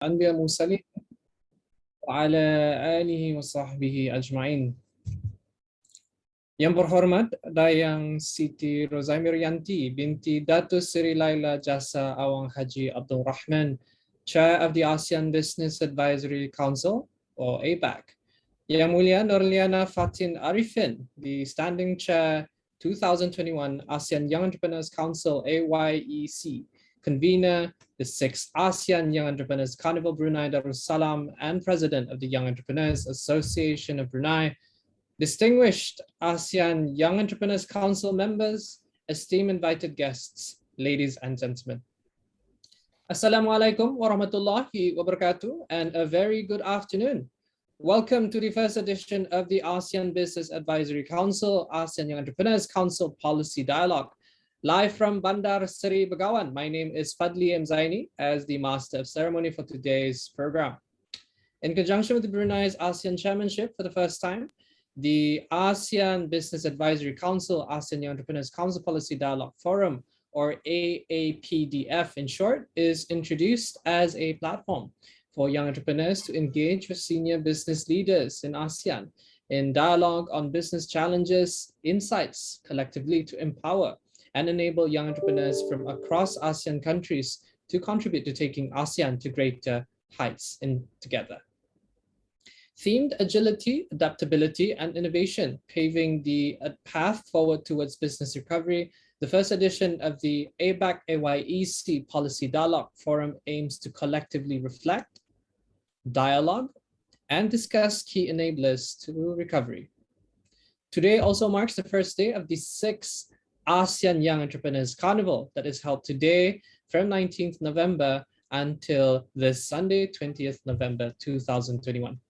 الأنبياء المرسلين وعلى آله وصحبه أجمعين. Yang berhormat Dayang Siti Rozaimirianti binti Datuk Seri Laila Jasa Awang Haji Abdul Rahman, Chair of the ASEAN Business Advisory Council, or ABAC. Yang Mulia Nurliana Fatin Arifin, the Standing Chair 2021 ASEAN Young Entrepreneurs Council, AYEC, Convener, the 6th ASEAN Young Entrepreneurs Carnival Brunei Darussalam, and President of the Young Entrepreneurs Association of Brunei, distinguished ASEAN Young Entrepreneurs Council members, esteemed invited guests, ladies and gentlemen. Assalamualaikum warahmatullahi wabarakatuh, and a very good afternoon. Welcome to the first edition of the ASEAN Business Advisory Council, ASEAN Young Entrepreneurs Council Policy Dialogue. Live from Bandar Seri Begawan, my name is Fadli M. Zaini as the Master of Ceremony for today's program. In conjunction with Brunei's ASEAN Chairmanship for the first time, the ASEAN Business Advisory Council, ASEAN Young Entrepreneurs Council Policy Dialogue Forum, or AAPDF in short, is introduced as a platform for young entrepreneurs to engage with senior business leaders in ASEAN in dialogue on business challenges, insights, collectively to empower and enable young entrepreneurs from across ASEAN countries to contribute to taking ASEAN to greater heights together. Themed agility, adaptability, and innovation, paving the path forward towards business recovery. The first edition of the Abac Ayec Policy Dialogue Forum aims to collectively reflect, dialogue, and discuss key enablers to recovery. Today also marks the first day of the 6th ASEAN Young Entrepreneurs Carnival that is held today from 19th November until this Sunday, 20th November 2021.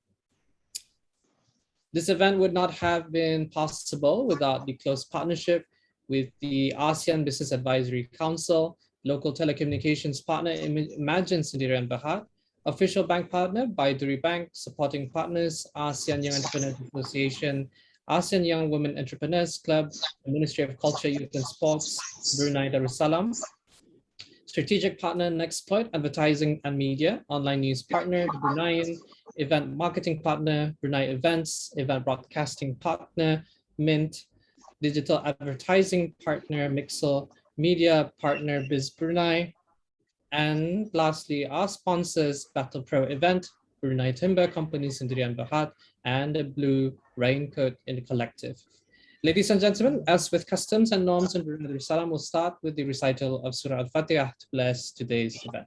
This event would not have been possible without the close partnership with the ASEAN Business Advisory Council, local telecommunications partner Imagine Sendirian Berhad, official bank partner Baiduri Bank, supporting partners ASEAN Young Entrepreneurs Association, ASEAN Young Women Entrepreneurs Club, the Ministry of Culture, Youth and Sports, Brunei Darussalam, strategic partner Nextploit Advertising and Media, online news partner the Bruneian, event marketing partner Brunei Events, event broadcasting partner Mint, digital advertising partner Mixel, media partner Biz Brunei, and lastly our sponsors Battle Pro Event, Brunei Timber Company Sendirian Berhad, and the Blue Raincoat in the Collective. Ladies and gentlemen, as with customs and norms in Brunei Darussalam, we'll start with the recital of Surah Al-Fatiha to bless today's event.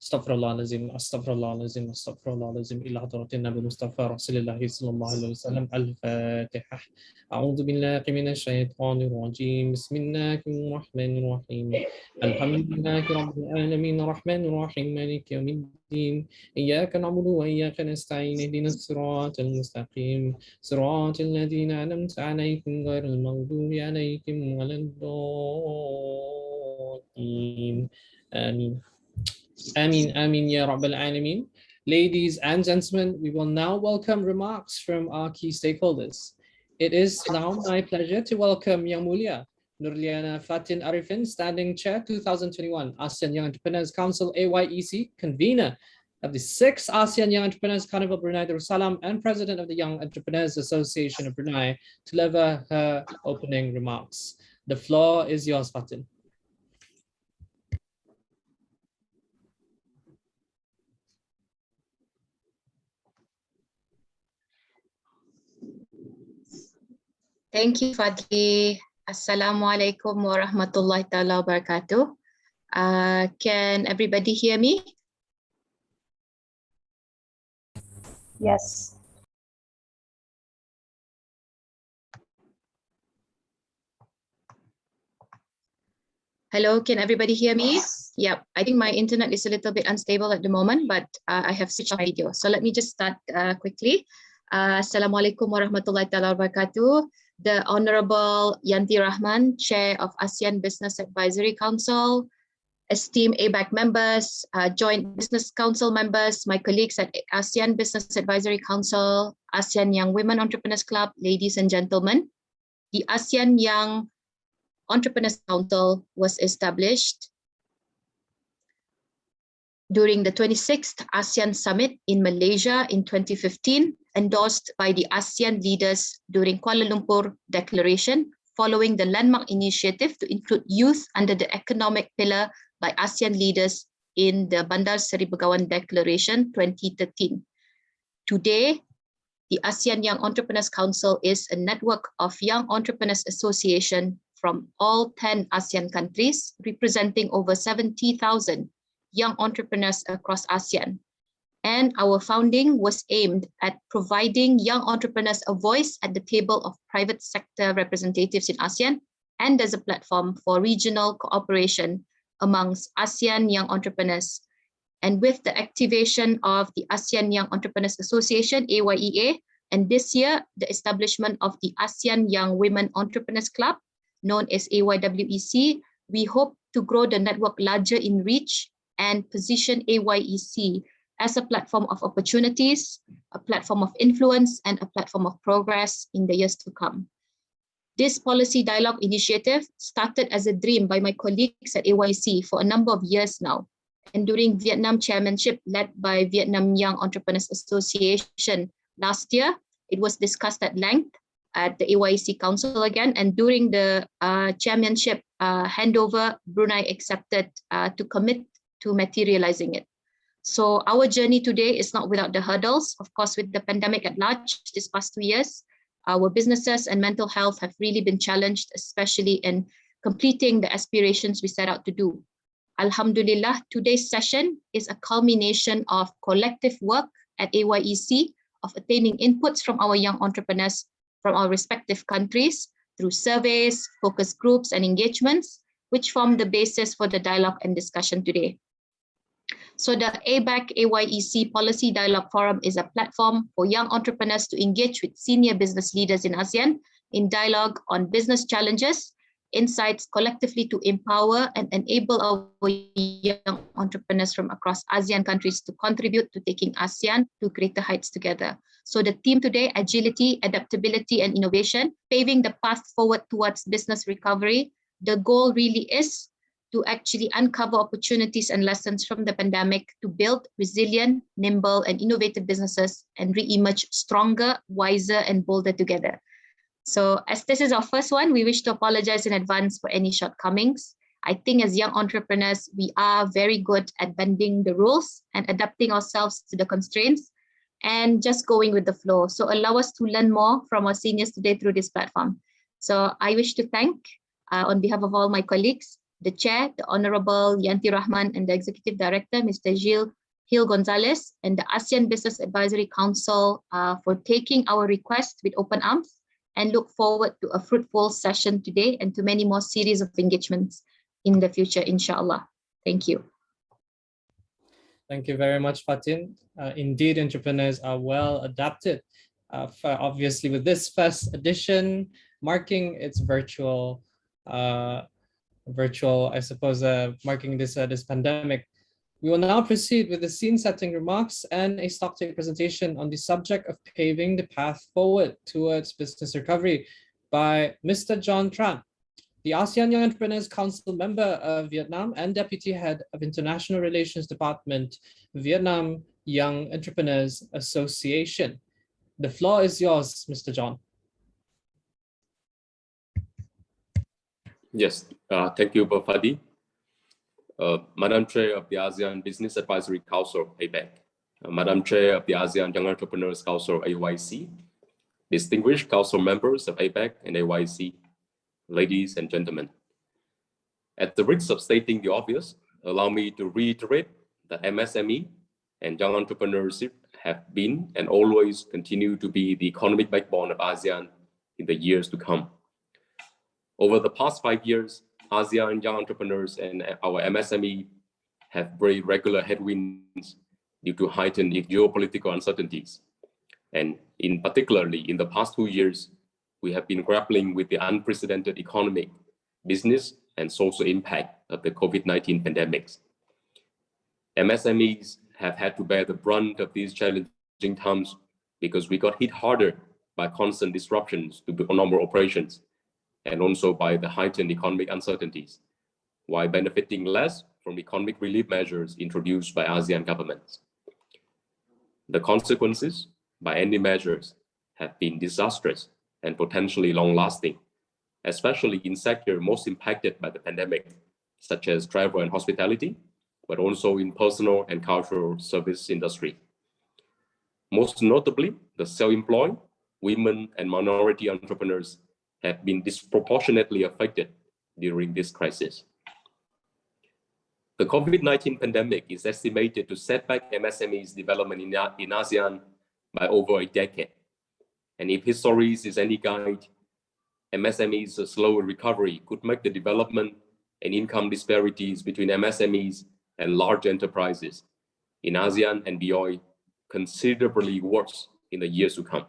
Astaghfirullahalazim, astaghfirullahalazim, astaghfirullahalazim, ila hadratin Nabi Mustafa Rasulullah sallallahu alaihi wasallam. Al-Fatiha. A'udhu billahi minash shaitanir rajim. Bismillahir rahmanir rahim. Alhamdulillahi rabbil alamin, arrahmanir rahim, maliki yawmiddin. Iyyaka na'budu wa iyyaka nasta'in. Ihdinas siratal mustaqim. Siratal ladzina an'amta 'alaihim ghairil maghdubi 'alaihim waladdallin. Amin. Amin, Amin, Ya Rabbal Alameen. Ladies and gentlemen, we will now welcome remarks from our key stakeholders. It is now my pleasure to welcome Yang Mulia Nurliana Fatin Arifin, Standing Chair 2021 ASEAN Young Entrepreneurs Council AYEC, Convener of the 6th ASEAN Young Entrepreneurs Carnival Brunei Darussalam, and President of the Young Entrepreneurs Association of Brunei, to deliver her opening remarks. The floor is yours, Fatin. Thank you, Fadli. Assalamualaikum warahmatullahi ta'ala wabarakatuh. Can everybody hear me? Yes. Hello, can everybody hear me? Yep, I think my internet is a little bit unstable at the moment, but I have switched off video. So let me just start quickly. Assalamualaikum warahmatullahi ta'ala wabarakatuh. The Honorable Yanti Rahman, Chair of ASEAN Business Advisory Council, esteemed ABAC members, Joint Business Council members, my colleagues at ASEAN Business Advisory Council, ASEAN Young Women Entrepreneurs Club, ladies and gentlemen. The ASEAN Young Entrepreneurs Council was established during the 26th ASEAN Summit in Malaysia in 2015, endorsed by the ASEAN leaders during Kuala Lumpur Declaration, following the landmark initiative to include youth under the economic pillar by ASEAN leaders in the Bandar Seri Begawan Declaration 2013. Today, the ASEAN Young Entrepreneurs Council is a network of young entrepreneurs association from all 10 ASEAN countries, representing over 70,000 young entrepreneurs across ASEAN. And our founding was aimed at providing young entrepreneurs a voice at the table of private sector representatives in ASEAN, and as a platform for regional cooperation amongst ASEAN young entrepreneurs. And with the activation of the ASEAN Young Entrepreneurs Association, AYEA, and this year, the establishment of the ASEAN Young Women Entrepreneurs Club, known as AYWEC, we hope to grow the network larger in reach and position AYEC as a platform of opportunities, a platform of influence, and a platform of progress in the years to come. This policy dialogue initiative started as a dream by my colleagues at AYEC for a number of years now. And during Vietnam chairmanship led by Vietnam Young Entrepreneurs Association last year, it was discussed at length at the AYEC Council again. And during the chairmanship handover, Brunei accepted to commit to materializing it. So our journey today is not without the hurdles. Of course, with the pandemic at large this past 2 years, our businesses and mental health have really been challenged, especially in completing the aspirations we set out to do. Alhamdulillah, today's session is a culmination of collective work at AYEC of attaining inputs from our young entrepreneurs from our respective countries through surveys, focus groups, and engagements, which form the basis for the dialogue and discussion today. So the Abac AYEC Policy Dialogue Forum is a platform for young entrepreneurs to engage with senior business leaders in ASEAN in dialogue on business challenges, insights collectively to empower and enable our young entrepreneurs from across ASEAN countries to contribute to taking ASEAN to greater heights together. So the theme today, agility, adaptability, and innovation, paving the path forward towards business recovery. The goal really is to actually uncover opportunities and lessons from the pandemic to build resilient, nimble, and innovative businesses and re-emerge stronger, wiser, and bolder together. So as this is our first one, we wish to apologize in advance for any shortcomings. I think as young entrepreneurs, we are very good at bending the rules and adapting ourselves to the constraints and just going with the flow. So allow us to learn more from our seniors today through this platform. So I wish to thank, on behalf of all my colleagues, the Chair, the Honorable Yanti Rahman, and the Executive Director, Mr. Gil Gonzalez, and the ASEAN Business Advisory Council for taking our request with open arms, and look forward to a fruitful session today and to many more series of engagements in the future, inshallah. Thank you. Thank you very much, Fatin. Indeed, entrepreneurs are well adapted. Obviously, with this first edition marking its virtual, I suppose, marking this pandemic. We will now proceed with the scene-setting remarks and a stock take presentation on the subject of paving the path forward towards business recovery by Mr. John Tran, the ASEAN Young Entrepreneurs Council member of Vietnam and Deputy Head of International Relations Department, Vietnam Young Entrepreneurs Association. The floor is yours, Mr. John. Yes, thank you, Fadi. Madam Chair of the ASEAN Business Advisory Council, ABAC, Madam Chair of the ASEAN Young Entrepreneurs Council, AYEC, distinguished council members of ABAC and AYEC, ladies and gentlemen. At the risk of stating the obvious, allow me to reiterate that MSME and young entrepreneurship have been and always continue to be the economic backbone of ASEAN in the years to come. Over the past 5 years, ASEAN young entrepreneurs and our MSME have braved regular headwinds due to heightened geopolitical uncertainties. And particularly in the past 2 years, we have been grappling with the unprecedented economic, business, and social impact of the COVID-19 pandemics. MSMEs have had to bear the brunt of these challenging times because we got hit harder by constant disruptions to normal operations and also by the heightened economic uncertainties, while benefiting less from economic relief measures introduced by ASEAN governments. The consequences by any measures have been disastrous and potentially long-lasting, especially in sectors most impacted by the pandemic, such as travel and hospitality, but also in personal and cultural service industry. Most notably, the self-employed, women, and minority entrepreneurs have been disproportionately affected during this crisis. The COVID-19 pandemic is estimated to set back MSMEs development in ASEAN by over a decade. And if history is any guide, MSMEs' slow recovery could make the development and income disparities between MSMEs and large enterprises in ASEAN and beyond considerably worse in the years to come.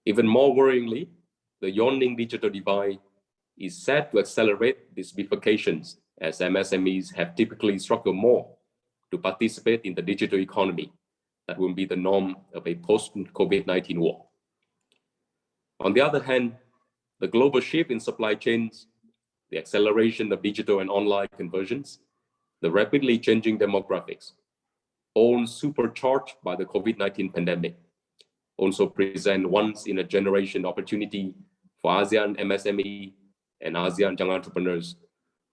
Even more worryingly, the yawning digital divide is set to accelerate these bifurcations as MSMEs have typically struggled more to participate in the digital economy that will be the norm of a post-COVID-19 world. On the other hand, the global shift in supply chains, the acceleration of digital and online conversions, the rapidly changing demographics, all supercharged by the COVID-19 pandemic, also present once-in-a-generation opportunity for ASEAN MSME and ASEAN young entrepreneurs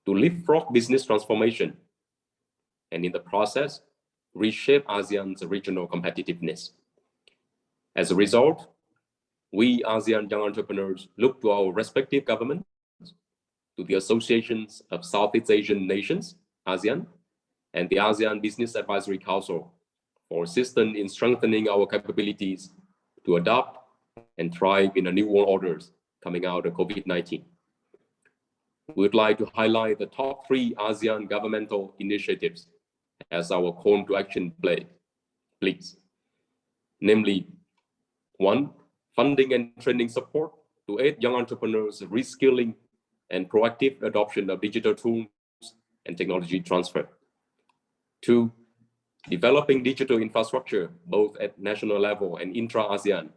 to leapfrog business transformation, and in the process, reshape ASEAN's regional competitiveness. As a result, we ASEAN young entrepreneurs look to our respective governments, to the associations of Southeast Asian nations, ASEAN, and the ASEAN Business Advisory Council for assistance in strengthening our capabilities to adapt and thrive in a new world orders coming out of COVID-19. We would like to highlight the top 3 ASEAN governmental initiatives as our call to action please. Namely, 1, funding and training support to aid young entrepreneurs reskilling and proactive adoption of digital tools and technology transfer. 2, developing digital infrastructure both at national level and intra-ASEAN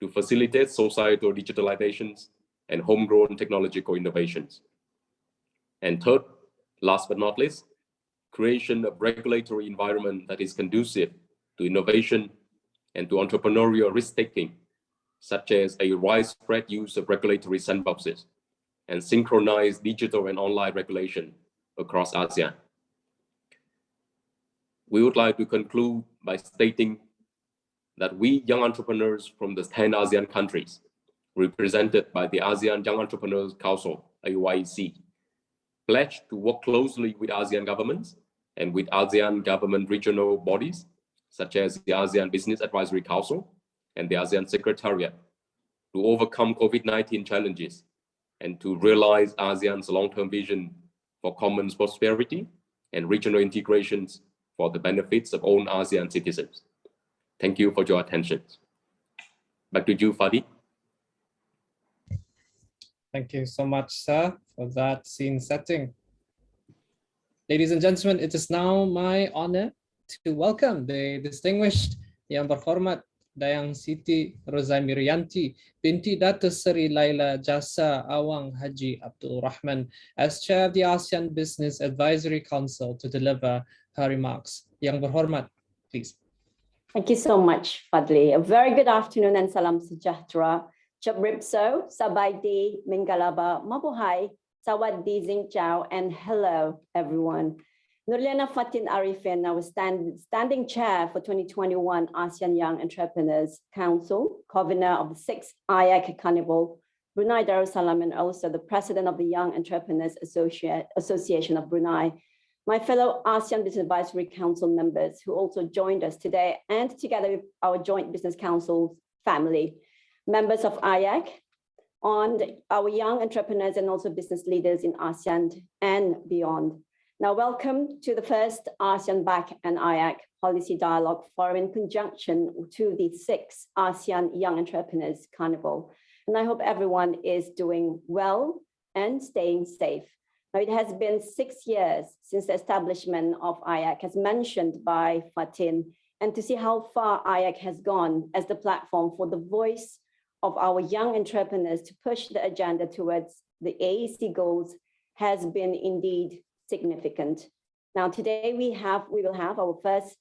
to facilitate societal digitalizations and homegrown technological innovations. And 3rd, last but not least, creation of regulatory environment that is conducive to innovation and to entrepreneurial risk-taking, such as a widespread use of regulatory sandboxes and synchronized digital and online regulation across ASEAN. We would like to conclude by stating that we young entrepreneurs from the 10 ASEAN countries, represented by the ASEAN Young Entrepreneurs Council, AYC, pledge to work closely with ASEAN governments and with ASEAN government regional bodies, such as the ASEAN Business Advisory Council and the ASEAN Secretariat, to overcome COVID-19 challenges and to realize ASEAN's long-term vision for common prosperity and regional integrations for the benefits of all ASEAN citizens. Thank you for your attention. Back to you, Fadi. Thank you so much, sir, for that scene setting. Ladies and gentlemen, it is now my honor to welcome the distinguished Yang Berhormat Dayang Siti Rozaimi Rianti binti Datuk Seri Laila Jasa Awang Haji Abdul Rahman as Chair of the ASEAN Business Advisory Council to deliver her remarks. Yang Berhormat, please. Thank you so much, Fadli. A very good afternoon and salam sejahtera. Chabripso, Sabaidi, Mingalaba, Mabuhay, Sawaddi Xingjiao, and hello, everyone. Nurliana Fatin Arifin, our standing chair for 2021 ASEAN Young Entrepreneurs Council, convener of the 6th Ayec Carnival, Brunei Darussalam, and also the president of the Young Entrepreneurs Association of Brunei. My fellow ASEAN Business Advisory Council members who also joined us today, and together with our Joint Business Council family, members of Ayec, on our young entrepreneurs and also business leaders in ASEAN and beyond. Now, welcome to the first ASEAN Abac and Ayec Policy Dialogue Forum in conjunction to the 6th ASEAN Young Entrepreneurs Carnival. And I hope everyone is doing well and staying safe. Now, it has been 6 years since the establishment of Ayec, as mentioned by Fatin, and to see how far Ayec has gone as the platform for the voice of our young entrepreneurs to push the agenda towards the AEC goals has been indeed significant. Now, today we will have our first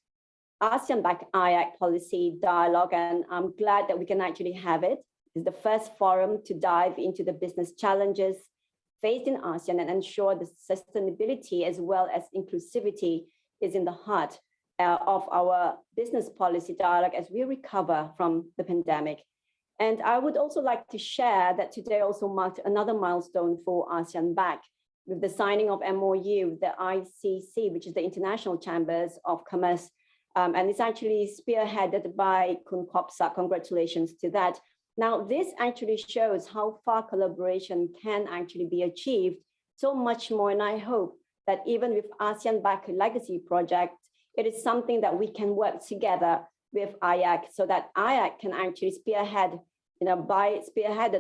Abac Ayec policy dialogue, and I'm glad that we can actually have it. It's the first forum to dive into the business challenges faced in ASEAN and ensure the sustainability as well as inclusivity is in the heart of our business policy dialogue as we recover from the pandemic. And I would also like to share that today also marked another milestone for ASEAN-BAC with the signing of MOU with the ICC, which is the International Chambers of Commerce. And it's actually spearheaded by Kun Kopsak. Congratulations to that. Now, this actually shows how far collaboration can actually be achieved, so much more. And I hope that even with ASEAN-BAC Legacy Project, it is something that we can work together with Ayec so that Ayec can actually spearheaded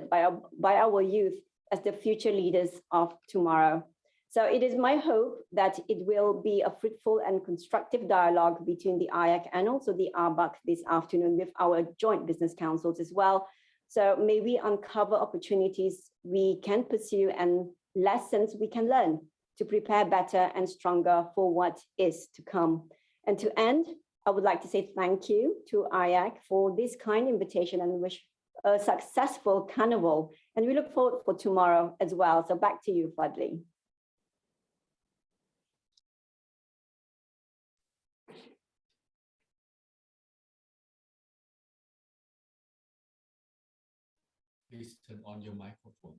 by our youth as the future leaders of tomorrow. So it is my hope that it will be a fruitful and constructive dialogue between the Ayec and also the Abac this afternoon with our joint business councils as well. So may we uncover opportunities we can pursue and lessons we can learn to prepare better and stronger for what is to come. And to end, I would like to say thank you to Ayec for this kind invitation and wish a successful carnival. And we look forward for tomorrow as well. So back to you, Fadli. Please turn on your microphone.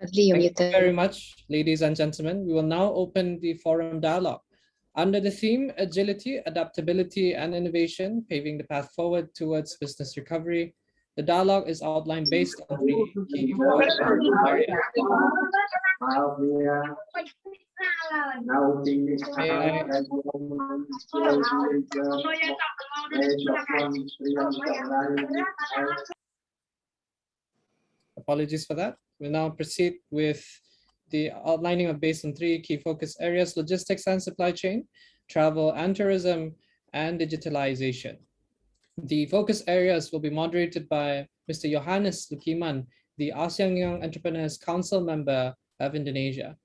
Fadli, you're Thank you muted. very much, ladies and gentlemen. We will now open the forum dialogue. Under the theme, Agility, Adaptability, and Innovation, Paving the Path Forward Towards Business Recovery, the dialogue is outlined based on three key focus areas. Apologies for that. We'll now proceed with the outlining of based on three key focus areas: logistics and supply chain, travel and tourism, and digitalization. The focus areas will be moderated by Mr. Johannes Lukiman, the ASEAN Young Entrepreneurs Council member of Indonesia.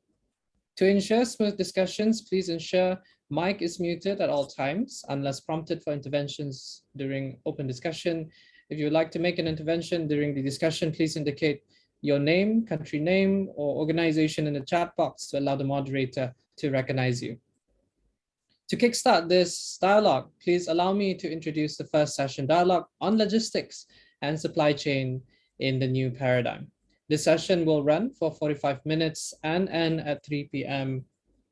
To ensure smooth discussions, please ensure mic is muted at all times unless prompted for interventions during open discussion. If you would like to make an intervention during the discussion, please indicate your name, country name, or organization in the chat box to allow the moderator to recognize you. To kickstart this dialogue, please allow me to introduce the first session dialogue on logistics and supply chain in the new paradigm. This session will run for 45 minutes and end at 3 p.m.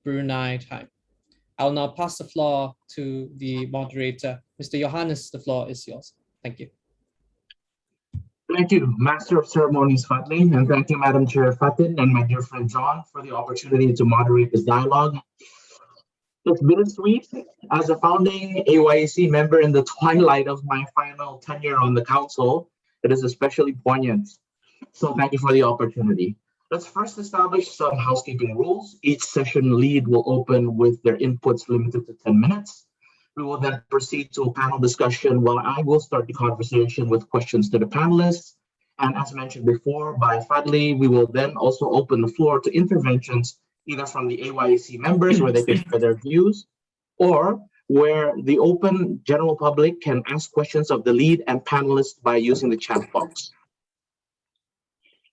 Brunei time. I'll now pass the floor to the moderator. Mr. Johannes, the floor is yours. Thank you. Thank you, Master of Ceremonies Fadli, and thank you, Madam Chair Fatin and my dear friend John for the opportunity to moderate this dialogue. It's bittersweet. As a founding AYC member in the twilight of my final tenure on the council, it is especially poignant. So thank you for the opportunity. Let's first establish some housekeeping rules. Each session lead will open with their inputs limited to 10 minutes. We will then proceed to a panel discussion while I will start the conversation with questions to the panelists. And as mentioned before by Fadli, we will then also open the floor to interventions either from the AYC members where they can share their views, or where the open general public can ask questions of the lead and panelists by using the chat box.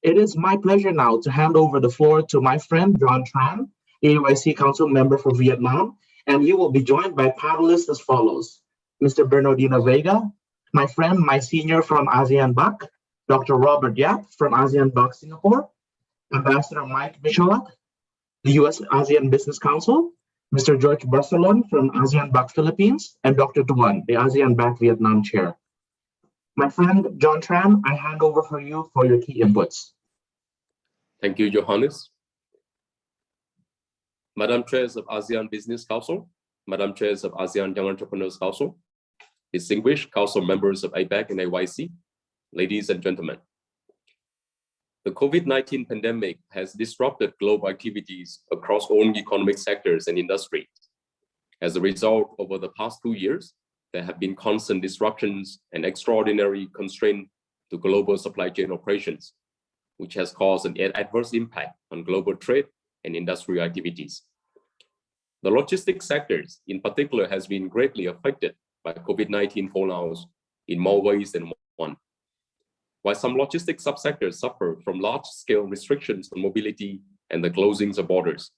It is my pleasure now to hand over the floor to my friend John Tran, AYC Council member for Vietnam, and you will be joined by panelists as follows: Mr. Bernardino Vega, my friend, my senior from ASEAN-BAC, Dr. Robert Yap from ASEAN-BAC Singapore, Ambassador Mike Michalak, the U.S. ASEAN Business Council, Mr. George Barcelon from ASEAN-BAC Philippines, and Dr. Duan, the ASEAN-BAC Vietnam Chair. My friend John Tran, I hand over for you for your key inputs. Thank you, Johannes. Madam Chairs of ASEAN Business Council, Madam Chairs of ASEAN Young Entrepreneurs Council, distinguished council members of ABAC and AYC, ladies and gentlemen. The COVID-19 pandemic has disrupted global activities across all economic sectors and industries. As a result, over the past 2 years, there have been constant disruptions and extraordinary constraints to global supply chain operations, which has caused an adverse impact on global trade and industrial activities. The logistics sectors in particular has been greatly affected by COVID-19 fallouts in more ways than one. While some logistics subsectors suffer from large-scale restrictions on mobility and the closings of borders,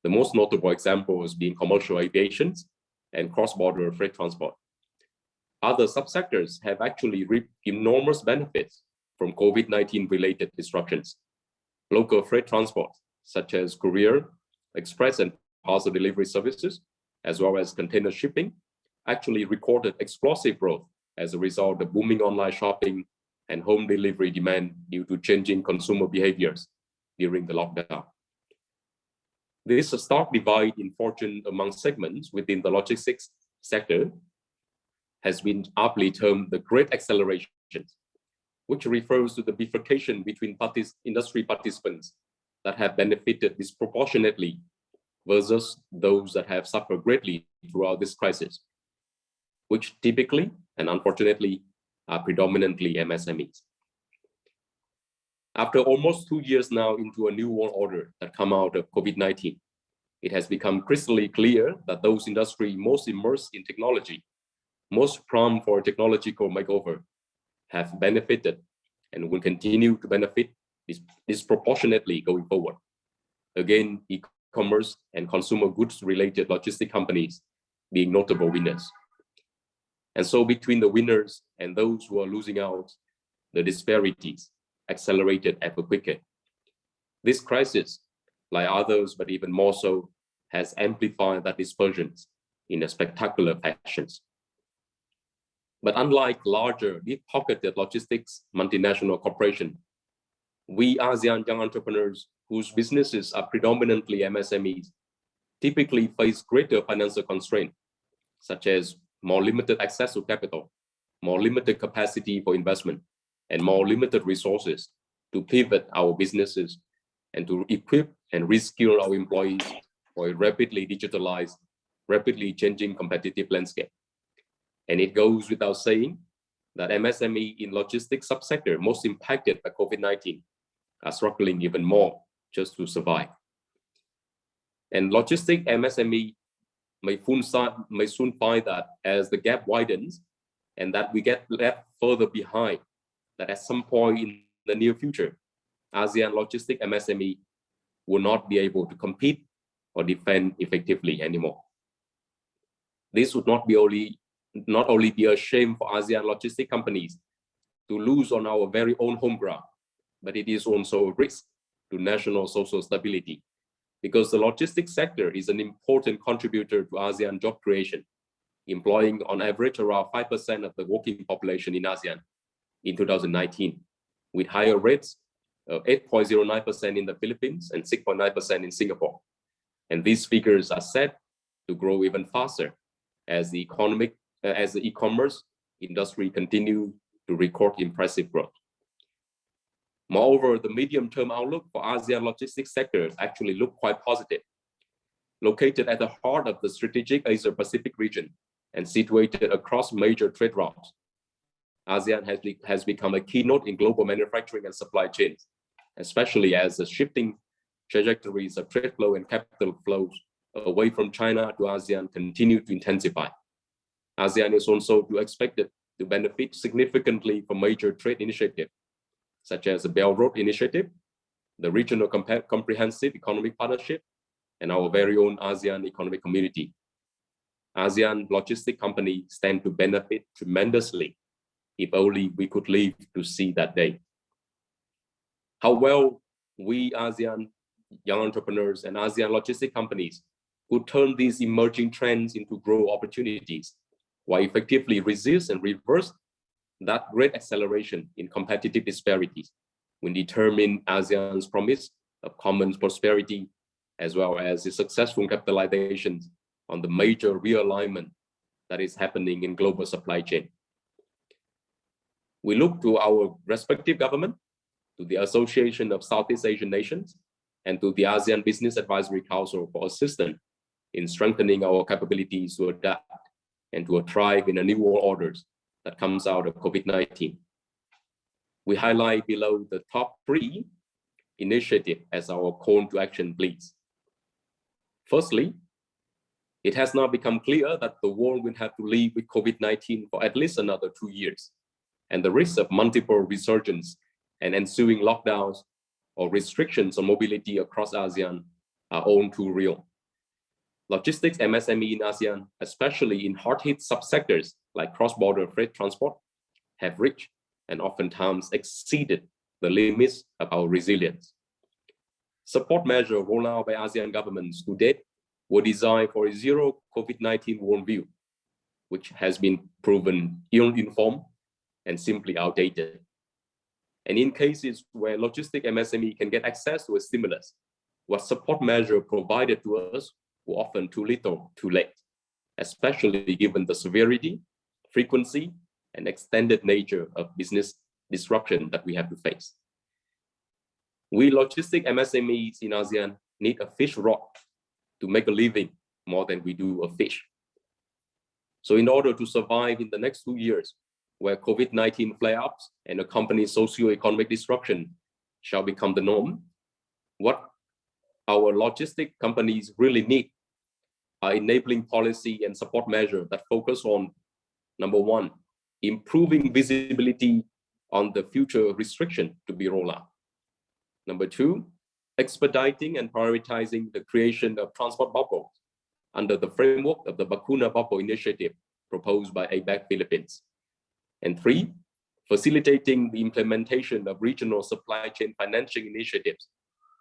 the most notable examples being commercial aviation and cross-border freight transport. Other subsectors have actually reaped enormous benefits from COVID-19 related disruptions. Local freight transport, such as courier, express and parcel delivery services, as well as container shipping, actually recorded explosive growth as a result of booming online shopping and home delivery demand due to changing consumer behaviors during the lockdown. This stark divide in fortune among segments within the logistics sector has been aptly termed the Great Acceleration, which refers to the bifurcation between industry participants that have benefited disproportionately versus those that have suffered greatly throughout this crisis, which typically and unfortunately are predominantly MSMEs. After almost 2 years now into a new world order that come out of COVID-19, it has become crystal clear that those industries most immersed in technology, most prone for a technological makeover, have benefited and will continue to benefit disproportionately going forward. Again, e-commerce and consumer goods related logistic companies being notable winners. And so between the winners and those who are losing out, the disparities accelerated ever quicker. This crisis, like others, but even more so, has amplified that dispersions in a spectacular fashions. But unlike larger, deep-pocketed logistics multinational corporations, we ASEAN young entrepreneurs whose businesses are predominantly MSMEs typically face greater financial constraints, such as more limited access to capital, more limited capacity for investment, and more limited resources to pivot our businesses and to equip and reskill our employees for a rapidly digitalized, rapidly changing competitive landscape. And it goes without saying that MSME in logistics subsector most impacted by COVID-19 are struggling even more just to survive. And logistic MSME may soon find that as the gap widens and that we get left further behind, that at some point in the near future, ASEAN logistic MSME will not be able to compete or defend effectively anymore. This would not only be a shame for ASEAN logistic companies to lose on our very own home ground, but it is also a risk to national social stability, because the logistics sector is an important contributor to ASEAN job creation, employing on average around 5% of the working population in ASEAN in 2019, with higher rates of 8.09% in the Philippines and 6.9% in Singapore. And these figures are set to grow even faster as the e-commerce industry continue to record impressive growth. Moreover, the medium-term outlook for ASEAN logistics sector actually look quite positive. Located at the heart of the strategic Asia-Pacific region and situated across major trade routes, ASEAN has become a keynote in global manufacturing and supply chains, especially as the shifting trajectories of trade flow and capital flows away from China to ASEAN continue to intensify. ASEAN is also expected to benefit significantly from major trade initiatives, such as the Belt Road Initiative, the Regional Comprehensive Economic Partnership, and our very own ASEAN Economic Community. ASEAN logistic companies stand to benefit tremendously if only we could live to see that day. How well we ASEAN young entrepreneurs and ASEAN logistic companies could turn these emerging trends into growth opportunities, while effectively resist and reverse that great acceleration in competitive disparities when determine ASEAN's promise of common prosperity, as well as the successful capitalization on the major realignment that is happening in global supply chain. We look to our respective government, to the Association of Southeast Asian Nations, and to the ASEAN Business Advisory Council for assistance in strengthening our capabilities to adapt and to thrive in a new world orders that comes out of COVID-19. We highlight below the top 3 initiatives as our call to action, please. Firstly, It has now become clear that the world will have to live with COVID-19 for at least another 2 years, and the risk of multiple resurgence and ensuing lockdowns or restrictions on mobility across ASEAN are all too real. Logistics MSME in ASEAN, especially in hard-hit subsectors like cross-border freight transport, have reached and oftentimes exceeded the limits of our resilience. Support measures rolled out by ASEAN governments to date were designed for a zero COVID-19 worldview, which has been proven ill-informed and simply outdated. And in cases where logistic MSME can get access to a stimulus, what support measure provided to us were often too little, too late, especially given the severity, frequency, and extended nature of business disruption that we have to face. We logistic MSMEs in ASEAN need a fish rod to make a living more than we do a fish. So in order to survive in the next 2 years, where COVID-19 flare-ups and accompanying socio-economic disruption shall become the norm, what our logistic companies really need are enabling policy and support measures that focus on, number one, improving visibility on the future restriction to be rolled out. Number two, expediting and prioritizing the creation of transport bubbles under the framework of the Bakuna Bubble Initiative proposed by Abac Philippines. And three, facilitating the implementation of regional supply chain financing initiatives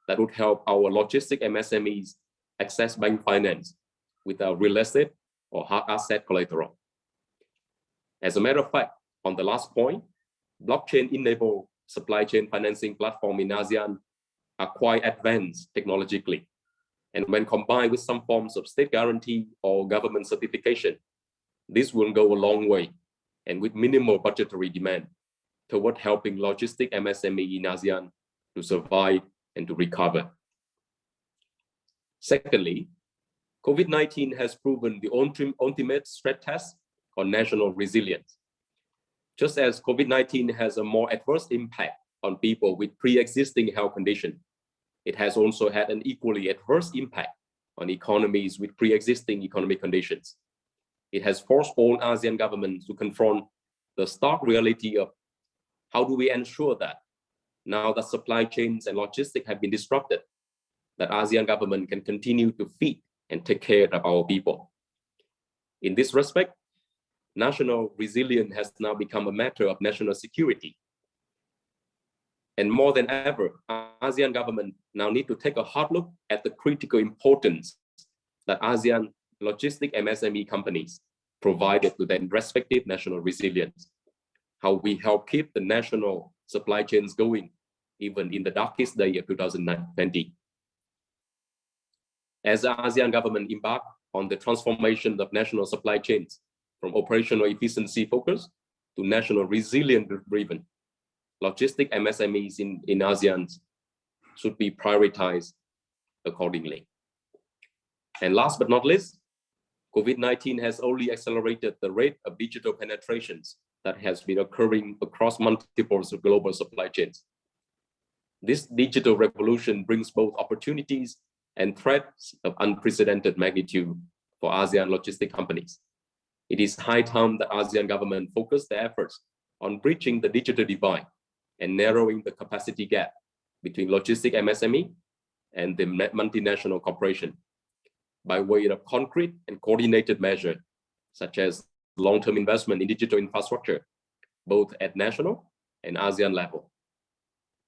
that would help our logistic MSMEs access bank finance without real estate or hard asset collateral. As a matter of fact, on the last point, blockchain-enabled supply chain financing platform in ASEAN are quite advanced technologically. And when combined with some forms of state guarantee or government certification, this will go a long way and with minimal budgetary demand toward helping logistic MSME in ASEAN to survive and to recover. Secondly, COVID-19 has proven the ultimate stress test on national resilience. Just as COVID-19 has a more adverse impact on people with pre-existing health conditions, it has also had an equally adverse impact on economies with pre-existing economic conditions. It has forced all ASEAN governments to confront the stark reality of how do we ensure that now that supply chains and logistics have been disrupted, that ASEAN government can continue to feed and take care of our people. In this respect, national resilience has now become a matter of national security. And more than ever, ASEAN government now need to take a hard look at the critical importance that ASEAN logistic MSME companies provided to their respective national resilience, how we help keep the national supply chains going, even in the darkest day of 2020. As the ASEAN government embark on the transformation of national supply chains from operational efficiency focus to national resilience driven, logistic MSMEs in ASEAN should be prioritized accordingly. And last but not least, COVID-19 has only accelerated the rate of digital penetrations that has been occurring across multiple global supply chains. This digital revolution brings both opportunities and threats of unprecedented magnitude for ASEAN logistic companies. It is high time that ASEAN government focus their efforts on bridging the digital divide and narrowing the capacity gap between logistic MSME and the multinational corporation by way of concrete and coordinated measures, such as long-term investment in digital infrastructure, both at national and ASEAN level,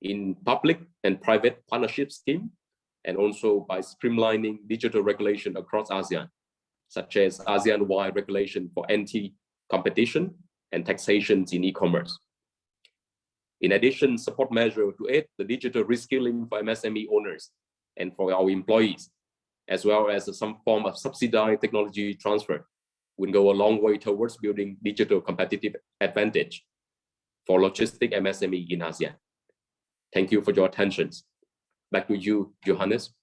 in public and private partnership scheme, and also by streamlining digital regulation across ASEAN, such as ASEAN-wide regulation for anti-competition and taxation in e-commerce. In addition, support measures to aid the digital reskilling for MSME owners and for our employees, as well as some form of subsidized technology transfer, will go a long way towards building digital competitive advantage for logistic MSME in ASEAN. Thank you for your attention. Back to you, Johannes.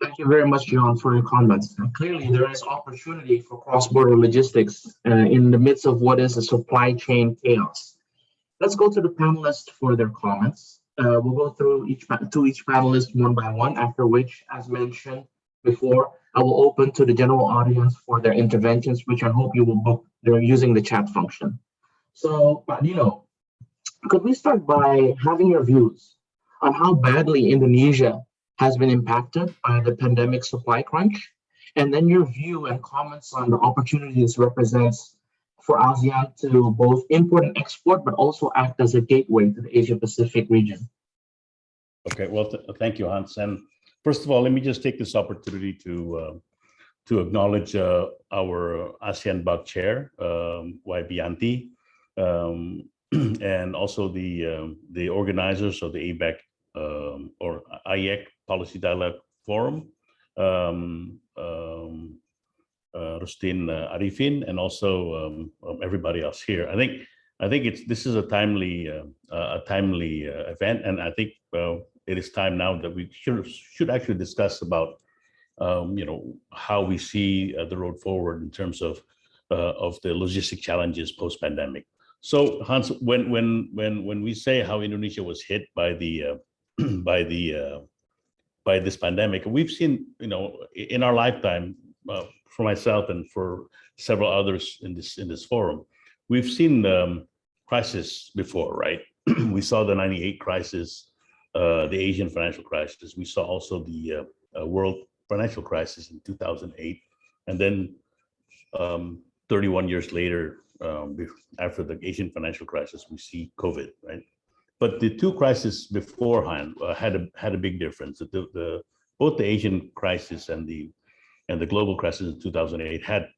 Thank you very much, John, for your comments. And clearly, there is opportunity for cross-border logistics in the midst of what is a supply chain chaos. Let's go to the panelists for their comments. We'll go through each panelist one by one, after which, as mentioned before, I will open to the general audience for their interventions, which I hope you will book. They're using the chat function. So, Dino, could we start by having your views on how badly Indonesia has been impacted by the pandemic supply crunch, and then your view and comments on the opportunities this represents for ASEAN to both import and export, but also act as a gateway to the Asia Pacific region? Okay, well, thank you, Hans. And first of all, let me just take this opportunity to acknowledge our ASEAN BUG chair, Y. Bianti, and also the organizers of the Abac or Ayec Policy Dialogue Forum, Rustin Arifin, and also everybody else here. I think this is a timely event, and I think it is time now that we should actually discuss about how we see the road forward in terms of the logistic challenges post pandemic. So Hans, when we say how Indonesia was hit by the by this pandemic, we've seen in our lifetime, for myself and for several others in this forum, we've seen crisis before, right? We saw the '98 crisis, the Asian financial crisis. We saw also the world financial crisis in 2008, and then 31 years later, after the Asian financial crisis, we see COVID, right? But the two crises beforehand had a big difference. Both the Asian crisis and the global crisis in 2008 had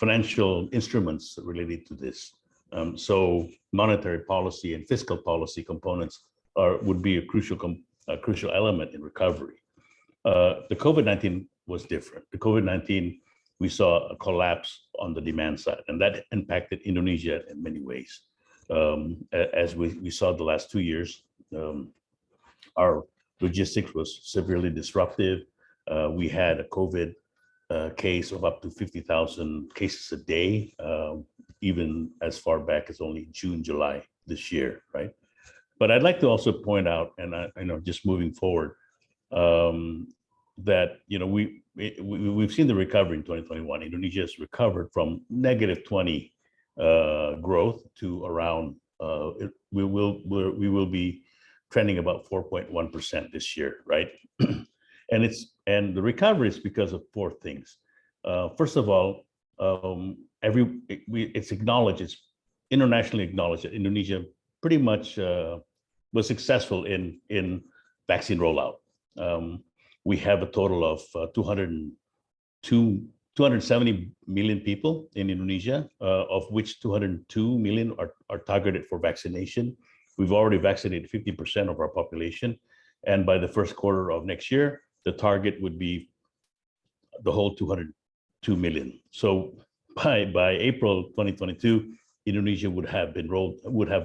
financial instruments related to this. So monetary policy and fiscal policy components would be a crucial element in recovery. The COVID-19 was different. The COVID-19, we saw a collapse on the demand side, and that impacted Indonesia in many ways. As we saw the last 2 years, our logistics was severely disruptive. We had a COVID case of up to 50,000 cases a day, even as far back as only June, July this year, right? But I'd like to also point out, and just moving forward, that we've seen the recovery in 2021. Indonesia has recovered from -20 growth to around we will be trending about 4.1% this year, right? And the recovery is because of four things. First of all, it's acknowledged, it's internationally acknowledged that Indonesia pretty much was successful in vaccine rollout. We have a total of 270 million people in Indonesia, of which 202 million are targeted for vaccination. We've already vaccinated 50% of our population. And by the first quarter of next year, the target would be the whole 202 million. So by April 2022, Indonesia would have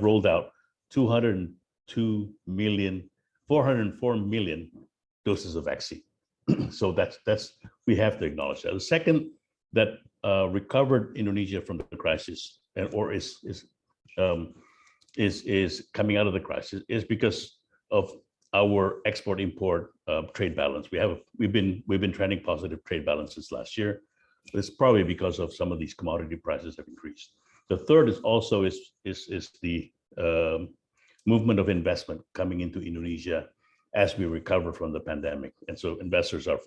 rolled out 404 million doses of vaccine. So that's we have to acknowledge that. The second that recovered Indonesia from the crisis is coming out of the crisis is because of our export-import trade balance. We've been trending positive trade balance since last year. It's probably because of some of these commodity prices have increased. The third is also the movement of investment coming into Indonesia as we recover from the pandemic, and so investors are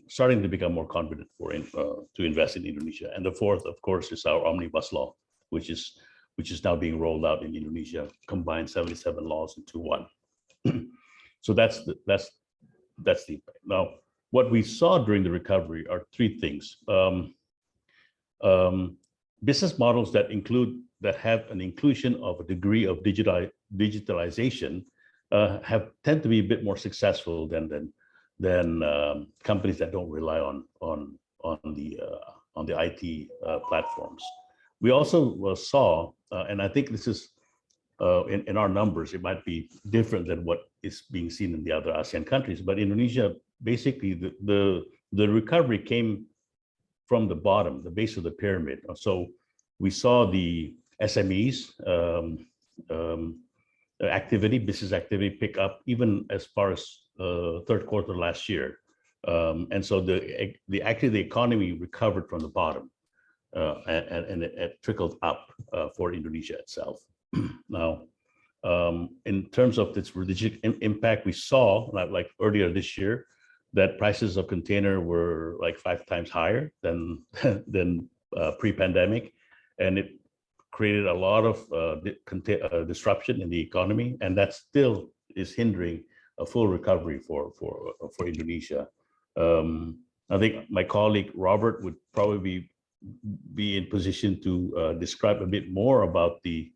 starting to become more confident to invest in Indonesia. And the fourth, of course, is our omnibus law, which is now being rolled out in Indonesia, combined 77 laws into one. So that's the impact. Now, what we saw during the recovery are three things. Business models that have an inclusion of a degree of digitalization tend to be a bit more successful than companies that don't rely on the IT platforms. We also saw, and I think this is in our numbers, it might be different than what is being seen in the other ASEAN countries, but Indonesia, basically the recovery came from the bottom, the base of the pyramid. So we saw the SMEs activity, business activity pick up even as far as third quarter last year. And so actually the economy recovered from the bottom and it trickled up for Indonesia itself. Now, in terms of its strategic impact, we saw like earlier this year that prices of container were like 5 times higher than pre-pandemic, and it created a lot of disruption in the economy, and that still is hindering a full recovery for Indonesia. I think my colleague Robert would probably be in position to describe a bit more about the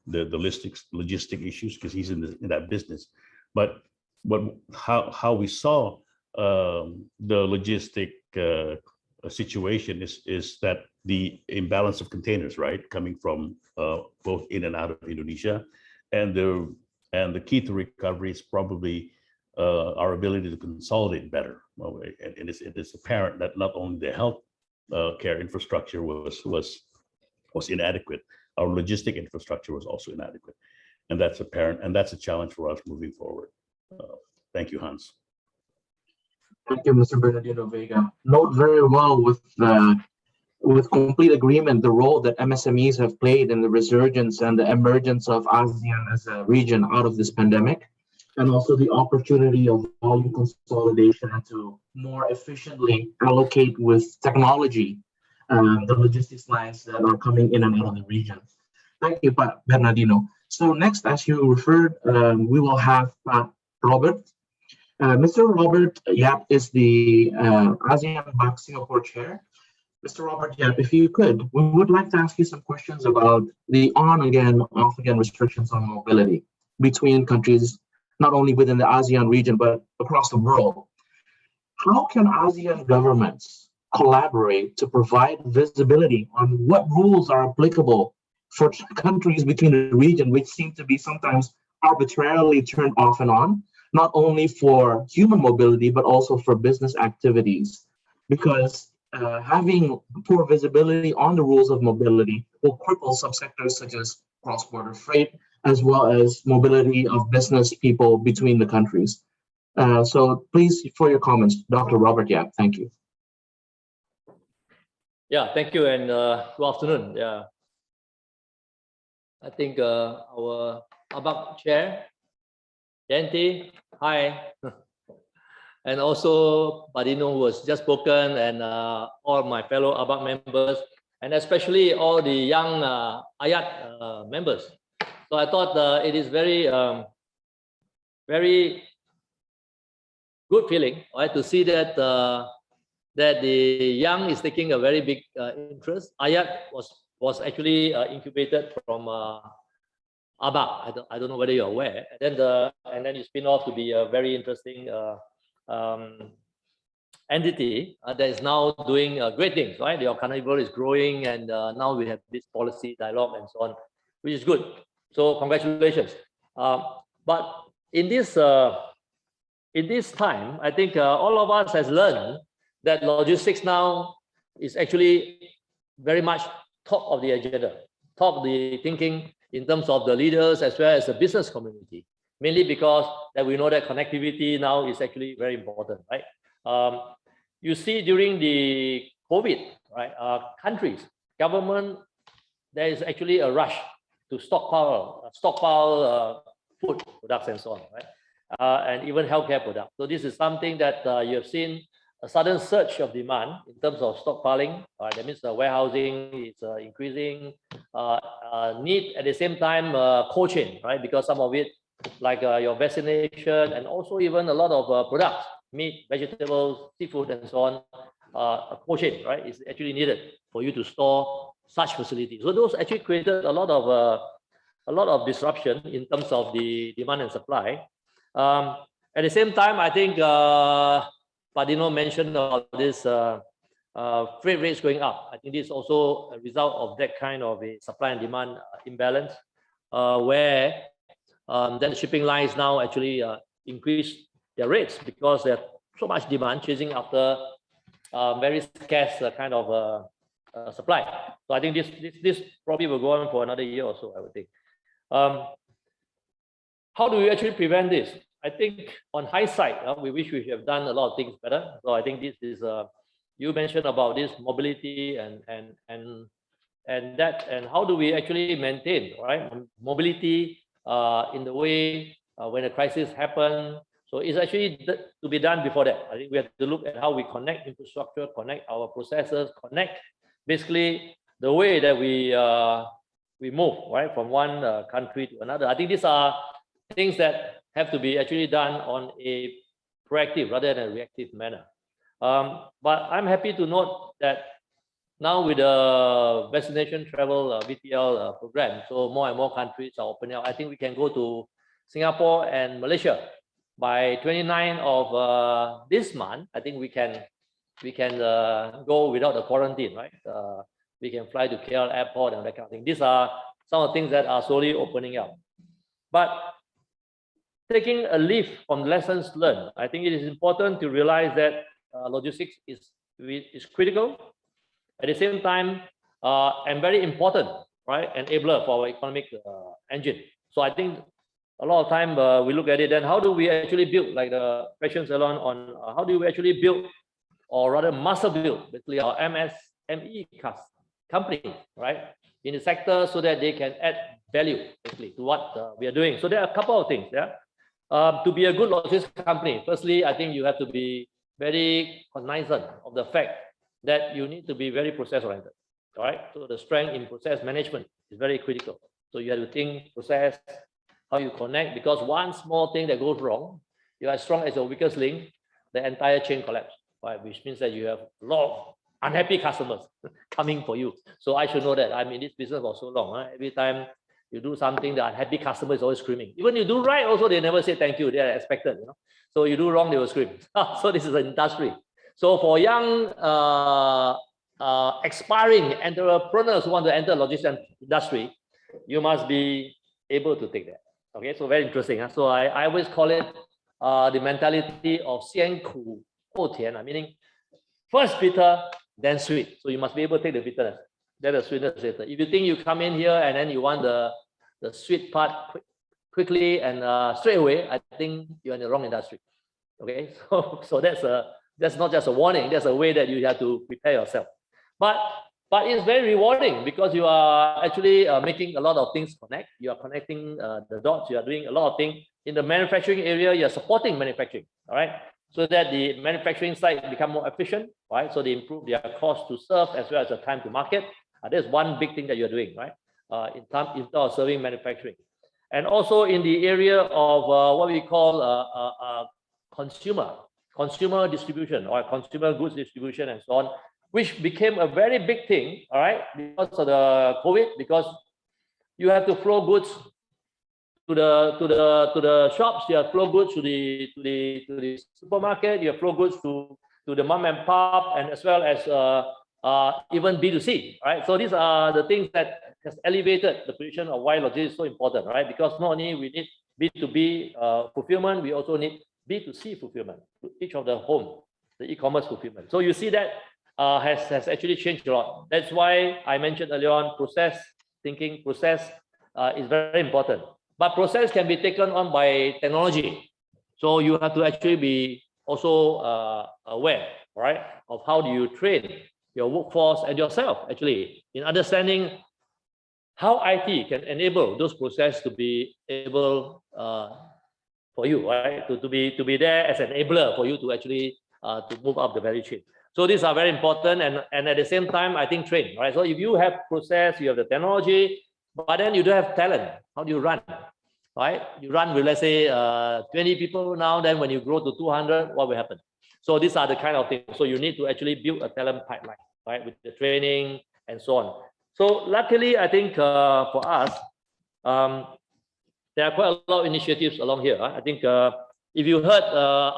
logistic issues because he's in that business. But how we saw the logistic situation is that the imbalance of containers, right, coming from both in and out of Indonesia, and the key to recovery is probably our ability to consolidate better. And it is apparent that not only the health care infrastructure was inadequate, our logistic infrastructure was also inadequate, and that's apparent, and that's a challenge for us moving forward. Thank you, Hans. Thank you, Mr. Bernardino Vega. Note very well with complete agreement the role that MSMEs have played in the resurgence and the emergence of ASEAN as a region out of this pandemic, and also the opportunity of volume consolidation and to more efficiently allocate with technology the logistics lines that are coming in and out of the region. Thank you, Pak Bernardino. So next, as you referred, we will have Robert. Mr. Robert Yap is the ASEAN Abac Singapore Chair. Mr. Robert Yap, if you could, we would like to ask you some questions about the on-again, off-again restrictions on mobility between countries, not only within the ASEAN region, but across the world. How can ASEAN governments collaborate to provide visibility on what rules are applicable for countries between the region, which seem to be sometimes arbitrarily turned off and on, not only for human mobility, but also for business activities? Because having poor visibility on the rules of mobility will cripple subsectors such as cross-border freight, as well as mobility of business people between the countries. So please, for your comments, Dr. Robert Yap, thank you. Yeah, thank you, and good afternoon. Yeah, I think our Abac Chair, Yanti, hi, and also Badino, who was just spoken, and all my fellow Abac members, and especially all the young Ayec members. So I thought it is very good feeling, right, to see that that the young is taking a very big interest. Ayec was actually incubated from Abac. I don't know whether you're aware. And then you spin off to be a very interesting entity that is now doing great things, right? The carnival is growing, and now we have this policy dialogue and so on, which is good. So congratulations. But in this time, I think all of us has learned that logistics now is actually very much top of the agenda, top of the thinking in terms of the leaders as well as the business community, mainly because that we know that connectivity now is actually very important, right? You see during the COVID, right, countries, government, there is actually a rush to stockpile food products and so on, right? And even healthcare products. So this is something that you have seen a sudden surge of demand in terms of stockpiling. That means the warehousing is increasing. Need at the same time cold chain, right? Because some of it, like your vaccination and also even a lot of products, meat, vegetables, seafood, and so on, a cold chain, right, is actually needed for you to store such facilities. So those actually created a lot of disruption in terms of the demand and supply. At the same time, I think Padino mentioned about this freight rates going up. I think this is also a result of that kind of a supply and demand imbalance, where then the shipping lines now actually increase their rates because there's so much demand chasing after very scarce kind of supply. So I think this probably will go on for another year or so, I would think. How do we actually prevent this? I think on hindsight, we wish we have done a lot of things better. So I think this is you mentioned about this mobility and how do we actually maintain, right, mobility in the way when a crisis happens. So it's actually to be done before that. I think we have to look at how we connect infrastructure, connect our processes, connect basically the way that we move, right, from one country to another. I think these are things that have to be actually done on a proactive rather than a reactive manner. But I'm happy to note that now with the vaccination travel VTL program, so more and more countries are opening up. I think we can go to Singapore and Malaysia by 29th of this month. I think we can go without the quarantine, right? We can fly to KL airport and that kind of thing. These are some of the things that are slowly opening up. But taking a leaf from lessons learned, I think it is important to realize that logistics is critical. At the same time, and very important, right, enabler for our economic engine. So I think a lot of time we look at it, then how do we actually build, like the questions along on how do we actually build, or rather muscle build, basically our MSME companies, right, in the sector, so that they can add value basically to what we are doing. So there are a couple of things. To be a good logistics company, firstly, I think you have to be very cognizant of the fact that you need to be very process oriented. All right. So the strength in process management is very critical. So you have to think process, how you connect, because one small thing that goes wrong, you are as strong as your weakest link, the entire chain collapse, right? Which means that you have a lot of unhappy customers coming for you. So I should know that. I'm in this business for so long. Right? Every time you do something, the unhappy customer is always screaming. Even you do right, also they never say thank you. They are expected, you know. So you do wrong, they will scream. So this is an industry. So for young aspiring entrepreneurs who want to enter the logistics industry, you must be able to take that. Okay, so very interesting. So I always call it the mentality of 先苦后甜, meaning first bitter, then sweet. So you must be able to take the bitterness, then the sweetness later. If you think you come in here and then you want the sweet part quickly and straight away, I think you're in the wrong industry. Okay, so that's not just a warning, that's a way that you have to prepare yourself. But it's very rewarding because you are actually making a lot of things connect. You are connecting the dots. You are doing a lot of things in the manufacturing area. You are supporting manufacturing, all right, so that the manufacturing side become more efficient, right? So they improve their cost to serve as well as the time to market. That's one big thing that you're doing, right? In terms of serving manufacturing, and also in the area of what we call consumer distribution or consumer goods distribution and so on, which became a very big thing, all right, because of the COVID, because you have to flow goods to the shops, you have flow goods to the supermarket, you have flow goods to the mom and pop, and as well as even B2C, right? So these are the things that has elevated the position of why logistics is so important, right? Because not only we need B2B fulfillment, we also need B2C fulfillment to each of the home, the e-commerce fulfillment. So you see that has actually changed a lot. That's why I mentioned earlier on process thinking, process is very important. But process can be taken on by technology. So you have to actually be also aware, right, of how do you train your workforce and yourself actually in understanding how IT can enable those processes to be able for you, right, to be there as an enabler for you to actually to move up the value chain. So these are very important, and at the same time, I think train, right? So if you have process, you have the technology, but then you don't have talent, how do you run, right? You run with, let's say, 20 people now, then when you grow to 200, what will happen? So these are the kind of things. So you need to actually build a talent pipeline, right, with the training and so on. So luckily, I think for us, there are quite a lot of initiatives along here. I think if you heard,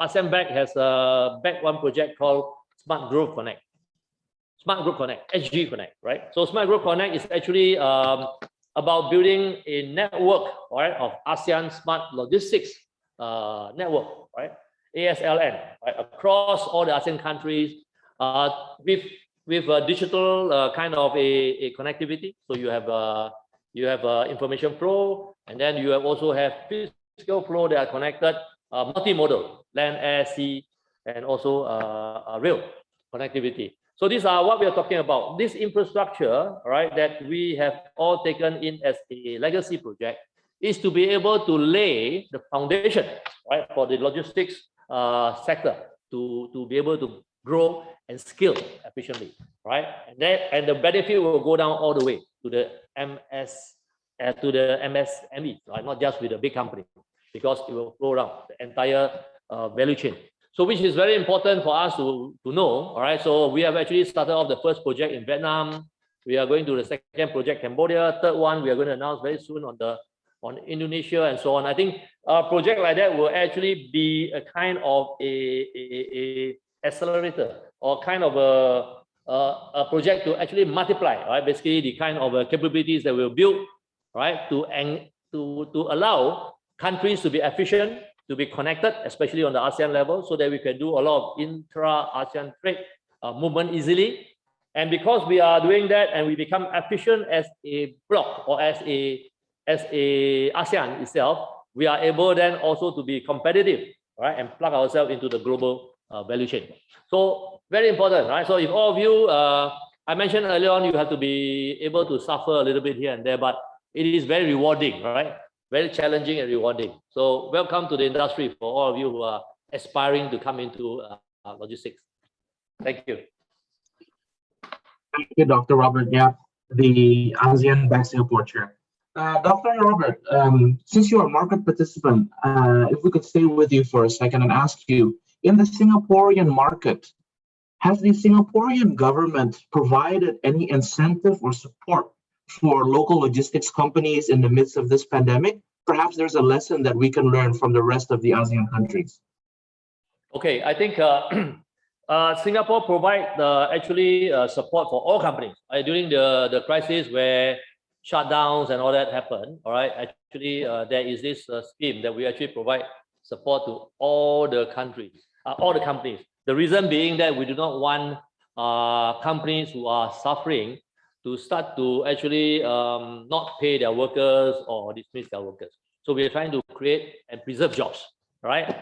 ASEAN Bank has backed one project called Smart Growth Connect. Smart Growth Connect, SG Connect, right? So Smart Growth Connect is actually about building a network, right, of ASEAN Smart Logistics Network, right? ASLN, right, across all the ASEAN countries, with with a digital kind of a connectivity. So you have information flow, and then you also have physical flow that are connected, multimodal, land, air, sea, and also rail connectivity. So these are what we are talking about. This infrastructure, right, that we have all taken in as a legacy project is to be able to lay the foundation, right, for the logistics sector to be able to grow and scale efficiently, right? And the benefit will go down all the way to the MSME, right? Not just with the big company, because it will flow around the entire value chain. So which is very important for us to know, all right? So we have actually started off the first project in Vietnam. We are going to the second project, Cambodia. Third one, we are going to announce very soon on Indonesia and so on. I think a project like that will actually be a kind of a accelerator or kind of a project to actually multiply, right? Basically the kind of capabilities that we'll build, right? To allow countries to be efficient, to be connected, especially on the ASEAN level, so that we can do a lot of intra-ASEAN trade movement easily. And because we are doing that and we become efficient as a bloc or as a ASEAN itself, we are able then also to be competitive, right, and plug ourselves into the global value chain. So very important, right? So if all of you, I mentioned earlier on, you have to be able to suffer a little bit here and there, but it is very rewarding, right? Very challenging and rewarding. So welcome to the industry for all of you who are aspiring to come into logistics. Thank you. Thank you, Dr. Robert Yap, the ASEAN Bank Singapore Chair. Dr. Robert, since you are a market participant, if we could stay with you for a second and ask you, in the Singaporean market, has the Singaporean government provided any incentive or support for local logistics companies in the midst of this pandemic? Perhaps there's a lesson that we can learn from the rest of the ASEAN countries. Okay, I think Singapore provide actually support for all companies during the crisis where shutdowns and all that happen. All right, actually there is this scheme that we actually provide support to all the countries, all the companies. The reason being that we do not want companies who are suffering to start to actually not pay their workers or dismiss their workers. So we are trying to create and preserve jobs, right?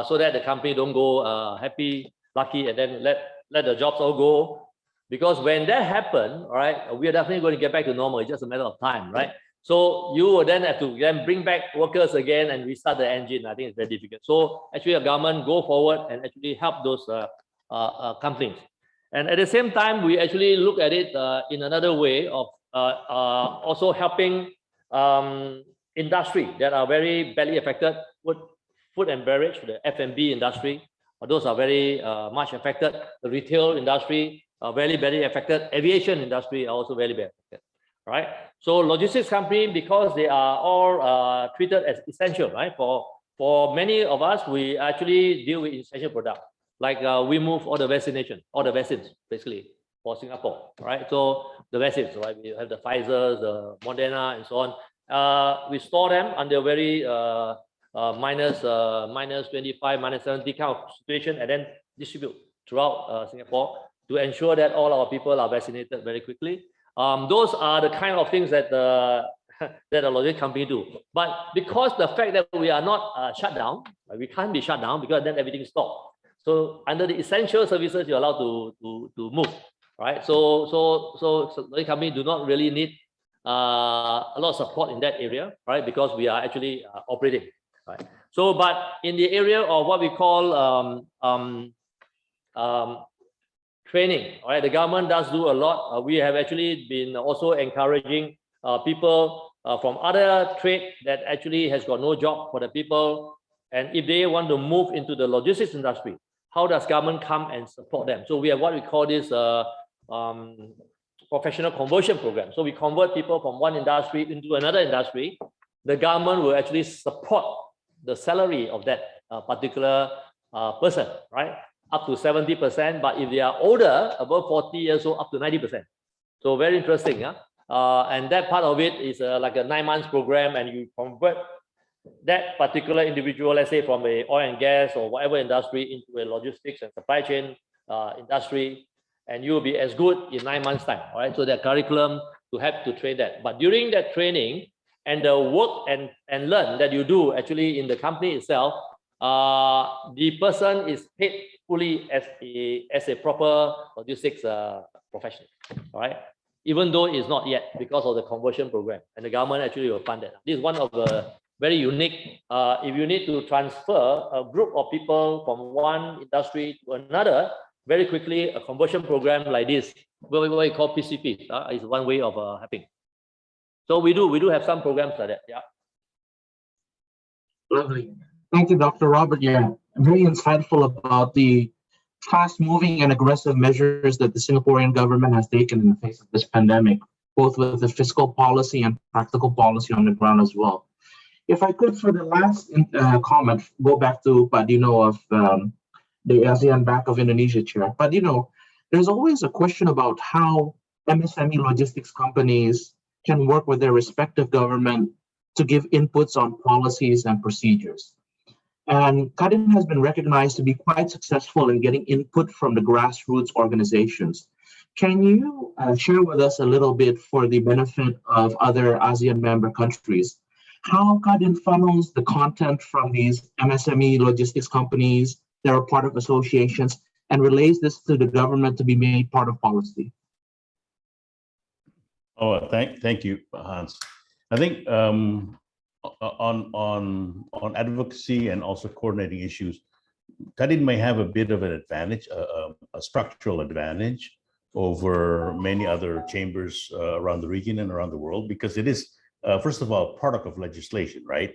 So that the company don't go happy, lucky, and then let the jobs all go. Because when that happens, right, we are definitely going to get back to normal. It's just a matter of time, right? So you will then have to then bring back workers again and restart the engine. I think it's very difficult. So actually, the government go forward and actually help those companies. And at the same time, we actually look at it in another way of also helping industry that are very badly affected, food and beverage, the F&B industry. Those are very much affected. The retail industry are very badly affected. Aviation industry are also very badly affected, right? So logistics company, because they are all treated as essential, right? For many of us, we actually deal with essential products. Like we move all the vaccines basically for Singapore, right? So the vaccines, right? We have the Pfizer, the Moderna, and so on. We store them under very minus 25, minus 70 kind of situation, and then distribute throughout Singapore to ensure that all our people are vaccinated very quickly. Those are the kind of things that that a logistics company do. But because the fact that we are not shut down, we can't be shut down because then everything stops. So under the essential services, you're allowed to move, right? So the company do not really need a lot of support in that area, right? Because we are actually operating, right? So, but in the area of what we call training, right? The government does do a lot. We have actually been also encouraging people from other trade that actually has got no job for the people, and if they want to move into the logistics industry, how does government come and support them? So we have what we call this professional conversion program. So we convert people from one industry into another industry. The government will actually support the salary of that particular person, right? Up to 70%, but if they are older, above 40 years old, up to 90%. So very interesting, yeah? And that part of it is like a 9 months program, and you convert that particular individual, let's say from a oil and gas or whatever industry, into a logistics and supply chain industry. and you will be as good in 9 months' time. All right. So that curriculum to help to train that. But during that training and the work and learn that you do actually in the company itself, the person is paid fully as a proper logistics professional. All right. Even though it's not yet because of the conversion program, and the government actually will fund that. This is one of the very unique. If you need to transfer a group of people from one industry to another very quickly, a conversion program like this, what we call PCP, is one way of helping. So we do have some programs like that. Yeah. Lovely. Thank you, Dr. Robert. Yeah, very insightful about the fast-moving and aggressive measures that the Singaporean government has taken in the face of this pandemic, both with the fiscal policy and practical policy on the ground as well. If I could, for the last comment, go back to Pak Dino of the ASEAN Bank of Indonesia chair. But there's always a question about how MSME logistics companies can work with their respective government to give inputs on policies and procedures. And Kadin has been recognized to be quite successful in getting input from the grassroots organizations. Can you share with us a little bit, for the benefit of other ASEAN member countries, how Kadin funnels the content from these MSME logistics companies that are part of associations and relays this to the government to be made part of policy? Oh, thank you, Hans. I think on advocacy and also coordinating issues, Kadin may have a bit of an advantage, a structural advantage over many other chambers around the region and around the world, because it is, first of all, product of legislation, right?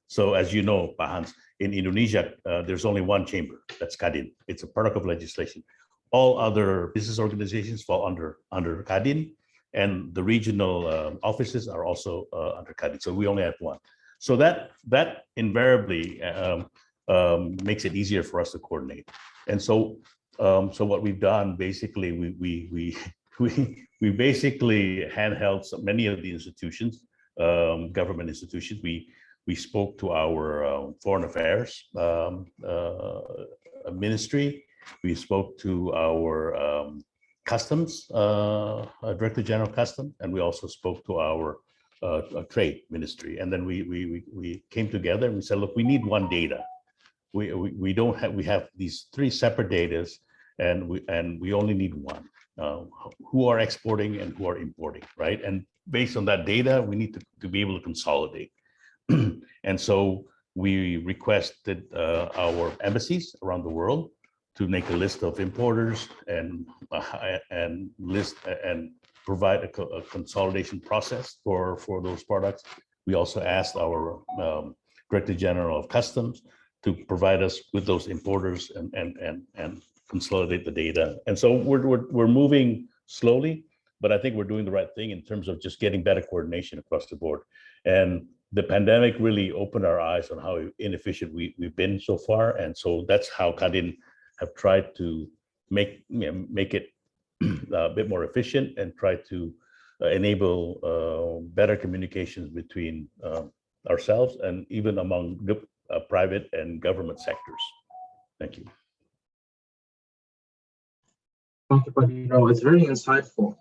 So as you know, Pak Hans, in Indonesia, there's only one chamber, that's Kadin. It's a product of legislation. All other business organizations fall under Kadin, and the regional offices are also under Kadin. So we only have one. So that invariably makes it easier for us to coordinate. And so what we've done, basically, we basically handheld many of the institutions, government institutions. We spoke to our foreign affairs ministry. We spoke to our customs, Director General Custom, and we also spoke to our trade ministry. And then we came together and we said, look, we need one data. We have these three separate datas, and we only need one. Who are exporting and who are importing, right? And based on that data, we need to be able to consolidate. And so we requested our embassies around the world to make a list of importers and list and provide a consolidation process for those products. We also asked our Director General of Customs to provide us with those importers and consolidate the data. And so we're moving slowly, but I think we're doing the right thing in terms of just getting better coordination across the board. And the pandemic really opened our eyes on how inefficient we've been so far. And so that's how Kadin have tried to make it a bit more efficient and try to enable better communications between ourselves and even among private and government sectors. Thank you. Thank you, Pak Dino. It's very insightful.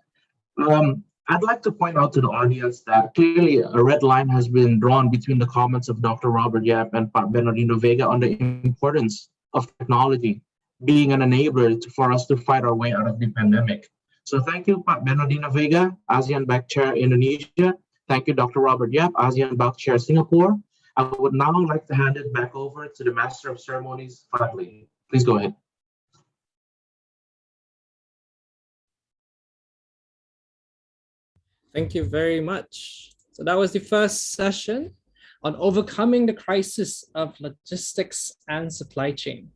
I'd like to point out to the audience that clearly a red line has been drawn between the comments of Dr. Robert Yap and Pak Bernardino Vega on the importance of technology being an enabler for us to fight our way out of the pandemic. So thank you, Pak Bernardino Vega, ASEAN Bank Chair Indonesia. Thank you, Dr. Robert Yap, ASEAN Bank Chair Singapore. I would now like to hand it back over to the Master of Ceremonies, Fadli. Please go ahead. Thank you very much. So that was the first session on overcoming the crisis of logistics and supply chain.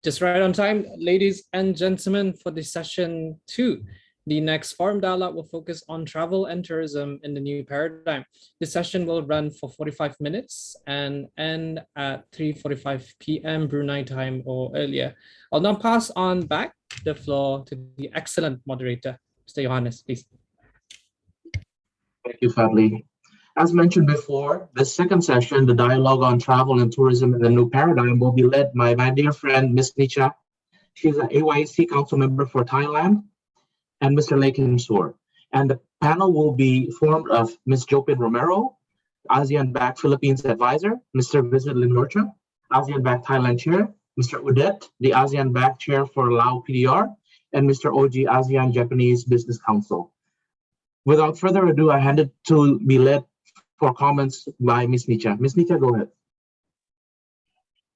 Just right on time, ladies and gentlemen, for the session 2. The next forum dialogue will focus on travel and tourism in the new paradigm. This session will run for 45 minutes and end at 3:45 p.m. Brunei time or earlier. I'll now pass on back the floor to the excellent moderator, Mr. Johannes, please. Thank you, Fadli. As mentioned before, the second session, the dialogue on travel and tourism in the new paradigm, will be led by my dear friend, Ms. Nisha. She's an AYC council member for Thailand, and Mr. Lee Kim Soor. And the panel will be formed of Ms. Jopin Romero, ASEAN Back Philippines Advisor, Mr. Visit Limnorcha, ASEAN Back Thailand Chair, Mr. Udet, the ASEAN Back Chair for Lao PDR, and Mr. Oji, ASEAN Japanese Business Council. Without further ado, I hand it to be led for comments by Ms. Nicha. Ms. Nicha, go ahead.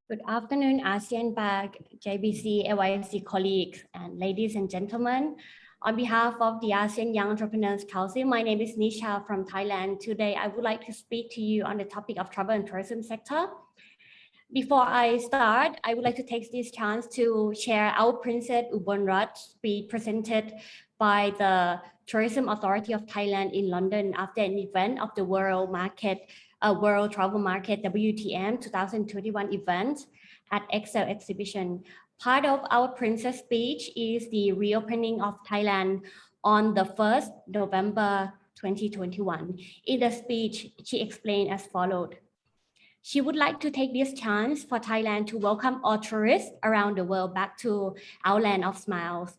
Good afternoon, ASEAN Back, JBC, AYC colleagues, and ladies and gentlemen. On behalf of the ASEAN Young Entrepreneurs Council, my name is Nisha from Thailand. Today, I would like to speak to you on the topic of travel and tourism sector. Before I start, I would like to take this chance to share our Princess Ubonrat speech presented by the Tourism Authority of Thailand in London after an event of the World Travel Market WTM 2021 event at Excel exhibition. Part of our princess speech is the reopening of Thailand on the 1st November 2021. In the speech, she explained as followed. She would like to take this chance for Thailand to welcome all tourists around the world back to our land of smiles.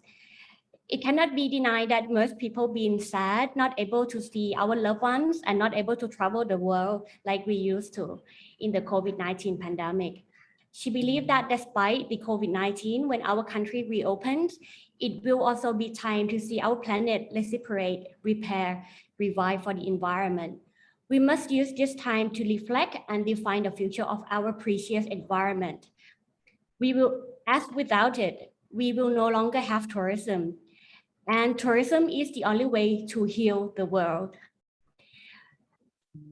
It cannot be denied that most people being sad, not able to see our loved ones, and not able to travel the world like we used to in the COVID-19 pandemic. She believed that despite the COVID-19, when our country reopens, it will also be time to see our planet recuperate, repair, revive for the environment. We must use this time to reflect and define the future of our precious environment. As without it, we will no longer have tourism. And tourism is the only way to heal the world.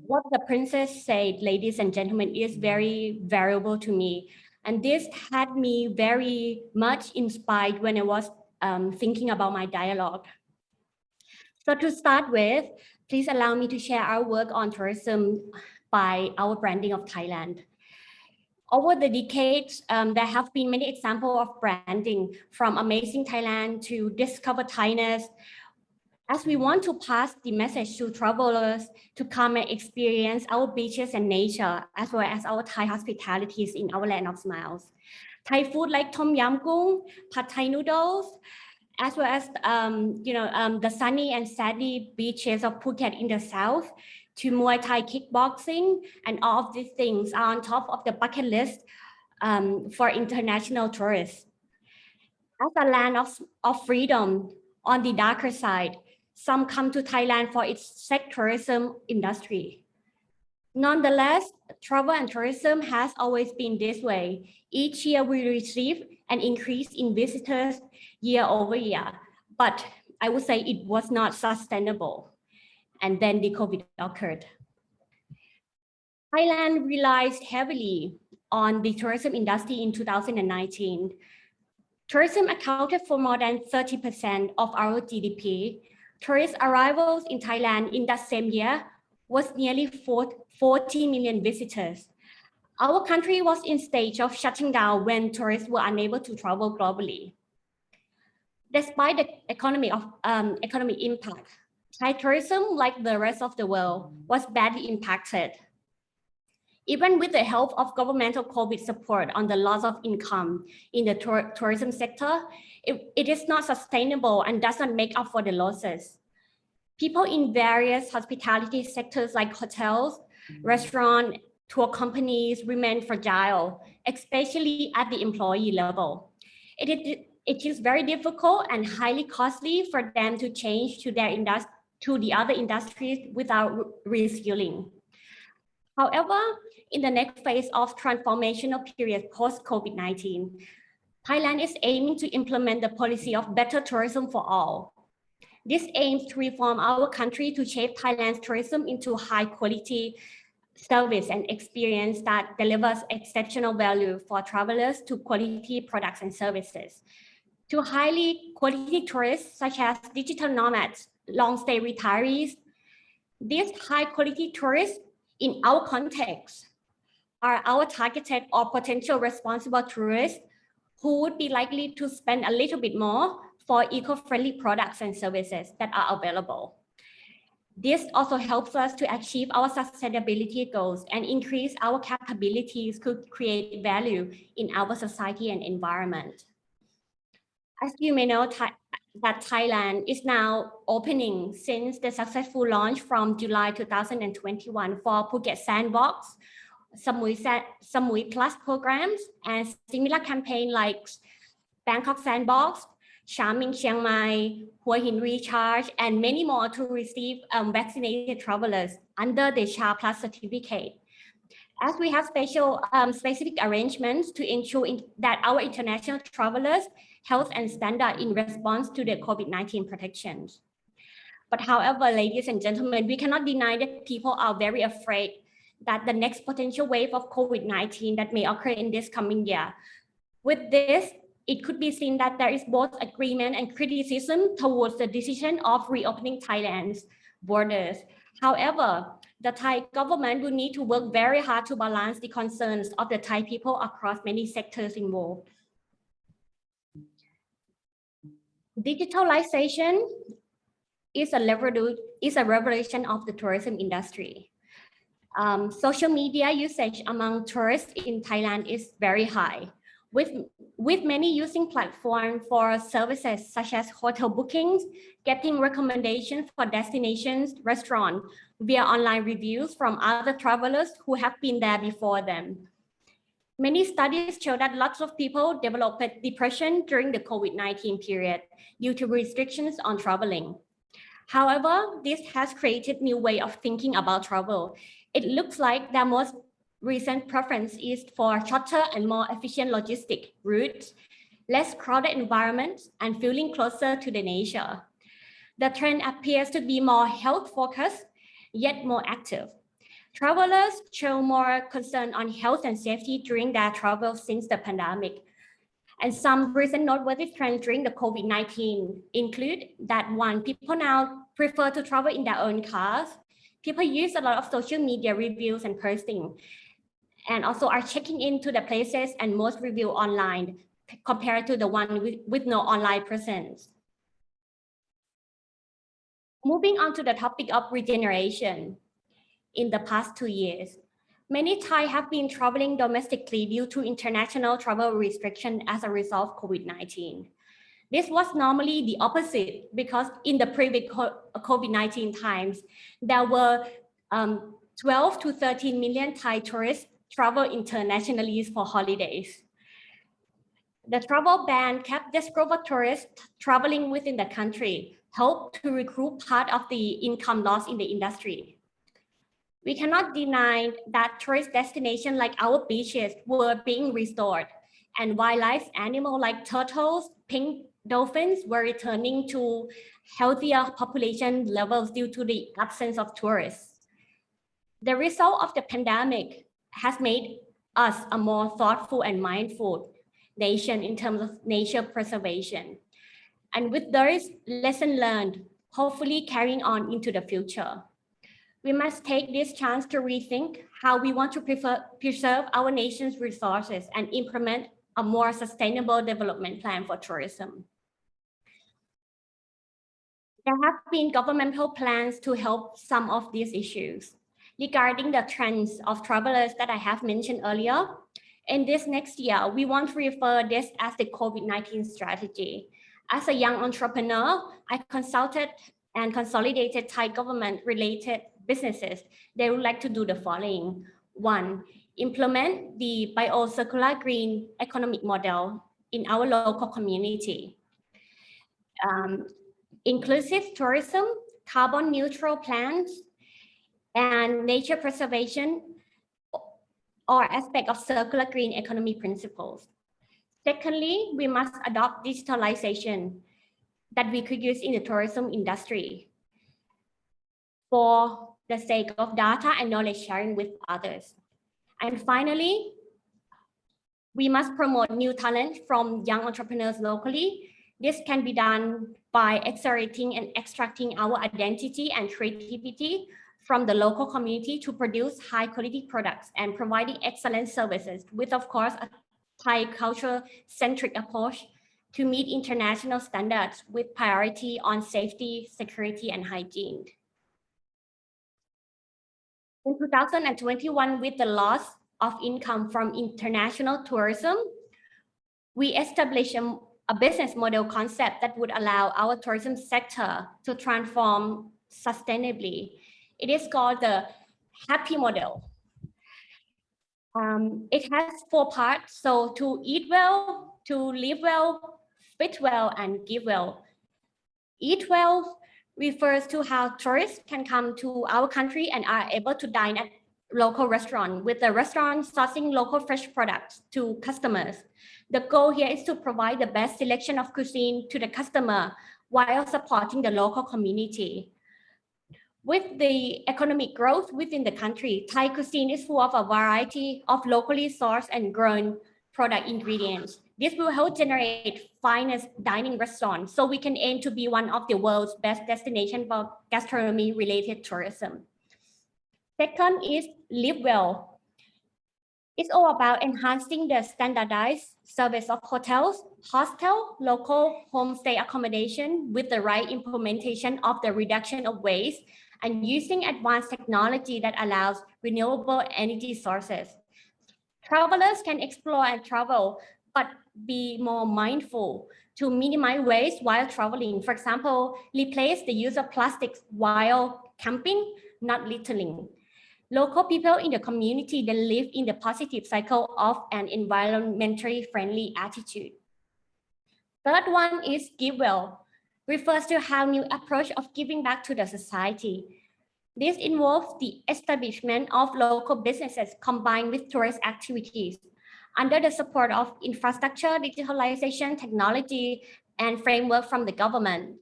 What the princess said, ladies and gentlemen, is very valuable to me. And this had me very much inspired when I was thinking about my dialogue. So to start with, please allow me to share our work on tourism by our branding of Thailand. Over the decades, there have been many examples of branding, from Amazing Thailand to Discover Thailand, as we want to pass the message to travelers to come and experience our beaches and nature, as well as our Thai hospitalities in our land of smiles. Thai food like Tom Yam Goong, Pad Thai noodles, as well as the sunny and sandy beaches of Phuket in the south, to Muay Thai kickboxing, and all of these things are on top of the bucket list for international tourists. As a land of freedom, on the darker side, some come to Thailand for its sex tourism industry. Nonetheless, travel and tourism has always been this way. Each year we receive an increase in visitors year over year, but I would say it was not sustainable. And then the COVID occurred. Thailand relies heavily on the tourism industry in 2019. Tourism accounted for more than 30% of our GDP. Tourist arrivals in Thailand in that same year was nearly 40 million visitors. Our country was in stage of shutting down when tourists were unable to travel globally. Despite the economic impact, Thai tourism, like the rest of the world, was badly impacted. Even with the help of governmental COVID support on the loss of income in the tourism sector, it is not sustainable and does not make up for the losses. People in various hospitality sectors like hotels, restaurants, tour companies remain fragile, especially at the employee level. It is very difficult and highly costly for them to change to the other industries without reskilling. However, in the next phase of transformational period post-COVID-19, Thailand is aiming to implement the policy of better tourism for all. This aims to reform our country to shape Thailand's tourism into high quality service and experience that delivers exceptional value for travelers to quality products and services. To highly quality tourists such as digital nomads, long-stay retirees, these high-quality tourists in our context are our targeted or potential responsible tourists who would be likely to spend a little bit more for eco-friendly products and services that are available. This also helps us to achieve our sustainability goals and increase our capabilities to create value in our society and environment. As you may know, that Thailand is now opening since the successful launch from July 2021 for Phuket Sandbox, Samui Plus programs, and similar campaign like Bangkok Sandbox, Charming Chiang Mai, Hua Hin Recharge, and many more to receive vaccinated travelers under the CHA Plus certificate. As we have specific arrangements to ensure that our international travelers' health and standard in response to the COVID-19 protections. But however, ladies and gentlemen, we cannot deny that people are very afraid that the next potential wave of COVID-19 that may occur in this coming year. With this, it could be seen that there is both agreement and criticism towards the decision of reopening Thailand's borders. However, the Thai government will need to work very hard to balance the concerns of the Thai people across many sectors involved. Digitalization is a revolution of the tourism industry. Social media usage among tourists in Thailand is very high, with many using platforms for services such as hotel bookings, getting recommendations for destinations, restaurants via online reviews from other travelers who have been there before them. Many studies show that lots of people developed depression during the COVID-19 period due to restrictions on traveling. However, this has created new way of thinking about travel. It looks like their most recent preference is for shorter and more efficient logistic routes, less crowded environments, and feeling closer to the nature. The trend appears to be more health-focused, yet more active. Travelers show more concern on health and safety during their travel since the pandemic. And some recent noteworthy trends during the COVID-19 include that one, people now prefer to travel in their own cars. People use a lot of social media reviews and posting, and also are checking into the places and most review online compared to the one with no online presence. Moving on to the topic of regeneration. In the past 2 years, many Thai have been traveling domestically due to international travel restriction as a result of COVID-19. This was normally the opposite because in the previous COVID-19 times, there were 12 to 13 million Thai tourists travel internationally for holidays. The travel ban kept this group of tourists traveling within the country, helped to recoup part of the income loss in the industry. We cannot deny that tourist destinations like our beaches were being restored, and wildlife animals like turtles, pink dolphins were returning to healthier population levels due to the absence of tourists. The result of the pandemic has made us a more thoughtful and mindful nation in terms of nature preservation. And with those lessons learned, hopefully carrying on into the future, we must take this chance to rethink how we want to preserve our nation's resources and implement a more sustainable development plan for tourism. There have been governmental plans to help some of these issues. Regarding the trends of travelers that I have mentioned earlier, in this next year, we want to refer this as the COVID-19 strategy. As a young entrepreneur, I consulted and consolidated Thai government-related businesses. They would like to do the following. One, implement the bio-circular green economic model in our local community. Inclusive tourism, carbon neutral plans, and nature preservation or aspect of circular green economy principles. Secondly, we must adopt digitalization that we could use in the tourism industry for the sake of data and knowledge sharing with others. And finally, we must promote new talent from young entrepreneurs locally. This can be done by accelerating and extracting our identity and creativity from the local community to produce high quality products and providing excellent services with, of course, a Thai culture-centric approach to meet international standards with priority on safety, security, and hygiene. In 2021, with the loss of income from international tourism, we established a a business model concept that would allow our tourism sector to transform sustainably. It is called the happy model. It has 4 parts. So to eat well, to live well, fit well, and give well. Eat well refers to how tourists can come to our country and are able to dine at local restaurant, with the restaurant sourcing local fresh products to customers. The goal here is to provide the best selection of cuisine to the customer while supporting the local community. With the economic growth within the country, Thai cuisine is full of a variety of locally sourced and grown product ingredients. This will help generate finest dining restaurants, so we can aim to be one of the world's best destinations for gastronomy-related tourism. Second is live well. It's all about enhancing the standardized service of hotels, hostel, local homestay accommodation with the right implementation of the reduction of waste and using advanced technology that allows renewable energy sources. Travelers can explore and travel, but be more mindful to minimize waste while traveling. For example, replace the use of plastics while camping, not littering. Local people in the community then live in the positive cycle of an environmentally friendly attitude. Third one is give well, refers to how new approach of giving back to the society. This involves the establishment of local businesses combined with tourist activities under the support of infrastructure, digitalization, technology, and framework from the government.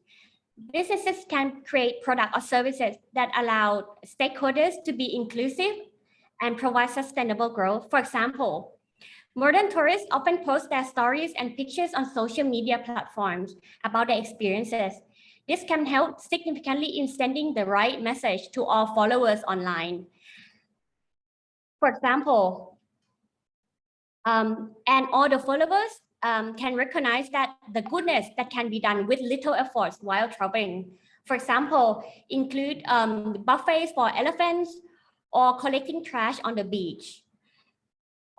Businesses can create products or services that allow stakeholders to be inclusive and provide sustainable growth. For example, modern tourists often post their stories and pictures on social media platforms about their experiences. This can help significantly in sending the right message to all followers online. For example, and all the followers can recognize that the goodness that can be done with little efforts while traveling. For example, include buffets for elephants or collecting trash on the beach.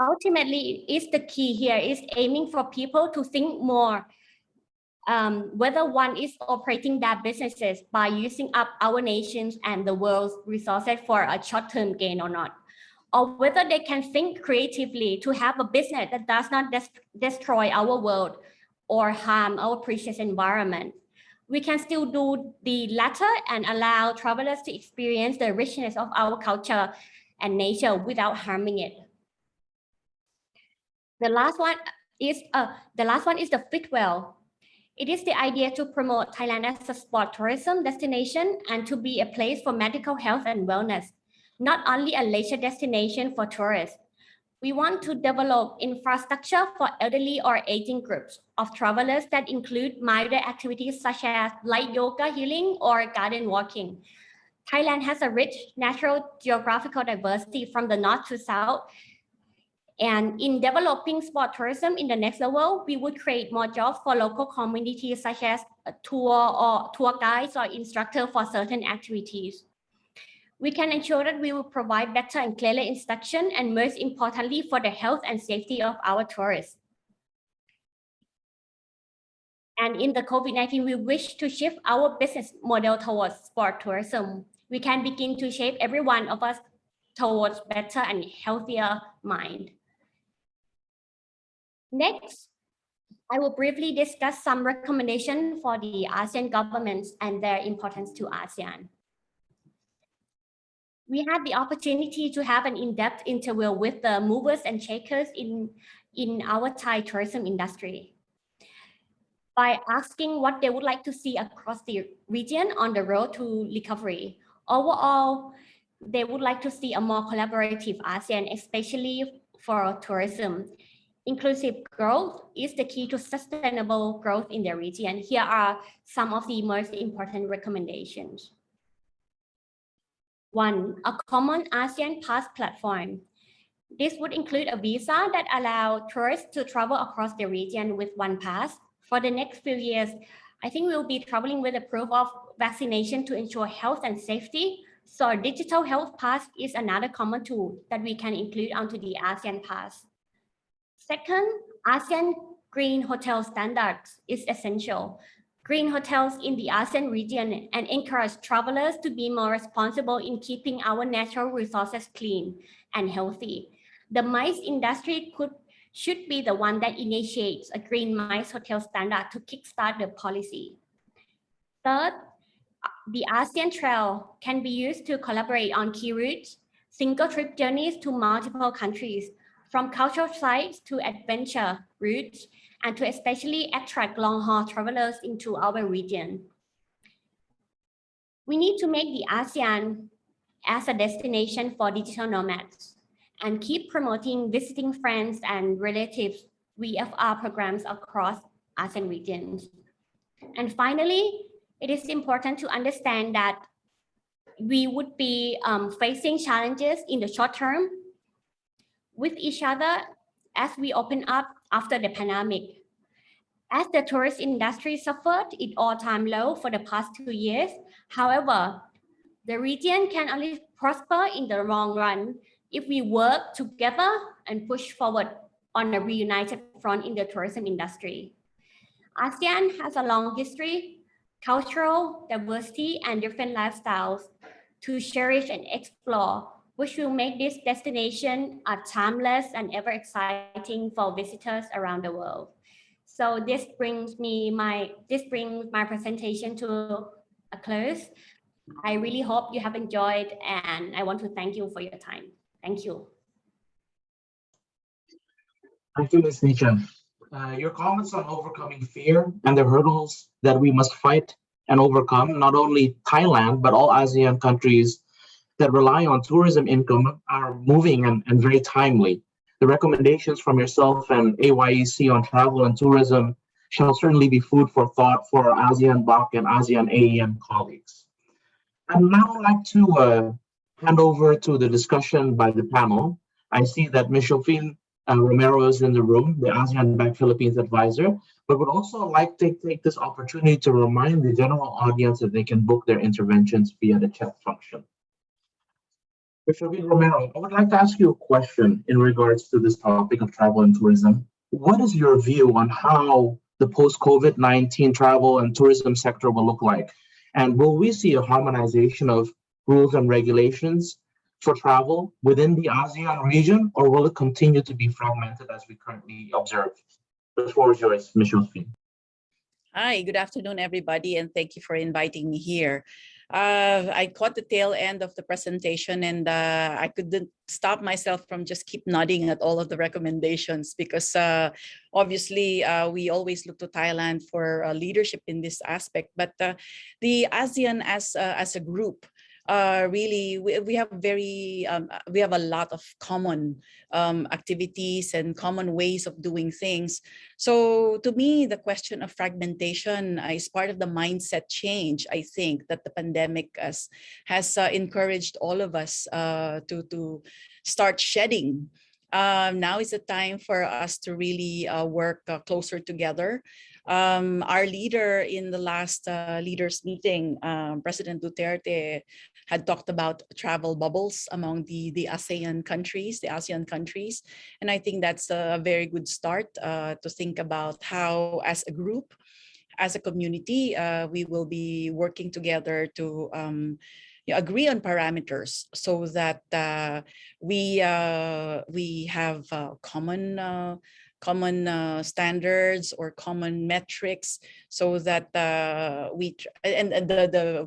Ultimately, the key here is aiming for people to think more whether one is operating their businesses by using up our nation's and the world's resources for a short-term gain or not, or whether they can think creatively to have a business that does not destroy our world or harm our precious environment. We can still do the latter and allow travelers to experience the richness of our culture and nature without harming it. The last one is the fit well. It is the idea to promote Thailand as a sport tourism destination and to be a place for medical health and wellness, not only a leisure destination for tourists. We want to develop infrastructure for elderly or aging groups of travelers that include milder activities such as light yoga healing or garden walking. Thailand has a rich natural geographical diversity from the north to south. And in developing sport tourism in the next level, we would create more jobs for local communities such as tour guides or instructors for certain activities. We can ensure that we will provide better and clearer instruction and most importantly for the health and safety of our tourists. And in the COVID-19, we wish to shift our business model towards sport tourism. We can begin to shape every one of us towards better and healthier mind. Next, I will briefly discuss some recommendations for the ASEAN governments and their importance to ASEAN. We had the opportunity to have an in-depth interview with the movers and shakers in our Thai tourism industry by asking what they would like to see across the region on the road to recovery. Overall, they would like to see a more collaborative ASEAN, especially for tourism. Inclusive growth is the key to sustainable growth in the region. Here are some of the most important recommendations. 1. A common ASEAN pass platform. This would include a visa that allows tourists to travel across the region with one pass. For the next few years, I think we'll be traveling with a proof of vaccination to ensure health and safety. So a digital health pass is another common tool that we can include onto the ASEAN pass. Second, ASEAN green hotel standards is essential. Green hotels in the ASEAN region and encourage travelers to be more responsible in keeping our natural resources clean and healthy. The MICE industry should be the one that initiates a green MICE hotel standard to kickstart the policy. Third, the ASEAN Trail can be used to collaborate on key routes, single trip journeys to multiple countries, from cultural sites to adventure routes, and to especially attract long-haul travelers into our region. We need to make the ASEAN as a destination for digital nomads and keep promoting visiting friends and relatives VFR programs across ASEAN regions. And finally, it is important to understand that we would be facing challenges in the short term with each other as we open up after the pandemic. As the tourist industry suffered its all-time low for the past 2 years, however, the region can only prosper in the long run if we work together and push forward on a reunited front in the tourism industry. ASEAN has a long history, cultural diversity, and different lifestyles to cherish and explore, which will make this destination timeless and ever exciting for visitors around the world. So this brings my presentation to a close. I really hope you have enjoyed, and I want to thank you for your time. Thank you. Thank you, Ms. Nichan. Your comments on overcoming fear and the hurdles that we must fight and overcome, not only Thailand, but all ASEAN countries that rely on tourism income, are moving and very timely. The recommendations from yourself and AYEC on travel and tourism shall certainly be food for thought for our ASEAN BAC and ASEAN AEM colleagues. I'd now like to hand over to the discussion by the panel. I see that Ms. Shofin Romero is in the room, the ASEAN Bank Philippines advisor, but would also like to take this opportunity to remind the general audience that they can book their interventions via the chat function. Ms. Shofin Romero, I would like to ask you a question in regards to this topic of travel and tourism. What is your view on how the post-COVID-19 travel and tourism sector will look like? And will we see a harmonization of rules and regulations for travel within the ASEAN region, or will it continue to be fragmented as we currently observe? The floor is yours, Ms. Shofin. Hi, good afternoon, everybody, and thank you for inviting me here. I caught the tail end of the presentation, and I couldn't stop myself from just keep nodding at all of the recommendations, because obviously we always look to Thailand for leadership in this aspect. But the ASEAN as a group, really we have a lot of common activities and common ways of doing things. So to me, the question of fragmentation is part of the mindset change, I think, that the pandemic has encouraged all of us to start shedding. Now is the time for us to really work closer together. Our leader in the last leaders meeting, President Duterte, had talked about travel bubbles among the ASEAN countries, and I think that's a very good start to think about how, as a group, as a community, we will be working together to agree on parameters so that we have common standards or common metrics, so that the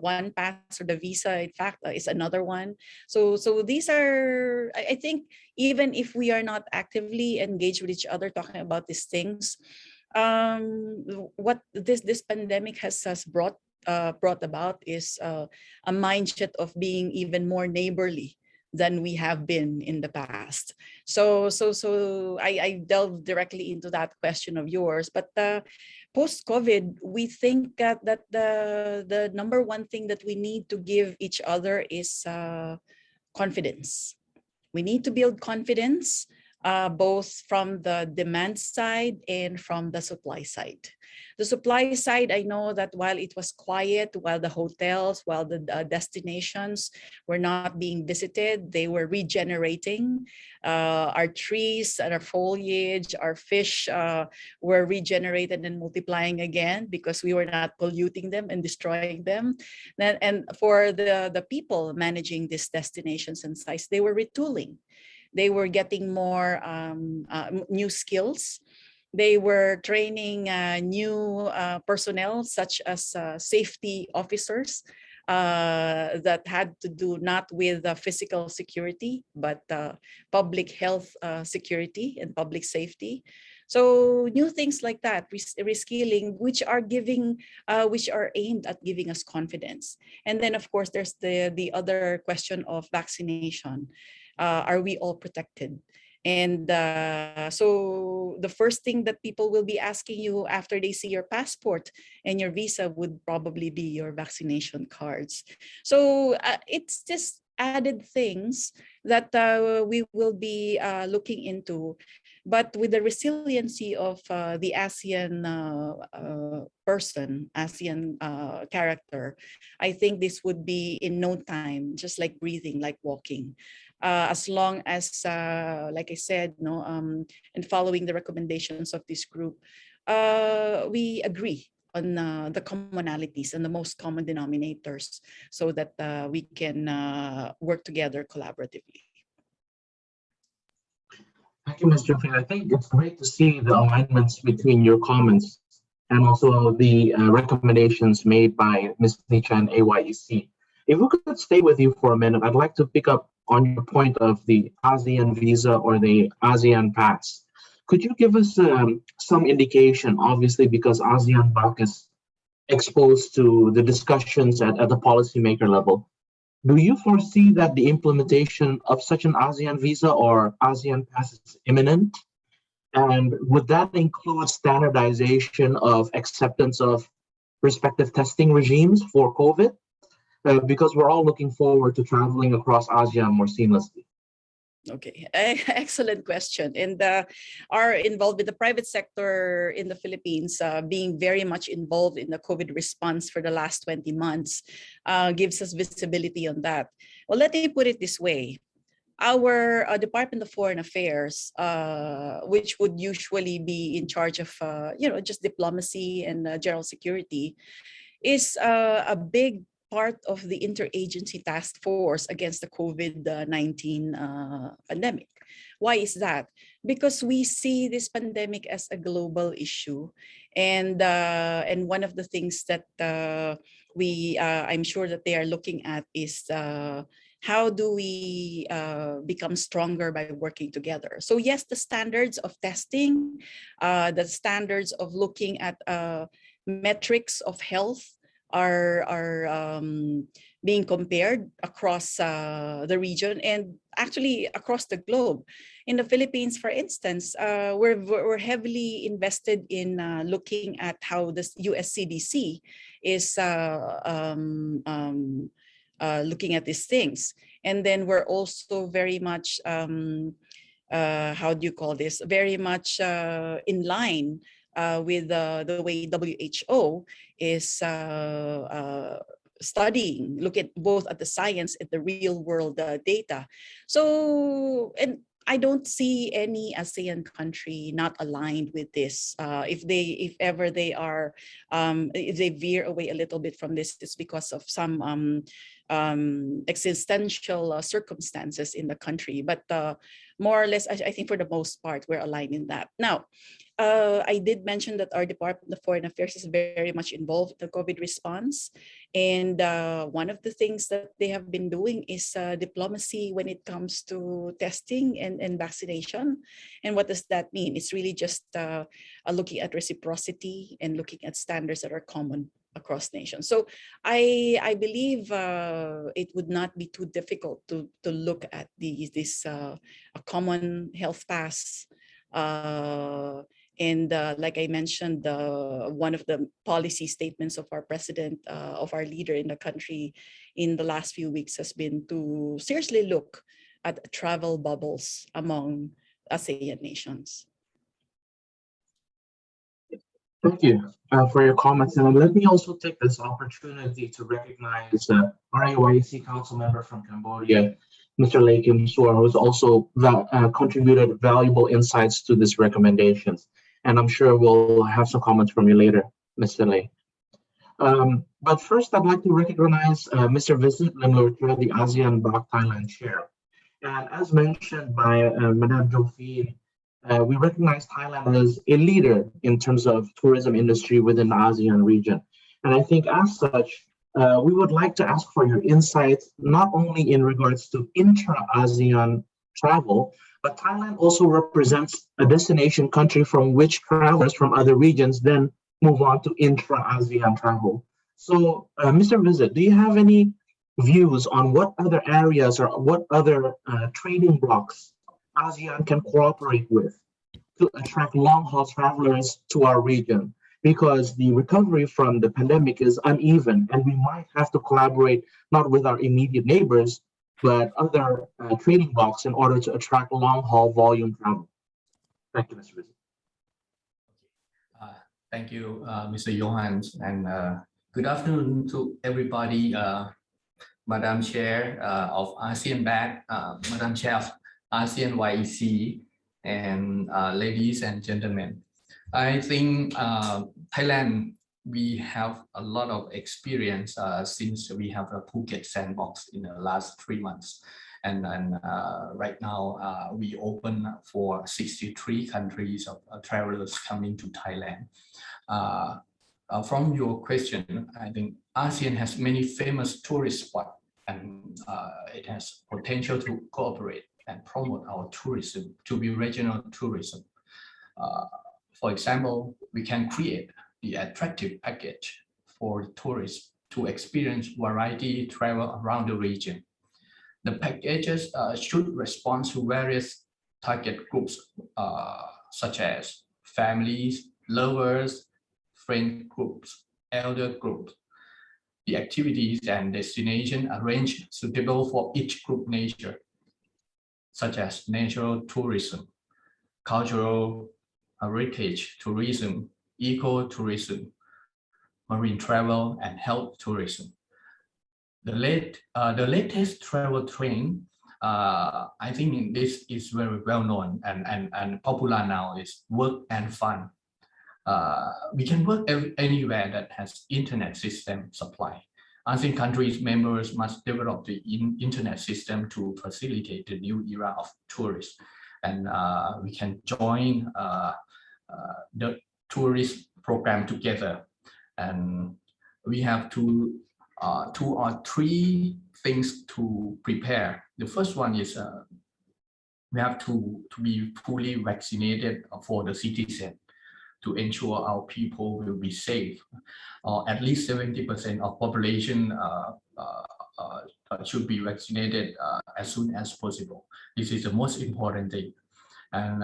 one pass or the visa, in fact, is another one. So these are, I think, even if we are not actively engaged with each other talking about these things, what this pandemic has brought about is a mindset of being even more neighborly than we have been in the past. So I delve directly into that question of yours. But post-COVID, we think that the number one thing that we need to give each other is confidence. We need to build confidence. both from the demand side and from the supply side. The supply side, I know that while it was quiet, while the hotels, while the destinations were not being visited, they were regenerating. Our trees and our foliage, our fish were regenerated and multiplying again because we were not polluting them and destroying them. And for the people managing these destinations and sites, they were retooling. They were getting more new skills. They were training new personnel, such as safety officers that had to do not with physical security, but public health security and public safety. So new things like that, reskilling, which are aimed at giving us confidence. And then, of course, there's the other question of vaccination. Are we all protected? And so the first thing that people will be asking you after they see your passport and your visa would probably be your vaccination cards. So it's just added things that we will be looking into. But with the resiliency of the ASEAN ASEAN character, I think this would be in no time, just like breathing, like walking. As long as, like I said, and following the recommendations of this group, we agree on the commonalities and the most common denominators so that we can work together collaboratively. Thank you, Ms. Jeffrey. I think it's great to see the alignments between your comments and also the recommendations made by Ms. Nisha and AYEC. If we could stay with you for a minute, I'd like to pick up on your point of the ASEAN visa or the ASEAN pass. Could you give us some indication, obviously, because ASEAN BAC is exposed to the discussions at the policymaker level. Do you foresee that the implementation of such an ASEAN visa or ASEAN pass is imminent? And would that include standardization of acceptance of respective testing regimes for COVID? Because we're all looking forward to traveling across ASEAN more seamlessly. Okay, excellent question. And are involved with the private sector in the Philippines, being very much involved in the COVID response for the last 20 months, gives us visibility on that. Well, let me put it this way. Our Department of Foreign Affairs, which would usually be in charge of, just diplomacy and general security, is a big part of the interagency task force against the COVID-19 pandemic. Why is that? Because we see this pandemic as a global issue, and one of the things that I'm sure that they are looking at is how do we become stronger by working together? So yes, the standards of testing, the standards of looking at metrics of health are being compared across the region and actually across the globe. In the Philippines, for instance, we're heavily invested in looking at how the US CDC is looking at these things. And then we're also very much, how do you call this, very much in line with the way WHO is studying, look at both at the science and the real world data. So, and I don't see any ASEAN country not aligned with this. If ever they are, if they veer away a little bit from this, it's because of some existential circumstances in the country. But more or less, I think for the most part, we're aligned in that. Now, I did mention that our Department of Foreign Affairs is very much involved in the COVID response. And one of the things that they have been doing is diplomacy when it comes to testing and vaccination. And what does that mean? It's really just looking at reciprocity and looking at standards that are common across nations. So I believe it would not be too difficult to look at this a common health pass. And like I mentioned, one of the policy statements of our president, of our leader in the country in the last few weeks has been to seriously look at travel bubbles among ASEAN nations. Thank you for your comments. And let me also take this opportunity to recognize RAYC Council member from Cambodia, Mr. Lee Kim Suor, who has also contributed valuable insights to these recommendations. And I'm sure we'll have some comments from you later, Mr. Lee. But first, I'd like to recognize Mr. Vincent Limlurtra, the ASEAN Bac Thailand chair. And as mentioned by Madame Jophine, we recognize Thailand as a leader in terms of tourism industry within the ASEAN region. And I think as such, we would like to ask for your insights, not only in regards to intra-ASEAN travel, but Thailand also represents a destination country from which travelers from other regions then move on to intra-ASEAN travel. So, Mr. Visit, do you have any views on what other areas or what other trading blocks ASEAN can cooperate with to attract long-haul travelers to our region? Because the recovery from the pandemic is uneven, and we might have to collaborate not with our immediate neighbors, but other trading blocks in order to attract long-haul volume travel. Thank you, Mr. Visit. Thank you, Mr. Johannes, and good afternoon to everybody. Madam Chair of ASEAN Bac, Madam Chair of ASEAN YEC, and ladies and gentlemen. I think Thailand, we have a lot of experience since we have a Phuket sandbox in the last 3 months. And right now, we open for 63 countries of travelers coming to Thailand. From your question, I think ASEAN has many famous tourist spots, and it has potential to cooperate and promote our tourism to be regional tourism. For example, we can create the attractive package for tourists to experience variety travel around the region. The packages should respond to various target groups, such as families, lovers, friend groups, elder groups. The activities and destination arranged suitable for each group nature, such as natural tourism, cultural heritage tourism, eco-tourism, marine travel, and health tourism. The latest travel trend, I think this is very well known and popular now, is work and fun. We can work anywhere that has internet system supply. ASEAN countries members must develop the internet system to facilitate the new era of tourists. And we can join the tourist program together. And we have two or three things to prepare. The first one is we have to be fully vaccinated for the citizen to ensure our people will be safe. At least 70% of population should be vaccinated as soon as possible. This is the most important thing. And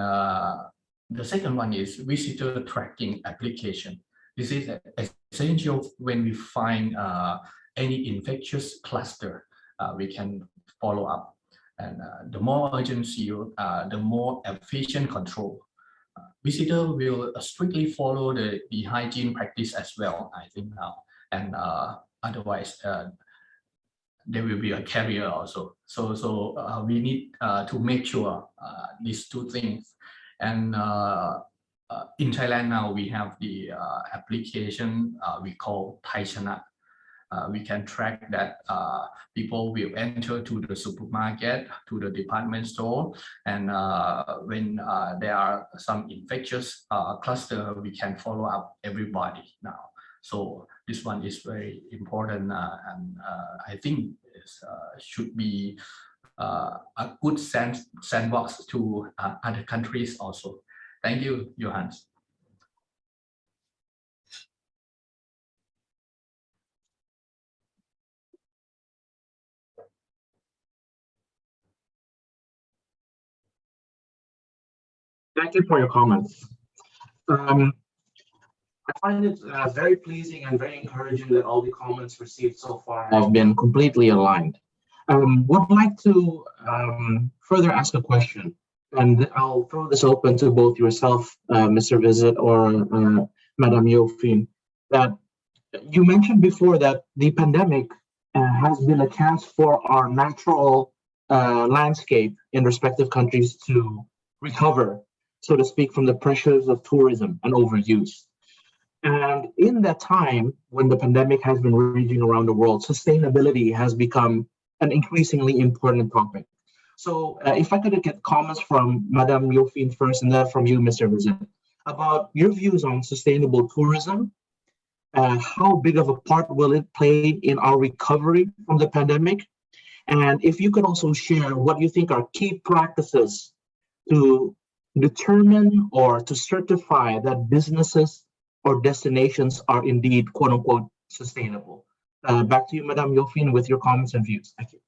the second one is visitor tracking application. This is essential when we find any infectious cluster, we can follow up. And the more urgency, the more efficient control. Visitor will strictly follow the hygiene practice as well, I think now. And otherwise, there will be a carrier also. So we need to make sure these two things. And in Thailand now, we have the application we call Thai Chana. We can track that people will enter to the supermarket, to the department store, and when there are some infectious cluster, we can follow up everybody now. So this one is very important, and I think it should be a good sandbox to other countries also. Thank you, Johannes. Thank you for your comments. I find it very pleasing and very encouraging that all the comments received so far have been completely aligned. Would like to further ask a question. And I'll throw this open to both yourself, Mr. Visit, or Madam Yofin, that you mentioned before that the pandemic has been a chance for our natural landscape in respective countries to recover, so to speak, from the pressures of tourism and overuse. And in that time, when the pandemic has been raging around the world, sustainability has become an increasingly important topic. So, if I could get comments from Madame Yofin first, and then from you, Mr. Visit, about your views on sustainable tourism. How big of a part will it play in our recovery from the pandemic? And if you could also share what you think are key practices to determine or to certify that businesses or destinations are indeed, quote unquote, sustainable. Back to you, Madame Yofin, with your comments and views. Thank you.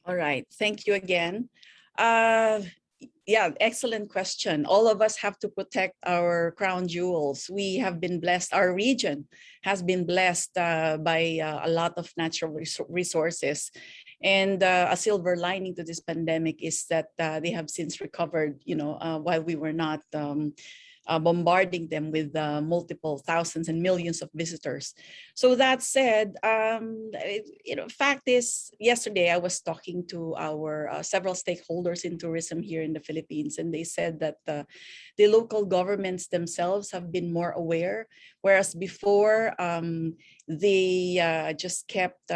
All right, thank you again. Yeah, excellent question. All of us have to protect our crown jewels. We have been blessed, our region has been blessed by a lot of natural resources. And a silver lining to this pandemic is that they have since recovered, while we were not bombarding them with multiple thousands and millions of visitors. So that said, fact is, yesterday I was talking to our several stakeholders in tourism here in the Philippines, and they said that the local governments themselves have been more aware, whereas before they just kept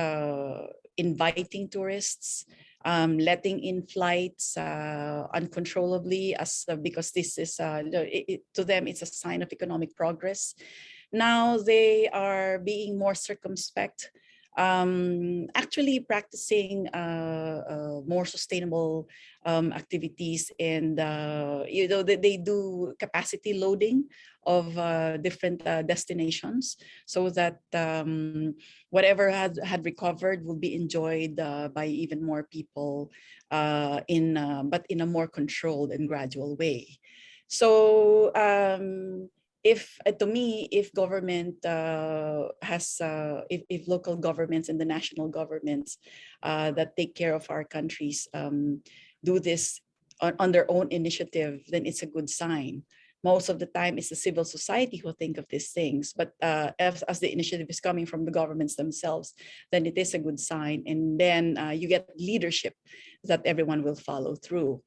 inviting tourists, letting in flights uncontrollably, because this is to them it's a sign of economic progress. Now they are being more circumspect, actually practicing more sustainable activities, and they do capacity loading of different destinations, so that whatever had recovered will be enjoyed by even more people, but in a more controlled and gradual way. So to me, if government if local governments and the national governments that take care of our countries do this on their own initiative, then it's a good sign. Most of the time, it's the civil society who think of these things, but as the initiative is coming from the governments themselves, then it is a good sign, and then you get leadership that everyone will follow through.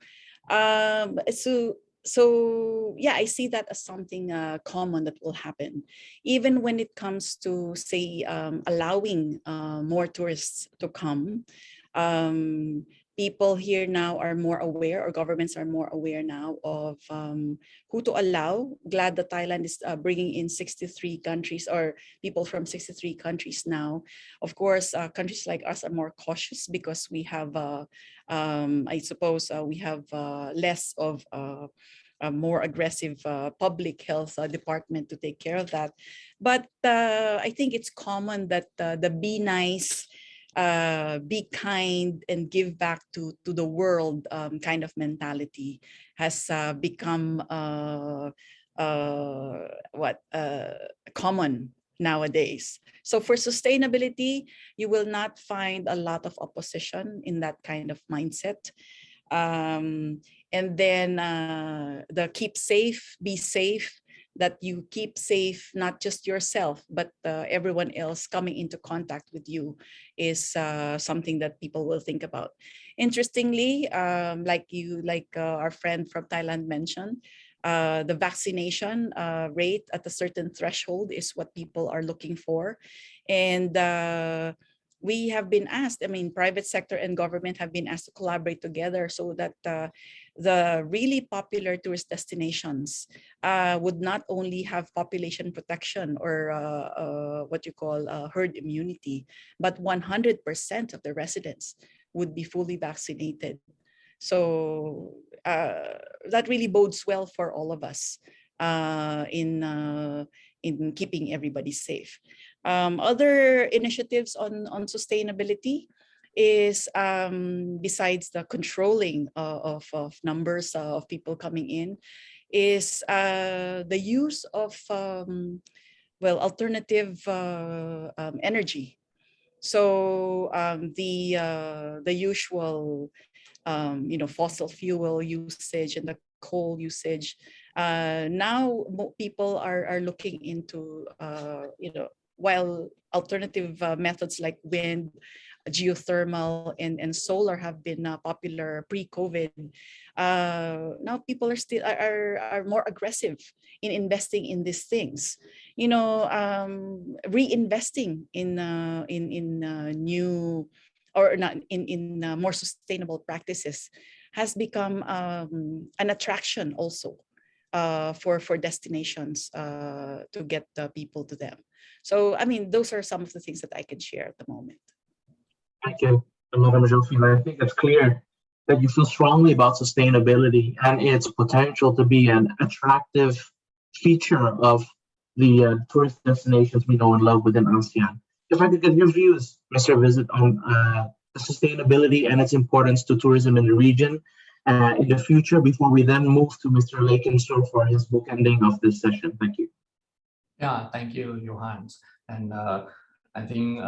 So yeah, I see that as something common that will happen, even when it comes to, say, allowing more tourists to come. People here now are more aware, or governments are more aware now of who to allow. Glad that Thailand is bringing in 63 countries, or people from 63 countries now. Of course, countries like us are more cautious because we have, I suppose, we have less of a more aggressive public health department to take care of that. But I think it's common that the be nice, be kind, and give back to the world kind of mentality has become common nowadays. So for sustainability, you will not find a lot of opposition in that kind of mindset. And then the keep safe, be safe, that you keep safe not just yourself, but everyone else coming into contact with you is something that people will think about. Interestingly, like our friend from Thailand mentioned, the vaccination rate at a certain threshold is what people are looking for. And we have been asked, I mean, private sector and government have been asked to collaborate together so that the really popular tourist destinations would not only have population protection, or what you call herd immunity, but 100% of the residents would be fully vaccinated. So that really bodes well for all of us in keeping everybody safe. Other initiatives on sustainability is, besides the controlling of numbers of people coming in, is the use of alternative energy. So the usual fossil fuel usage and the coal usage. Now people are looking into, while alternative methods like wind, geothermal, and solar have been popular pre-COVID. Now people are more aggressive in investing in these things. Reinvesting in new, or not in more sustainable practices has become an attraction also for destinations to get the people to them. So, I mean, those are some of the things that I can share at the moment. Thank you, Madam Jofina. I think it's clear that you feel strongly about sustainability and its potential to be an attractive feature of the tourist destinations we know and love within ASEAN. If I could get your views, Mr. Visit, on the sustainability and its importance to tourism in the region in the future, before we then move to Mr. Lakensur for his bookending of this session. Thank you. Yeah, thank you, Johan. And I think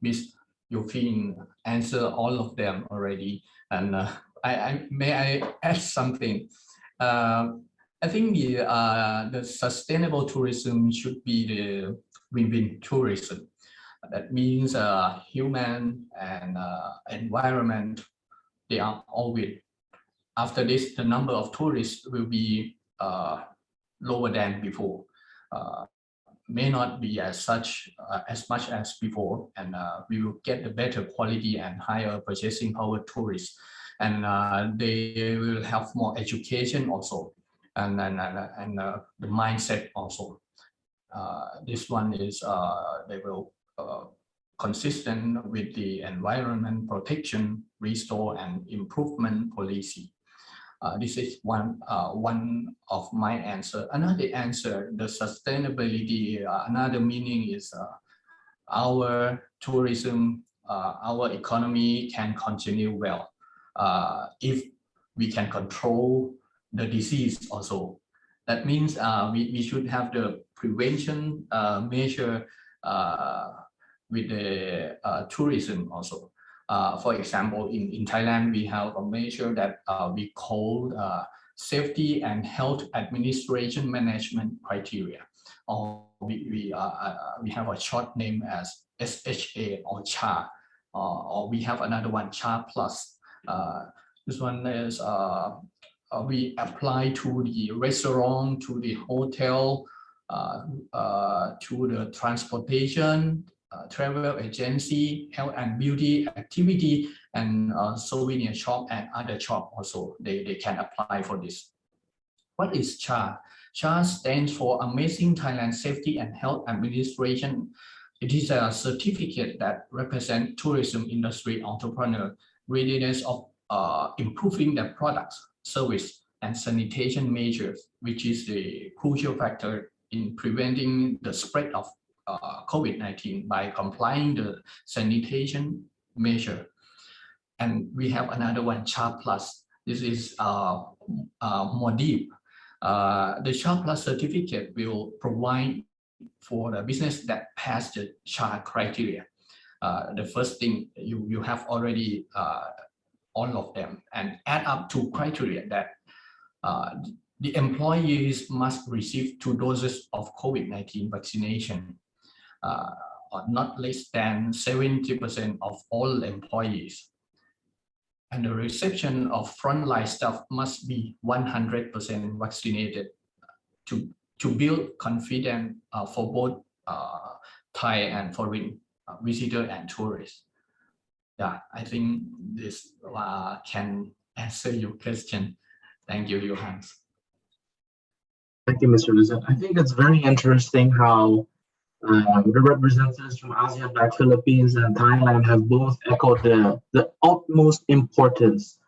Ms. Yofin answered all of them already. And I add something. I think the sustainable tourism should be the win-win tourism. That means human and environment, they are all win. After this, the number of tourists will be lower than before. May not be as much as before, and we will get a better quality and higher purchasing power tourists, and they will have more education also, and the mindset also. This one is they will consistent with the environment protection, restore and improvement policy. This is one of my answer. Another answer, the sustainability, another meaning is our tourism, our economy can continue well if we can control the disease also. That means we should have the prevention measure with the tourism also. For example, in Thailand, we have a measure that we call Safety and Health Administration Management Criteria, or we have a short name as SHA or CHA, or we have another one, CHA Plus. This one is we apply to the restaurant, to the hotel, to the transportation, travel agency, health and beauty activity, and souvenir shop and other shop also. They can apply for this. What is CHA? CHA stands for Amazing Thailand Safety and Health Administration. It is a certificate that represents tourism industry entrepreneur readiness of improving their products, service, and sanitation measures, which is the crucial factor in preventing the spread of COVID-19 by complying the sanitation measure. And we have another one, CHA Plus. This is more deep. The CHA Plus certificate will provide for the business that pass the CHA criteria. The first thing, you have already all of them, and add up to criteria that the employees must receive 2 doses of COVID-19 vaccination, or not less than 70% of all employees. And the reception of frontline staff must be 100% vaccinated to build confidence for both Thai and foreign visitors and tourists. Yeah, I think this can answer your question. Thank you, Johan. Thank you, Mr. Visit. I think it's very interesting how the representatives from ASEAN, Black Philippines, and Thailand have both echoed the utmost importance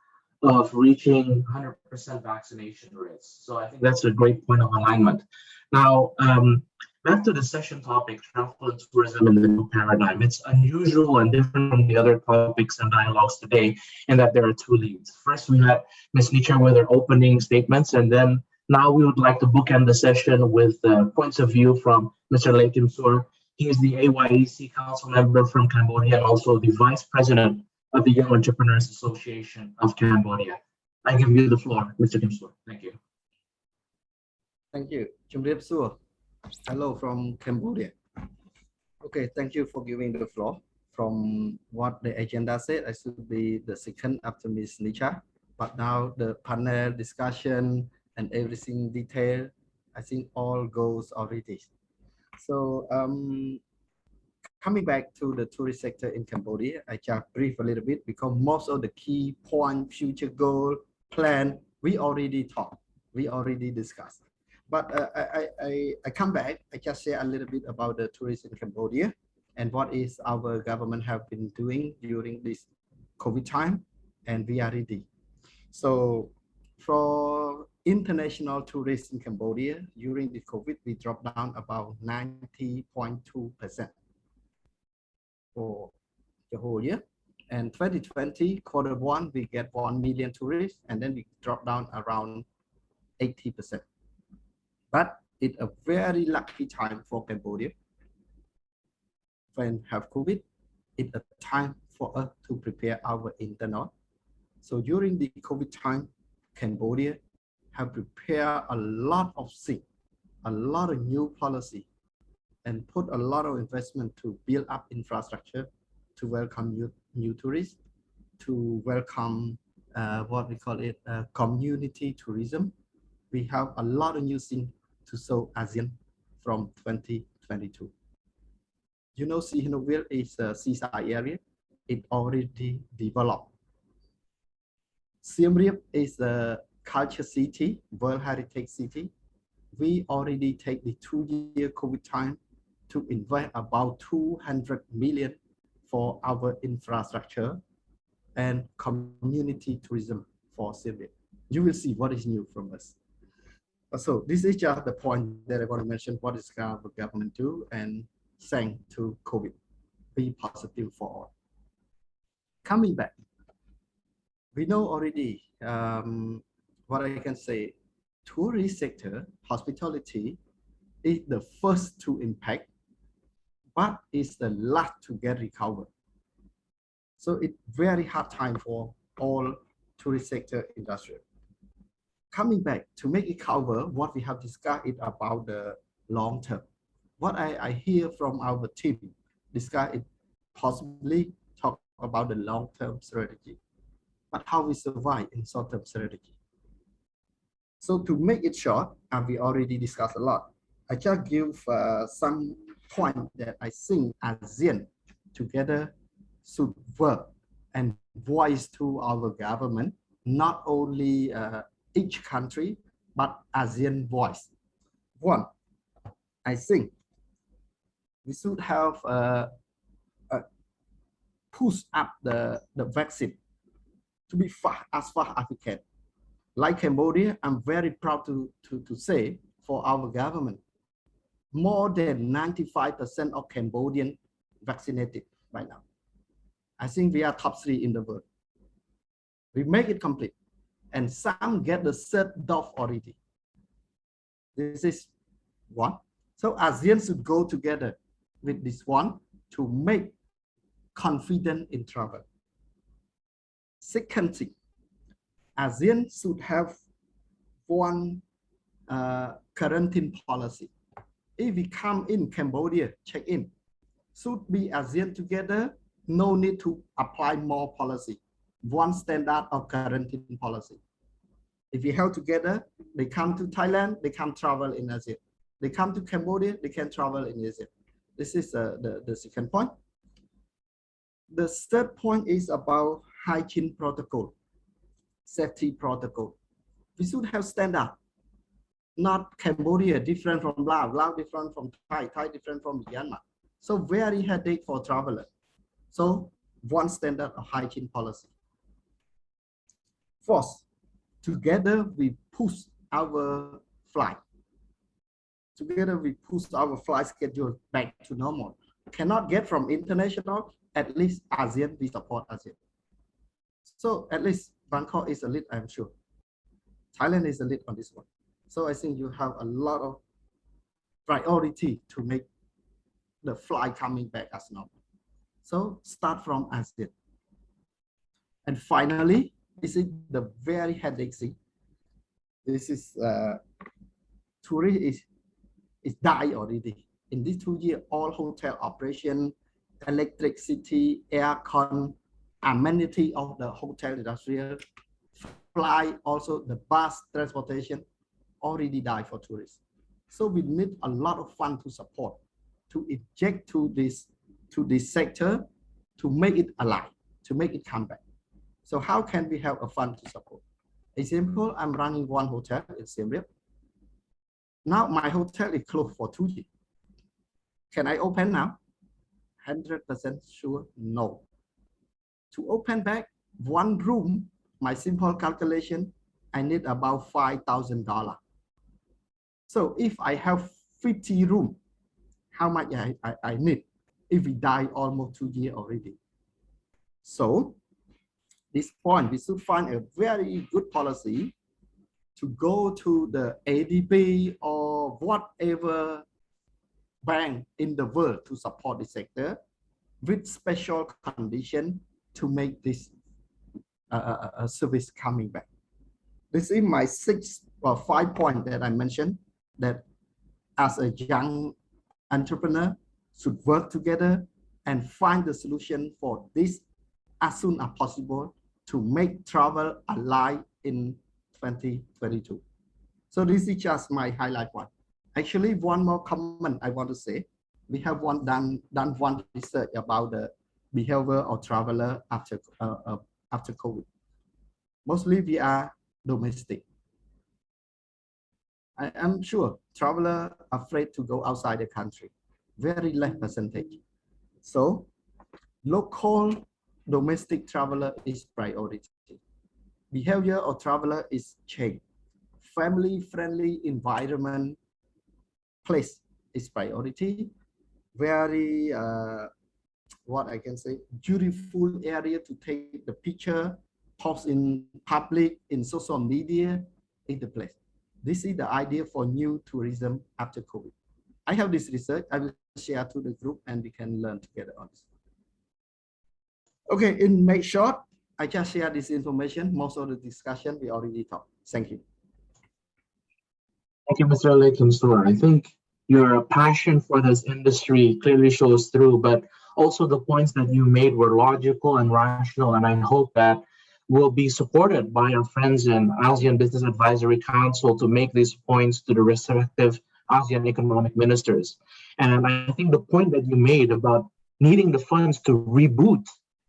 of reaching 100% vaccination rates. So I think that's a great point of alignment. Now, back to the session topic, travel and tourism in the new paradigm. It's unusual and different from the other topics and dialogues today in that there are 2 leads. First, we had Ms. Nicha with her opening statements, and then now we would like to bookend the session with points of view from Mr. Lakensur. He is the AYEC Council member from Cambodia and also the Vice President of the Young Entrepreneurs Association of Cambodia. I give you the floor, Mr. Kim Sua. Thank you. Thank you. Chumriep Suo. Hello from Cambodia. Okay, thank you for giving the floor. From what the agenda said, I should be the second after Ms. Nisha, but now the panel discussion and everything detail, I think all goes already. So coming back to the tourist sector in Cambodia, I just brief a little bit because most of the key point, future goal, plan, we already talked, we already discussed. But I come back, I just say a little bit about the tourism in Cambodia and what is our government have been doing during this COVID time, and we are ready. So for international tourists in Cambodia, during the COVID, we dropped down about 90.2% for the whole year. And 2020, Q1, we get 1 million tourists, and then we drop down around 80%. But it's a very lucky time for Cambodia. When have COVID, it's a time for us to prepare our internal. So during the COVID time, Cambodia have prepared a lot of things, a lot of new policy, and put a lot of investment to build up infrastructure to welcome new tourists, to welcome what we call it community tourism. We have a lot of new things to show ASEAN from 2022. You know, Sihanoukville is a seaside area. It already developed. Siem Reap is a culture city, World Heritage City. We already take the 2-year COVID time to invest about 200 million for our infrastructure and community tourism for Siem Reap. You will see what is new from us. So this is just the point that I want to mention, what is our government do, and thanks to COVID, be positive for all. Coming back, we know already what I can say, tourist sector, hospitality is the first to impact, but is the last to get recovered. So it's very hard time for all tourist sector industry. Coming back to make it cover what we have discussed it about the long term. What I hear from our team discuss it possibly talk about the long-term strategy, but how we survive in short-term strategy. So to make it short, and we already discussed a lot, I just give some point that I think ASEAN together should work and voice to our government, not only each country, but ASEAN voice. One, I think we should have push up the vaccine to be as fast as we can. Like Cambodia, I'm very proud to say for our government, more than 95% of Cambodian vaccinated right now. I think we are top 3 in the world. We make it complete. And some get the 3rd dose already. This is one. So ASEAN should go together with this one to make confidence in travel. Second thing, ASEAN should have one quarantine policy. If we come in Cambodia, check in, should be ASEAN together, no need to apply more policy. One standard of quarantine policy. If we held together, they come to Thailand, they can travel in ASEAN. They come to Cambodia, they can travel in ASEAN. This is the second point. The third point is about hygiene protocol, safety protocol. We should have standard. Not Cambodia different from Laos, Laos different from Thai, Thai different from Myanmar. So very headache for traveler. So one standard of hygiene policy. Fourth, together we push our flight. Together we push our flight schedule back to normal. Cannot get from international, at least ASEAN, we support ASEAN. So at least Bangkok is a lead, I'm sure. Thailand is a lead on this one. So I think you have a lot of priority to make the flight coming back as normal. So start from ASEAN. And finally, this is the very headache thing. This is tourist is die already. In these 2 years, all hotel operation, electricity, aircon, amenity of the hotel industrial, fly, also the bus transportation already die for tourists. So we need a lot of fund to support, to inject to this sector, to make it alive, to make it come back. So how can we have a fund to support? Example, I'm running one hotel in Siem Reap. Now my hotel is closed for 2 years. Can I open now? 100% sure, no. To open back one room, my simple calculation, I need about $5,000. So if I have 50 rooms, how much I need if we die almost 2 years already? So this point, we should find a very good policy to go to the ADB or whatever bank in the world to support the sector with special condition to make this service coming back. This is my 5 points that I mentioned, that as a young entrepreneur should work together and find the solution for this as soon as possible to make travel alive in 2022. So this is just my highlight one. Actually, one more comment I want to say. We have done one research about the behavior of traveler after COVID. Mostly we are domestic. I am sure traveler afraid to go outside the country, very less percentage. So local domestic traveler is priority. Behavior of traveler is changed. Family-friendly environment, place is priority. Very, what I can say, beautiful area to take the picture, post in public, in social media, is the place. This is the idea for new tourism after COVID. I have this research, I will share to the group and we can learn together on this. Okay, in make short, I just share this information. Most of the discussion we already talked. Thank you. Thank you, Mr. Lekim. I think your passion for this industry clearly shows through, but also the points that you made were logical and rational, and I hope that will be supported by our friends in ASEAN Business Advisory Council to make these points to the respective ASEAN economic ministers. And I think the point that you made about needing the funds to reboot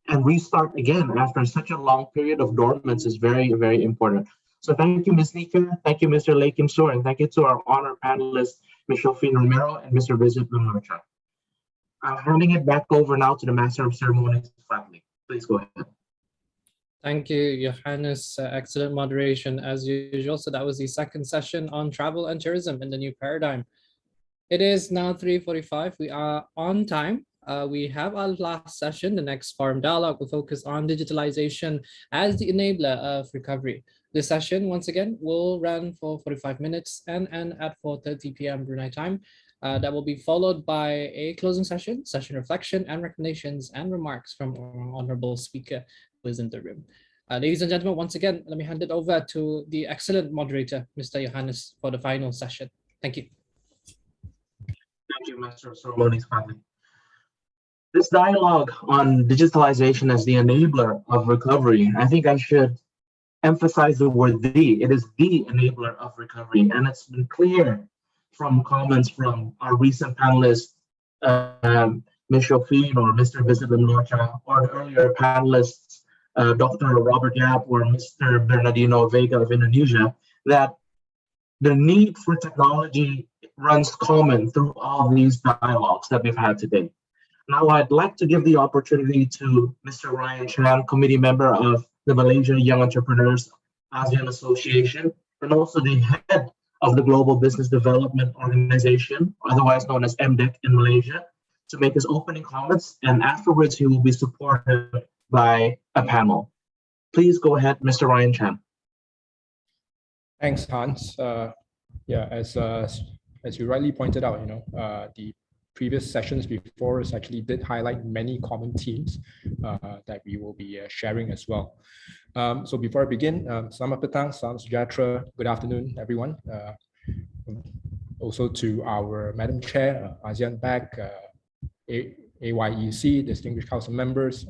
and restart again after such a long period of dormance is very, very important. So thank you, Ms. Nika, thank you, Mr. Lee Kim Soor, and thank you to our honor panelists, Ms. Shofin Romero and Mr. Vizit Lumurcha. I'm handing it back over now to the Master of Ceremonies, Fadli. Please go ahead. Thank you, Johannes. Excellent moderation as usual. So that was the second session on travel and tourism in the new paradigm. It is now 3:45. We are on time. We have our last session. The next forum dialogue will focus on digitalization as the enabler of recovery. This session, once again, will run for 45 minutes and end at 4:30 p.m. Brunei time. That will be followed by a closing session reflection and recommendations and remarks from our honorable speaker who is in the room. Ladies and gentlemen, once again, let me hand it over to the excellent moderator, Mr. Johannes, for the final session. Thank you. Thank you, Master of Ceremonies, Fadli. This dialogue on digitalization as the enabler of recovery, I think I should emphasize the word "the." It is the enabler of recovery, and it's been clear from comments from our recent panelists, Ms. Shofin or Mr. Vizit Lumurcha, or the earlier panelists, Dr. Robert Yap or Mr. Bernardino Vega of Indonesia, that the need for technology runs common through all these dialogues that we've had today. Now, I'd like to give the opportunity to Mr. Ryan Chan, committee member of the Malaysia Young Entrepreneurs ASEAN Association, and also the head of the Global Business Development Organization, otherwise known as MDEC in Malaysia, to make his opening comments, and afterwards he will be supported by a panel. Please go ahead, Mr. Ryan Chan. Thanks, Hans. Yeah, as you rightly pointed out, the previous sessions before us actually did highlight many common themes that we will be sharing as well. So before I begin, Selamat petang, salam sejahtera, good afternoon, everyone. Also to our Madam Chair, ASEAN Bac, AYEC, distinguished council members,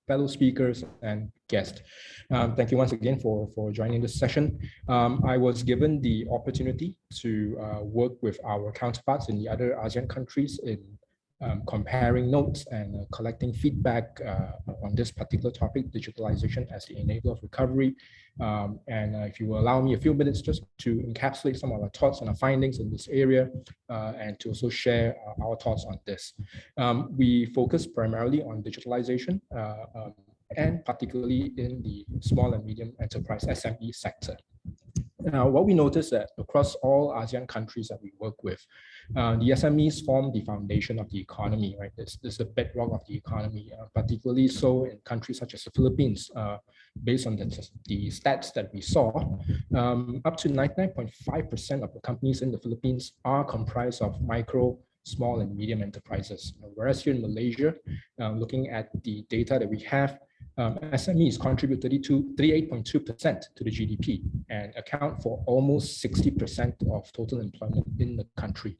fellow speakers and guests. Thank you once again for joining this session. I was given the opportunity to work with our counterparts in the other ASEAN countries in comparing notes and collecting feedback on this particular topic, digitalization as the enabler of recovery. If you will allow me a few minutes just to encapsulate some of our thoughts and our findings in this area and to also share our thoughts on this. We focus primarily on digitalization and particularly in the small and medium enterprise SME sector. Now, what we notice that across all ASEAN countries that we work with, the SMEs form the foundation of the economy, right? This is the bedrock of the economy, particularly so in countries such as the Philippines. Based on the stats that we saw, up to 99.5% of the companies in the Philippines are comprised of micro, small and medium enterprises. Whereas here in Malaysia, looking at the data that we have, SMEs contribute 38.2% to the GDP and account for almost 60% of total employment in the country.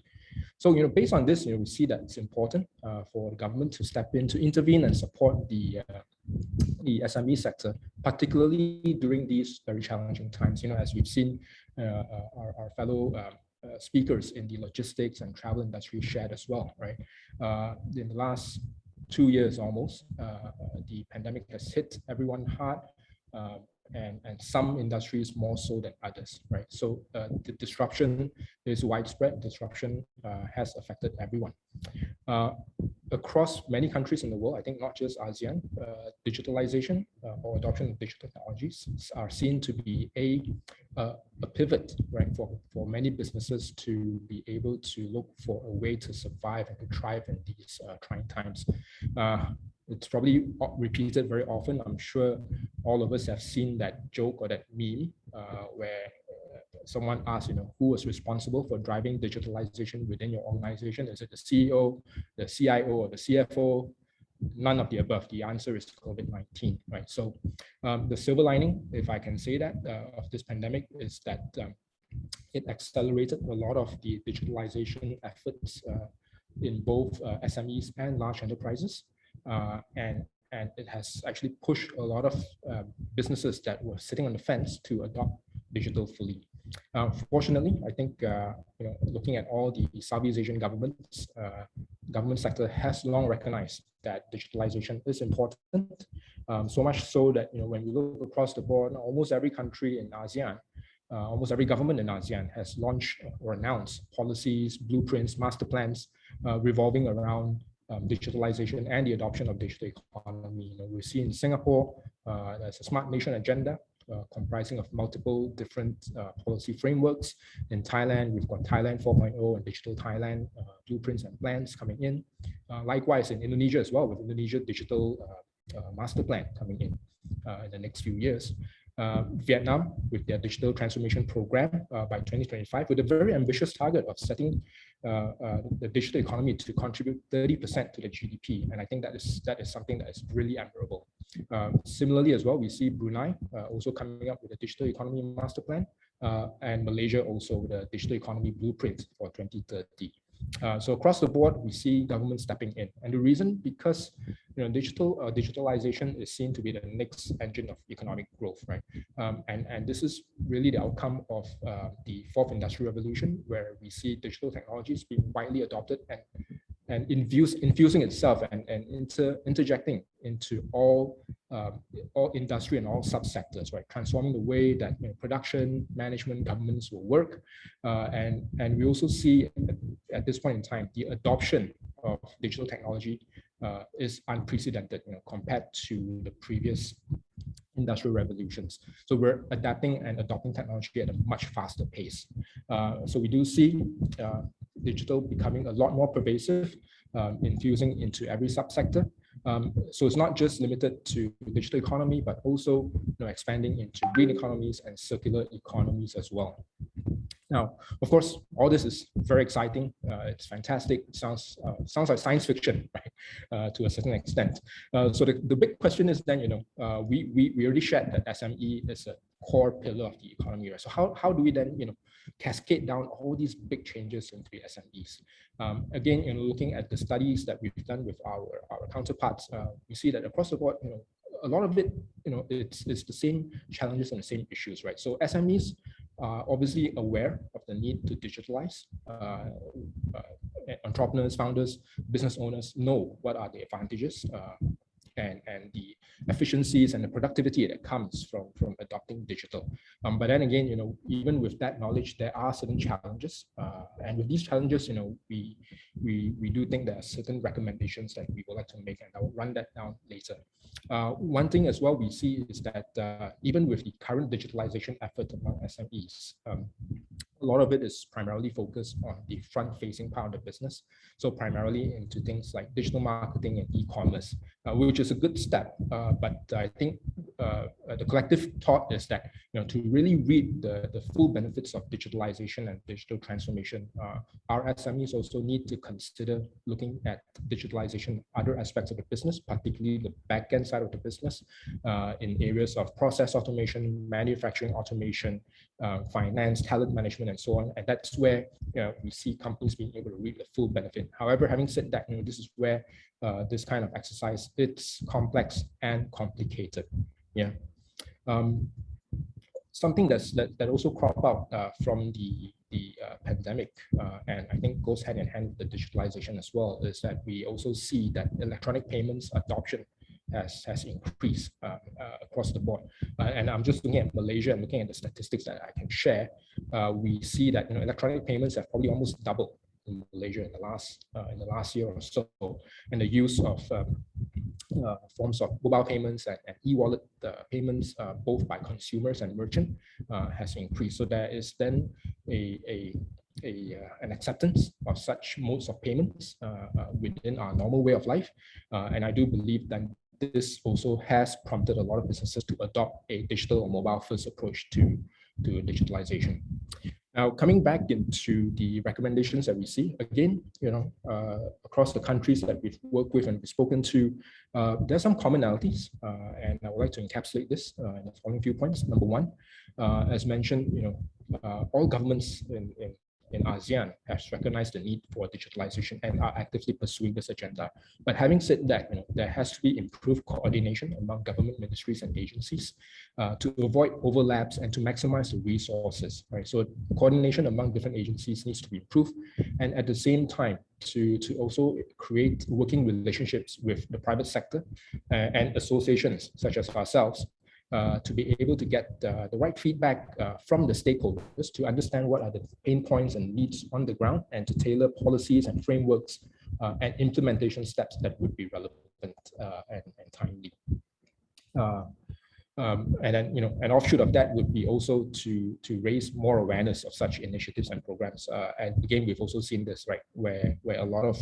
So, based on this, we see that it's important for the government to step in to intervene and support the SME sector, particularly during these very challenging times. As we've seen our fellow speakers in the logistics and travel industry shared as well, right? In the last 2 years almost, the pandemic has hit everyone hard, and some industries more so than others, right? So the disruption is widespread. Disruption has affected everyone. Across many countries in the world, I think not just ASEAN, digitalization or adoption of digital technologies are seen to be a pivot, right, for many businesses to be able to look for a way to survive and to thrive in these trying times. It's probably repeated very often. I'm sure all of us have seen that joke or that meme where someone asks, who was responsible for driving digitalization within your organization? Is it the CEO, the CIO, or the CFO? None of the above. The answer is COVID-19, right? So the silver lining, if I can say that, of this pandemic is that it accelerated a lot of the digitalization efforts in both SMEs and large enterprises. And it has actually pushed a lot of businesses that were sitting on the fence to adopt digital fully. Fortunately, I think looking at all the Southeast Asian governments, government sector has long recognized that digitalization is important. So much so that when we look across the board, almost every country in ASEAN, almost every government in ASEAN has launched or announced policies, blueprints, master plans revolving around digitalization and the adoption of digital economy. We see in Singapore, there's a smart nation agenda comprising of multiple different policy frameworks. In Thailand, we've got Thailand 4.0 and Digital Thailand blueprints and plans coming in. Likewise in Indonesia as well, with Indonesia Digital Master Plan coming in the next few years. Vietnam with their digital transformation program by 2025 with a very ambitious target of setting the digital economy to contribute 30% to the GDP. And I think that is something that is really admirable. Similarly as well, we see Brunei also coming up with a digital economy master plan, and Malaysia also with a digital economy blueprint for 2030. So across the board, we see government stepping in, and the reason because digitalization is seen to be the next engine of economic growth, right? And this is really the outcome of the fourth industrial revolution, where we see digital technologies being widely adopted and infusing itself and interjecting into all industry and all subsectors, right? Transforming the way that production, management, governments will work, and we also see at this point in time the adoption of digital technology is unprecedented, compared to the previous industrial revolutions. So we're adapting and adopting technology at a much faster pace. So we do see digital becoming a lot more pervasive, infusing into every subsector. So it's not just limited to digital economy, but also expanding into green economies and circular economies as well. Now, of course, all this is very exciting. It's fantastic. It sounds like science fiction, right? To a certain extent. So the big question is then, we already shared that SME is a core pillar of the economy, right? So how do we then, cascade down all these big changes into the SMEs? Again, looking at the studies that we've done with our counterparts, we see that across the board, a lot of it, it's the same challenges and the same issues, right? So SMEs are obviously aware of the need to digitalize. Entrepreneurs, founders, business owners know what are the advantages and the efficiencies and the productivity that comes from adopting digital. But then again, even with that knowledge, there are certain challenges. And with these challenges, we do think there are certain recommendations that we would like to make, and I will run that down later. One thing as well we see is that even with the current digitalization effort among SMEs, a lot of it is primarily focused on the front-facing part of the business. So primarily into things like digital marketing and e-commerce, which is a good step. But I think the collective thought is that to really reap the full benefits of digitalization and digital transformation, our SMEs also need to consider looking at digitalization, other aspects of the business, particularly the back-end side of the business, in areas of process automation, manufacturing automation, finance, talent management, and so on. And that's where we see companies being able to reap the full benefit. However, having said that, this is where this kind of exercise, it's complex and complicated. Yeah. Something that also cropped out from the pandemic, and I think goes hand in hand with the digitalization as well, is that we also see that electronic payments adoption has increased across the board. And I'm just looking at Malaysia and looking at the statistics that I can share. We see that electronic payments have probably almost doubled in Malaysia in the last year or so, and the use of forms of mobile payments and e-wallet payments, both by consumers and merchant, has increased. So there is then an acceptance of such modes of payments within our normal way of life, and I do believe that this also has prompted a lot of businesses to adopt a digital or mobile-first approach to digitalization. Now, coming back into the recommendations that we see, again, across the countries that we've worked with and we've spoken to, there's some commonalities, and I would like to encapsulate this in the following few points. Number one, as mentioned, all governments in ASEAN has recognized the need for digitalization and are actively pursuing this agenda. But having said that, there has to be improved coordination among government ministries and agencies to avoid overlaps and to maximize the resources. Right? So coordination among different agencies needs to be improved, and at the same time, to also create working relationships with the private sector and associations such as ourselves, to be able to get the right feedback from the stakeholders to understand what are the pain points and needs on the ground, and to tailor policies and frameworks and implementation steps that would be relevant and timely. And then, an offshoot of that would be also to raise more awareness of such initiatives and programs. And again, we've also seen this, right, where a lot of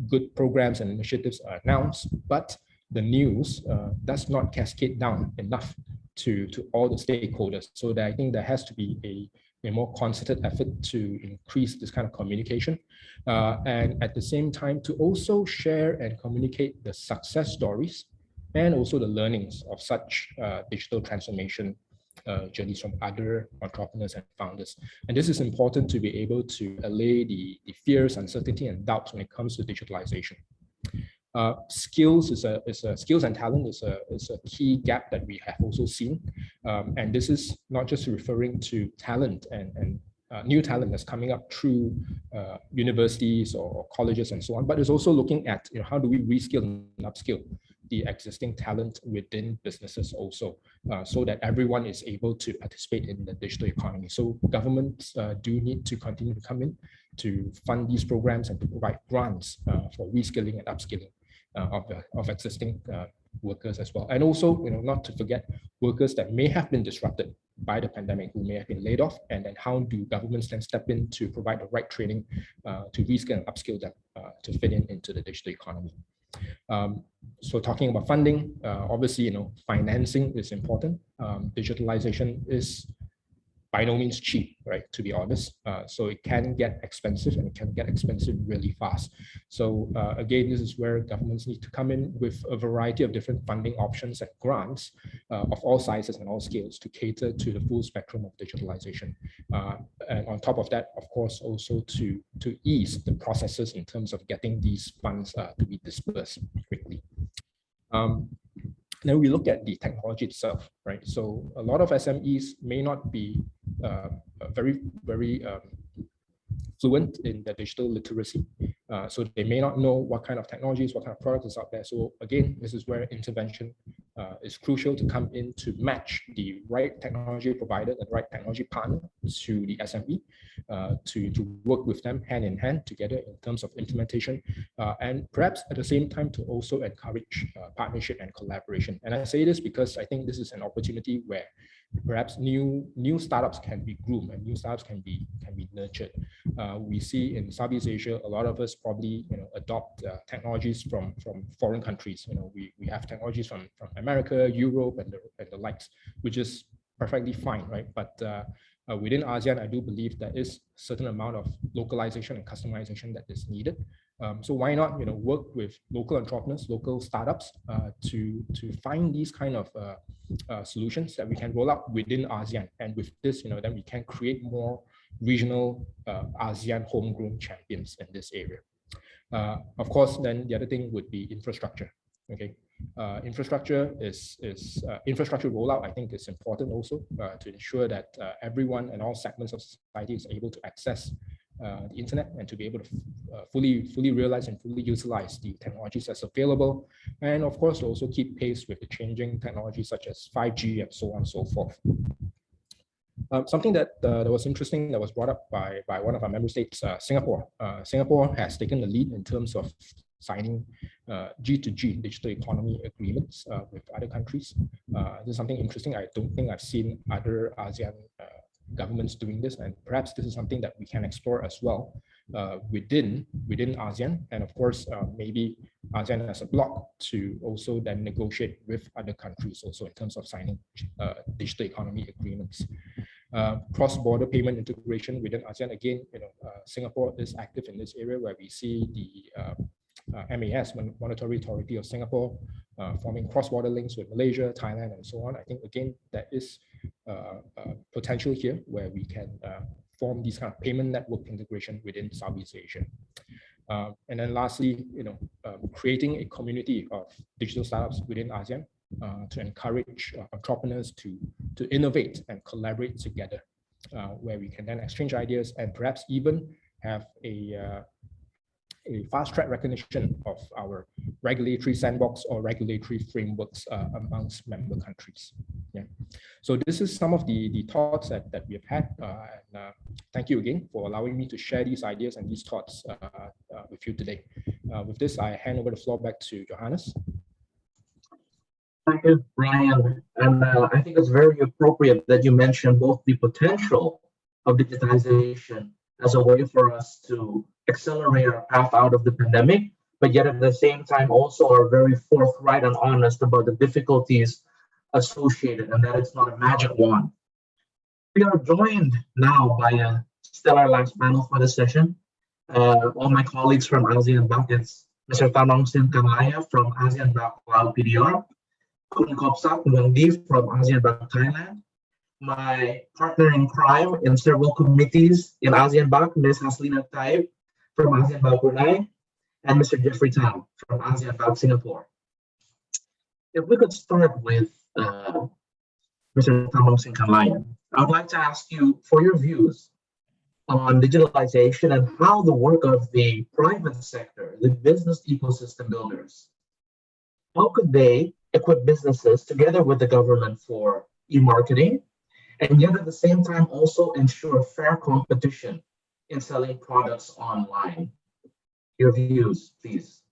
good programs and initiatives are announced, but the news does not cascade down enough to all the stakeholders. So that I think there has to be a more concerted effort to increase this kind of communication, and at the same time to also share and communicate the success stories and also the learnings of such digital transformation journeys from other entrepreneurs and founders. And this is important to be able to allay the fears, uncertainty, and doubts when it comes to digitalization. Skills skills and talent is a key gap that we have also seen, and this is not just referring to talent and new talent that's coming up through universities or colleges and so on, but it's also looking at how do we reskill and upskill the existing talent within businesses also, so that everyone is able to participate in the digital economy. So governments do need to continue to come in to fund these programs and to provide grants for reskilling and upskilling of existing workers as well. And also, not to forget workers that may have been disrupted by the pandemic, who may have been laid off, and then how do governments then step in to provide the right training to reskill and upskill them to fit into the digital economy. So talking about funding, obviously, financing is important. Digitalization is by no means cheap, right, to be honest. So it can get expensive, and it can get expensive really fast. So again, this is where governments need to come in with a variety of different funding options and grants of all sizes and all scales to cater to the full spectrum of digitalization. And on top of that, of course, also to ease the processes in terms of getting these funds to be dispersed quickly. Then we look at the technology itself, right? So a lot of SMEs may not be very fluent in the digital literacy. So they may not know what kind of technologies, what kind of products is out there. So again, this is where intervention is crucial to come in to match the right technology provider, the right technology partner to the SME, to work with them hand in hand together in terms of implementation, and perhaps at the same time to also encourage partnership and collaboration. And I say this because I think this is an opportunity where perhaps new startups can be groomed and new startups can be nurtured. We see in Southeast Asia, a lot of us probably adopt technologies from foreign countries. We have technologies from America, Europe, and the likes, which is perfectly fine, right? But within ASEAN, I do believe there is a certain amount of localization and customization that is needed. So why not work with local entrepreneurs, local startups to find these kind of solutions that we can roll out within ASEAN, and with this then we can create more regional ASEAN homegrown champions in this area. Of course, then the other thing would be infrastructure. Okay, infrastructure infrastructure rollout, I think, is important also to ensure that everyone and all segments of society is able to access the internet and to be able to fully realize and fully utilize the technologies that's available, and of course also keep pace with the changing technologies such as 5G and so on and so forth. Something that was interesting that was brought up by one of our member states, Singapore. Singapore has taken the lead in terms of signing G2G digital economy agreements with other countries. This is something interesting. I don't think I've seen other ASEAN governments doing this, and perhaps this is something that we can explore as well within ASEAN, and of course maybe ASEAN as a bloc to also then negotiate with other countries also in terms of signing digital economy agreements. Cross-border payment integration within ASEAN, again, Singapore is active in this area where we see the MAS, Monetary Authority of Singapore, forming cross-border links with Malaysia, Thailand, and so on. I think, again, there is potential here where we can form these kind of payment network integration within Southeast Asia. And then lastly, creating a community of digital startups within ASEAN to encourage entrepreneurs to innovate and collaborate together, where we can then exchange ideas and perhaps even have a fast-track recognition of our regulatory sandbox or regulatory frameworks amongst member countries. Yeah. So this is some of the thoughts that we have had. And thank you again for allowing me to share these ideas and these thoughts with you today. With this, I hand over the floor back to Johannes. Thank you, Brian. And I think it's very appropriate that you mentioned both the potential of digitization as a way for us to accelerate our path out of the pandemic, but yet at the same time also are very forthright and honest about the difficulties associated, and that it's not a magic wand. We are joined now by a stellar last panel for this session. All my colleagues from ASEAN Bank, it's Mr. Tanongsin Kanlaya from ASEAN Bank Cloud PDR, Kun Kopsak Ngongdi from ASEAN Bank Thailand, my partner in crime in several committees in ASEAN Bank, Ms. Haslina Taib from ASEAN Bank Brunei, and Mr. Jeffrey Tam from ASEAN Bank Singapore. If we could start with Mr. Tanongsin Kanlaya, I would like to ask you for your views on digitalization and how the work of the private sector, the business ecosystem builders, how could they equip businesses together with the government for e-marketing, and yet at the same time also ensure fair competition in selling products online? Your views, please.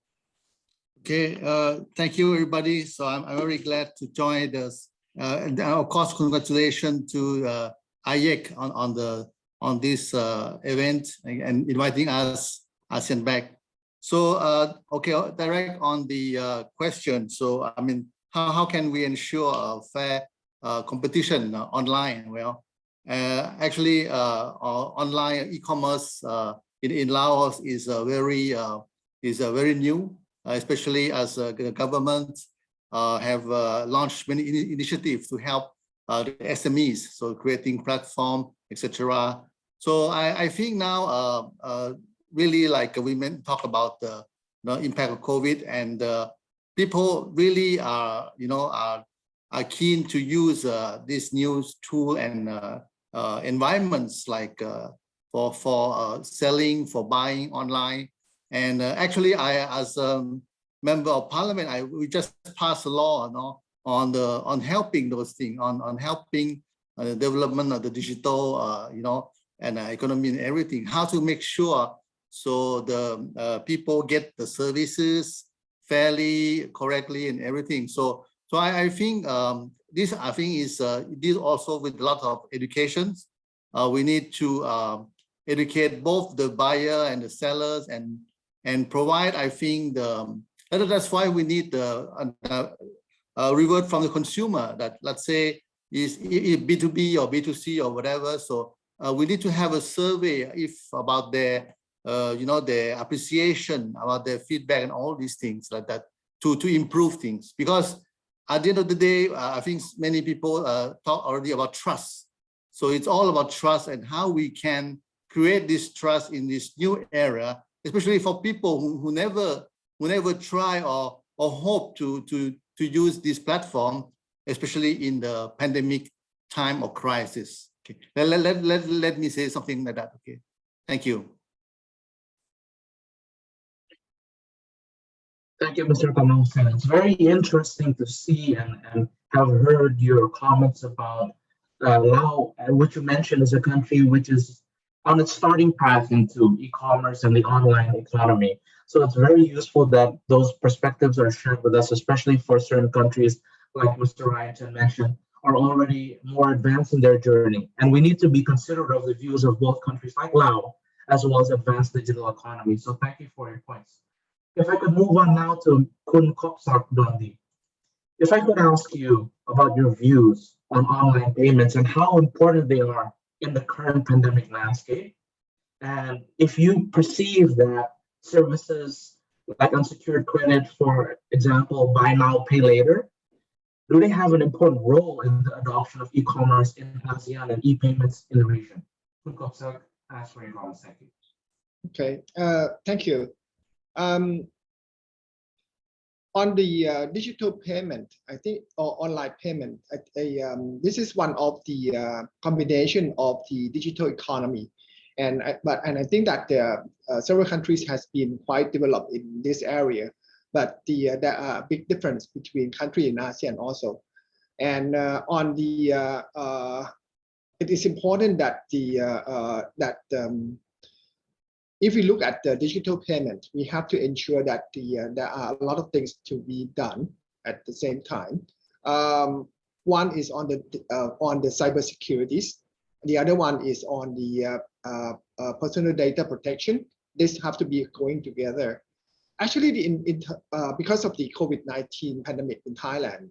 Okay, thank you, everybody. So I'm very glad to join this. And of course, congratulations to Ayec on this event and inviting us ASEAN Bank. So okay, direct on the question. So I mean, how can we ensure a fair competition online? Well, Actually, online e-commerce in Laos is very new, especially as the government have launched many initiatives to help the SMEs, so creating platform, etc. So I think now really like we talk about the impact of COVID, and people really are are keen to use this new tool and environments like for selling, for buying online. And actually, I as a member of parliament, we just passed a law on helping those things, on helping the development of the digital and economy and everything. How to make sure so the people get the services fairly, correctly, and everything. So I think this is this also with a lot of educations. We need to educate both the buyer and the sellers and provide. I think that's why we need the reward from the consumer. That, let's say, is B2B or B2C or whatever. So we need to have a survey about their their appreciation, about their feedback, and all these things like that to improve things. Because at the end of the day, I think many people talk already about trust. So it's all about trust and how we can create this trust in this new era, especially for people who never try or hope to use this platform, especially in the pandemic time of crisis. Okay, let me say something like that. Okay, thank you. Thank you, Mr. Kamal-san. It's very interesting to see and have heard your comments about Laos, which you mentioned is a country which is on its starting path into e-commerce and the online economy. So it's very useful that those perspectives are shared with us, especially for certain countries, like Mr. Ryan mentioned, are already more advanced in their journey. And we need to be considerate of the views of both countries like Laos, as well as advanced digital economy. So thank you for your points. If I could move on now to Kun Kopsak Dondi. If I could ask you about your views on online payments and how important they are in the current pandemic landscape, and if you perceive that services like unsecured credit, for example, buy now, pay later, do they have an important role in the adoption of e-commerce in ASEAN and e-payments in the region? Kun Kopsak, ask for your comments. Thank you. Okay, thank you. On the digital payment, I think, or online payment, this is one of the combination of the digital economy, and I think that several countries has been quite developed in this area, but there are big difference between country in ASEAN also, and on the it is important that if we look at the digital payment, we have to ensure that there are a lot of things to be done at the same time. One is on the cyber securities. The other one is on the personal data protection. This have to be going together. Actually, because of the COVID-19 pandemic in Thailand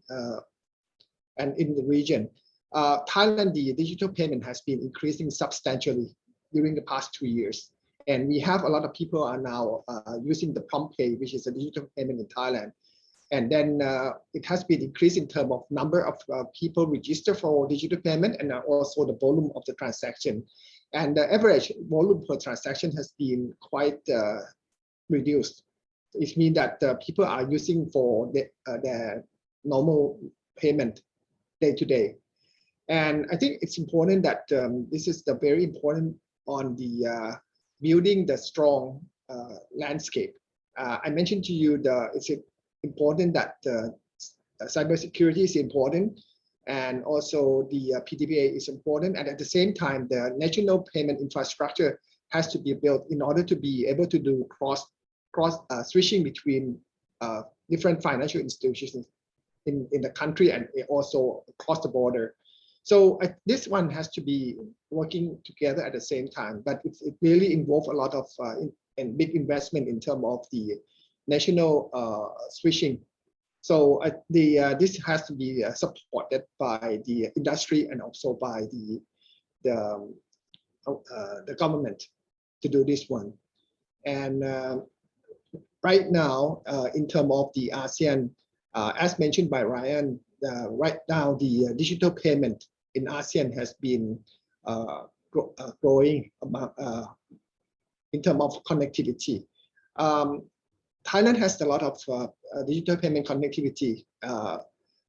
and in the region, Thailand, the digital payment has been increasing substantially during the past 2 years. And we have a lot of people are now using the PromptPay, which is a digital payment in Thailand. And then it has been increased in terms of number of people registered for digital payment and also the volume of the transaction. And the average volume per transaction has been quite reduced. It means that people are using for their normal payment day to day. And I think it's important that this is the very important on the building the strong landscape. I mentioned to you it's important that cybersecurity is important, and also the PDPA is important. And at the same time, the national payment infrastructure has to be built in order to be able to do cross switching between different financial institutions in the country and also across the border. So this one has to be working together at the same time, but it really involves a lot of and big investment in terms of the national switching. So this has to be supported by the industry and also by the government to do this one. And right now, in terms of the ASEAN, as mentioned by Ryan, right now the digital payment in ASEAN has been growing in terms of connectivity. Thailand has a lot of digital payment connectivity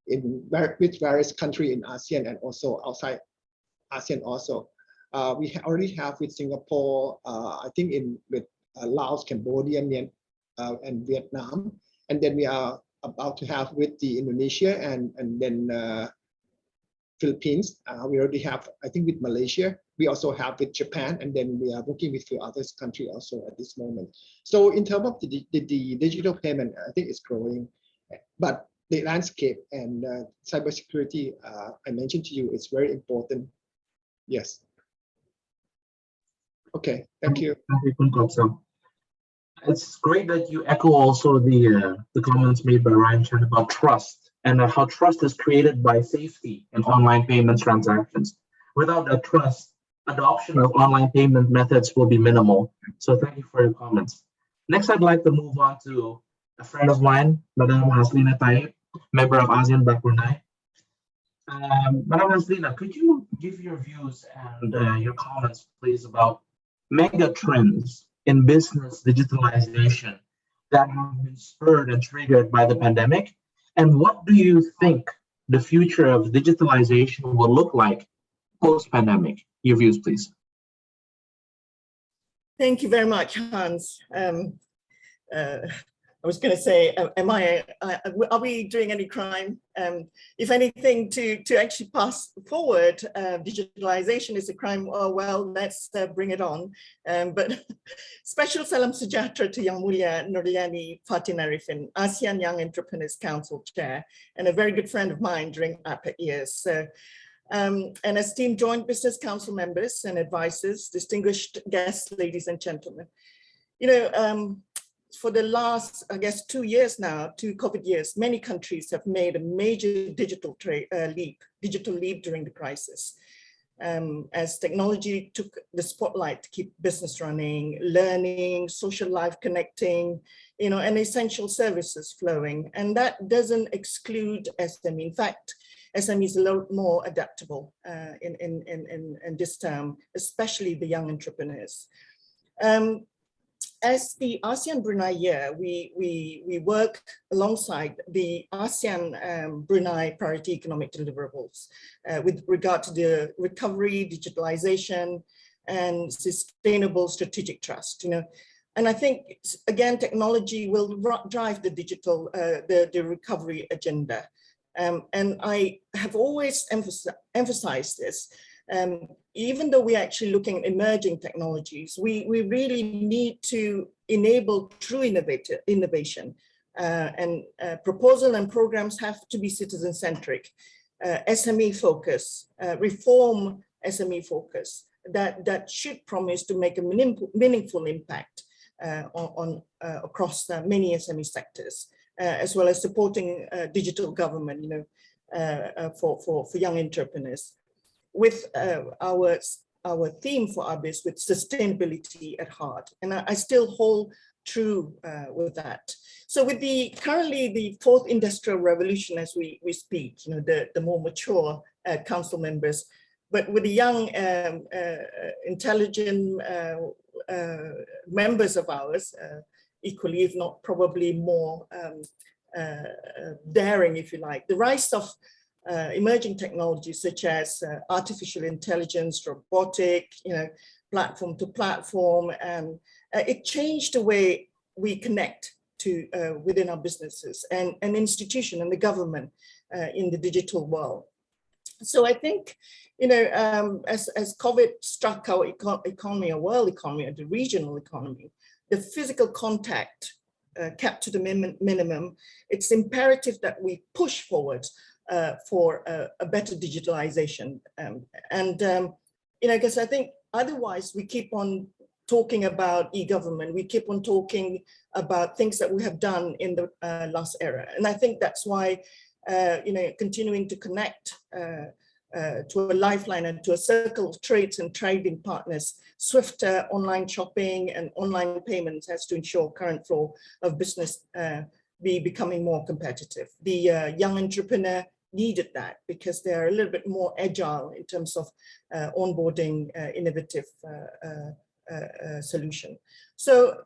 with various countries in ASEAN and also outside ASEAN also. We already have with Singapore, I think with Laos, Cambodia, and Vietnam. And then we are about to have with the Indonesia and then Philippines. We already have, I think, with Malaysia. We also have with Japan, and then we are working with few other countries also at this moment. So in terms of the digital payment, I think it's growing, but the landscape and cybersecurity, I mentioned to you, is very important. Yes. Okay, thank you. Thank you, Khun Kopsang. It's great that you echo also the comments made by Ryan Chen about trust and how trust is created by safety in online payments transactions. Without that trust, adoption of online payment methods will be minimal. So thank you for your comments. Next, I'd like to move on to a friend of mine, Madam Haslina Taib, member of ASEAN Bank Brunei. Madam Haslina, could you give your views and your comments, please, about mega trends in business digitalization that have been spurred and triggered by the pandemic? And what do you think the future of digitalization will look like post-pandemic? Your views, please. Thank you very much, Hans. I was going to say, are we doing any crime? If anything, to actually pass forward digitalization is a crime, oh, well, let's bring it on. But special salam sejahtera to Yang Mulia Nuriani Fatin Arifin, ASEAN Young Entrepreneurs Council Chair, and a very good friend of mine during Abac years. So, and esteemed Joint Business Council members and advisors, distinguished guests, ladies and gentlemen. You know, for the last, I guess, 2 years now, 2 COVID years, many countries have made a major digital leap during the crisis. As technology took the spotlight to keep business running, learning, social life connecting, you know, and essential services flowing. And that doesn't exclude SME. In fact, SME is a lot more adaptable in this term, especially the young entrepreneurs. As the ASEAN Brunei Year, we work alongside the ASEAN Brunei Priority Economic Deliverables with regard to the recovery, digitalization, and sustainable strategic trust. You know, and I think again, technology will drive the digital, the recovery agenda. And I have always emphasized this. Even though we're actually looking at emerging technologies, we really need to enable true innovation. And proposal and programs have to be citizen-centric, SME focus, reform SME focus, that should promise to make a meaningful impact across many SME sectors, as well as supporting digital government, you know, for young entrepreneurs. With our theme for ABIS, with sustainability at heart. And I still hold true with that. So with currently the 4th industrial revolution as we speak, you know, the more mature council members, but with the young, intelligent members of ours, equally, if not probably more daring, if you like, the rise of emerging technologies such as artificial intelligence, robotic, you know, platform to platform, and it changed the way we connect to within our businesses and institution and the government in the digital world. So I think, you know, as COVID struck our economy, our world economy, or the regional economy, the physical contact kept to the minimum. It's imperative that we push forward for a better digitalization. You know, because I think otherwise we keep on talking about e-government, we keep on talking about things that we have done in the last era. And I think that's why, you know, continuing to connect to a lifeline and to a circle of trades and trading partners. Swifter online shopping and online payments has to ensure current flow of business be becoming more competitive. The young entrepreneur needed that because they're a little bit more agile in terms of onboarding innovative solution. So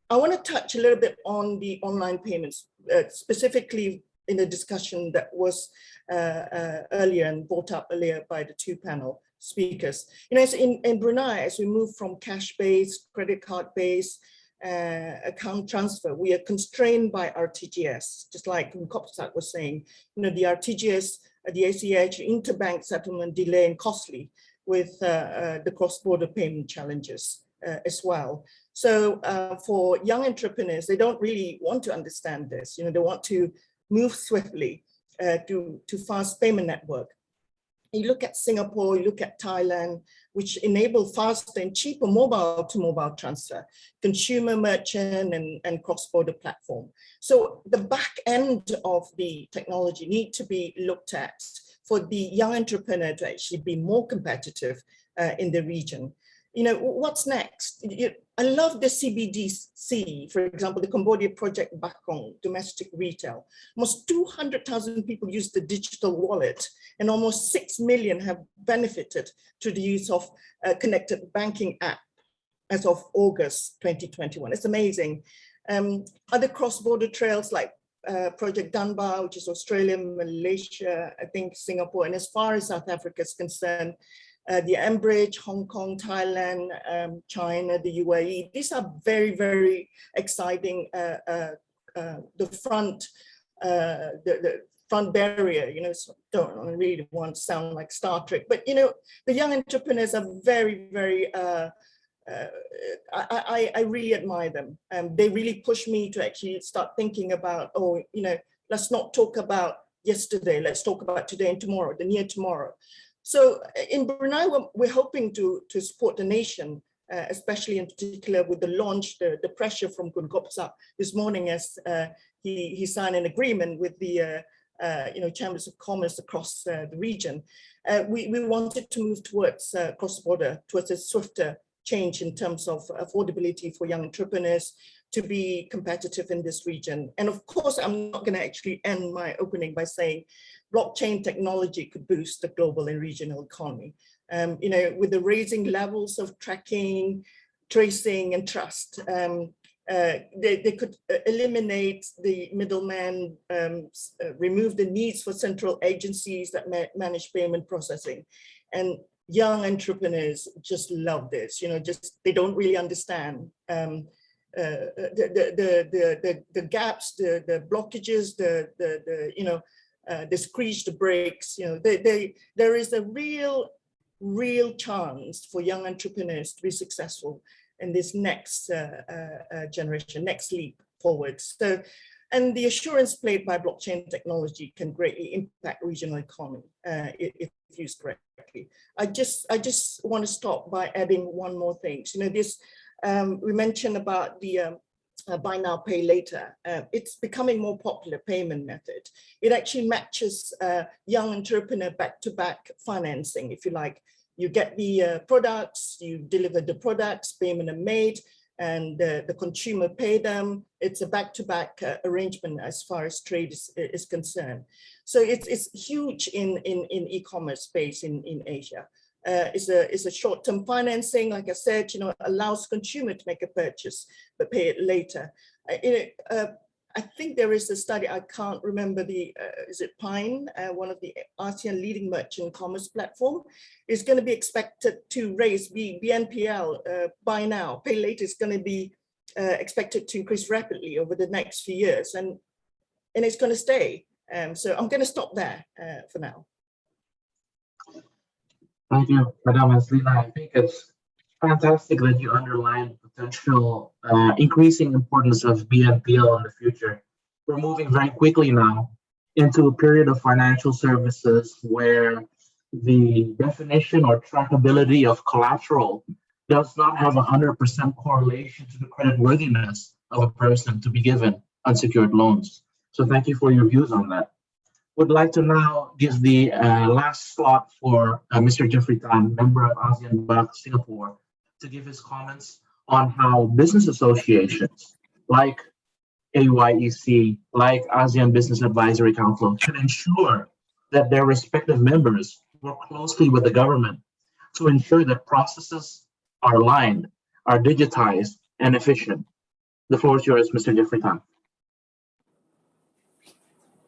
I want to touch a little bit on the online payments, specifically in the discussion that was earlier and brought up earlier by the two panel speakers. You know, in Brunei, as we move from cash-based, credit card-based, account transfer, we are constrained by RTGS, just like Kopsak was saying. You know, the RTGS, the ACH, interbank settlement delay and costly with the cross-border payment challenges as well. So for young entrepreneurs, they don't really want to understand this. You know, they want to move swiftly to fast payment network. You look at Singapore, you look at Thailand, which enable faster and cheaper mobile to mobile transfer, consumer, merchant, and cross-border platform. So the back end of the technology need to be looked at for the young entrepreneur to actually be more competitive in the region. You know, what's next? I love the CBDC, for example, the Cambodia project Bakong, domestic retail. Almost 200,000 people use the digital wallet and almost 6 million have benefited through the use of a connected banking app as of August 2021. It's amazing. Other cross-border trails like Project Dunbar, which is Australia, Malaysia, I think Singapore, and as far as South Africa is concerned, the Ambridge, Hong Kong, Thailand, China, the UAE. These are very, very exciting. The front barrier, you know, so don't really want to sound like Star Trek, but you know, the young entrepreneurs are very, very. I really admire them. They really push me to actually start thinking about, oh, you know, let's not talk about yesterday. Let's talk about today and tomorrow, the near tomorrow. So in Brunei, we're hoping to support the nation, especially in particular with the launch, the pressure from Kun Kopsak this morning as he signed an agreement with the you know, chambers of commerce across the region. We wanted to move towards cross-border, towards a swifter change in terms of affordability for young entrepreneurs to be competitive in this region. And of course, I'm not going to actually end my opening by saying blockchain technology could boost the global and regional economy. You know, with the raising levels of tracking, tracing, and trust, they could eliminate the middleman, remove the needs for central agencies that manage payment processing. And young entrepreneurs just love this, you know, just they don't really understand the gaps, the blockages, the you know, the screech, the brakes, you know, there is a real chance for young entrepreneurs to be successful in this next generation, next leap forward. So, and the assurance played by blockchain technology can greatly impact regional economy if used correctly. I just want to stop by adding one more thing. So, you know, this we mentioned about the buy now, pay later. It's becoming more popular payment method. It actually matches young entrepreneur back-to-back financing, if you like. You get the products, you deliver the products, payment are made, and the consumer pay them. It's a back-to-back arrangement as far as trade is concerned. So it's huge in e-commerce space in Asia. It's a short-term financing, like I said, you know, allows consumer to make a purchase but pay it later. I think there is a study, I can't remember the, is it Pine, one of the ASEAN leading merchant commerce platform, is going to be expected to raise BNPL, buy now, pay later, is going to be expected to increase rapidly over the next few years, and it's going to stay. So I'm going to stop there for now. Thank you, Madam Aslina. I think it's fantastic that you underline the potential increasing importance of BNPL in the future. We're moving very quickly now into a period of financial services where the definition or trackability of collateral does not have 100% correlation to the creditworthiness of a person to be given unsecured loans. So thank you for your views on that. would like to now give the last slot for Mr. Jeffrey Tan, member of ASEAN Bank Singapore, to give his comments on how business associations like AYEC, like ASEAN Business Advisory Council, should ensure that their respective members work closely with the government to ensure that processes are aligned, are digitized, and efficient. The floor is yours, Mr. Jeffrey Tan.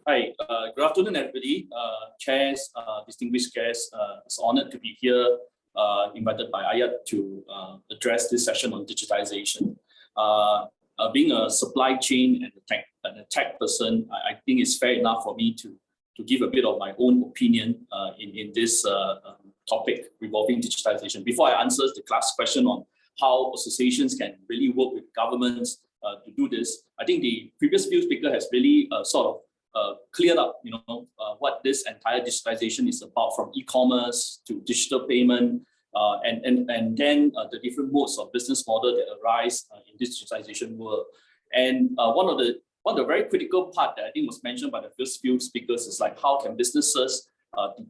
Hi, good afternoon, everybody. Chairs, distinguished guests, it's honored to be here, invited by Ayat to address this session on digitization. Being a supply chain and a tech person, I think it's fair enough for me to give a bit of my own opinion in this topic revolving digitization. Before I answer the class question on how associations can really work with governments to do this, I think the previous few speaker has really sort of cleared up, what this entire digitization is about, from e-commerce to digital payment, and then the different modes of business model that arise in this digitization world. And one of the very critical part that I think was mentioned by the first few speakers is like, how can businesses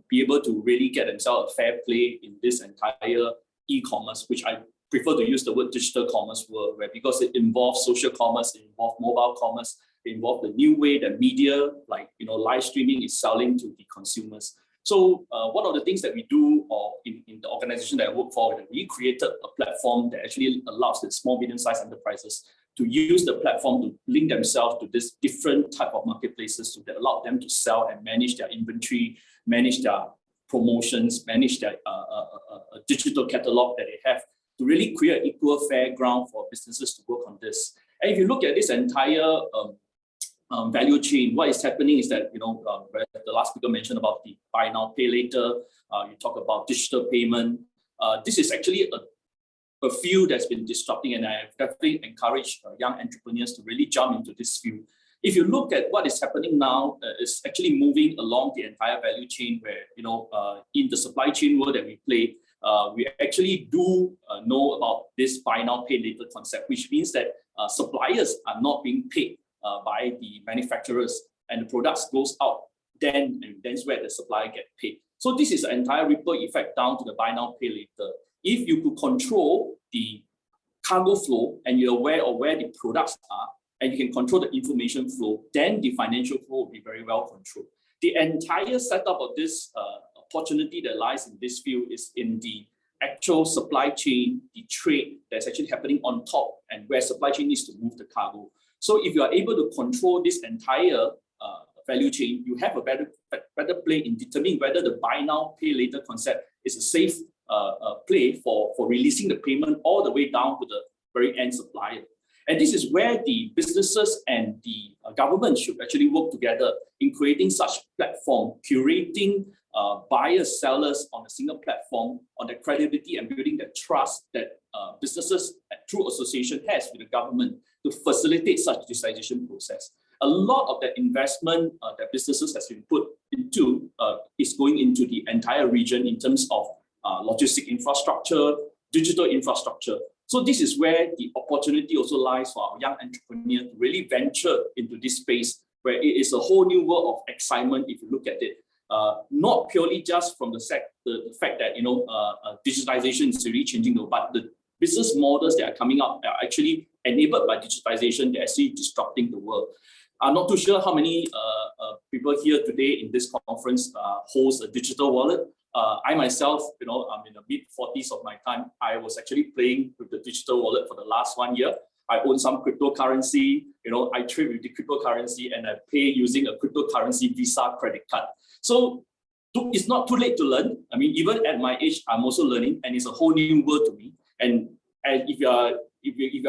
be able to really get themselves a fair play in this entire e-commerce, which I prefer to use the word digital commerce world, right? Because it involves social commerce, it involves mobile commerce, it involves the new way that media, like live streaming, is selling to the consumers. So one of the things that we do, or in the organization that I work for, we created a platform that actually allows the small, medium-sized enterprises to use the platform to link themselves to this different type of marketplaces, so that allow them to sell and manage their inventory, manage their promotions, manage their digital catalog that they have, to really create equal, fair ground for businesses to work on this. And if you look at this entire value chain, what is happening is that, where the last speaker mentioned about the buy now, pay later, you talk about digital payment. This is actually a field that's been disrupting, and I have definitely encouraged young entrepreneurs to really jump into this field. If you look at what is happening now, it's actually moving along the entire value chain, where, in the supply chain world that we play, we actually do know about this buy now, pay later concept, which means that suppliers are not being paid by the manufacturers, and the products goes out, then that's where the supplier get paid. So this is an entire ripple effect down to the buy now, pay later. If you could control the cargo flow, and you're aware of where the products are, and you can control the information flow, then the financial flow will be very well controlled. The entire setup of this opportunity that lies in this field is in the actual supply chain, the trade that's actually happening on top, and where supply chain needs to move the cargo. So if you are able to control this entire value chain, you have a better play in determining whether the buy now, pay later concept is a safe play for releasing the payment all the way down to the very end supplier. And this is where the businesses and the government should actually work together in creating such platform, curating buyers, sellers on a single platform, on the credibility and building the trust that businesses through association has with the government to facilitate such digitization process. A lot of the investment that businesses has been put into is going into the entire region in terms of logistic infrastructure, digital infrastructure. So this is where the opportunity also lies for our young entrepreneurs to really venture into this space, where it is a whole new world of excitement if you look at it. Not purely just from the fact that digitization is really changing, but the business models that are coming up are actually enabled by digitization. They're actually disrupting the world. I'm not too sure how many people here today in this conference holds a digital wallet. I myself, I'm in the mid-40s of my time. I was actually playing with the digital wallet for the last 1 year. I own some cryptocurrency. I trade with the cryptocurrency, and I pay using a cryptocurrency Visa credit card. So it's not too late to learn. I mean, even at my age, I'm also learning, and it's a whole new world to me. And if you are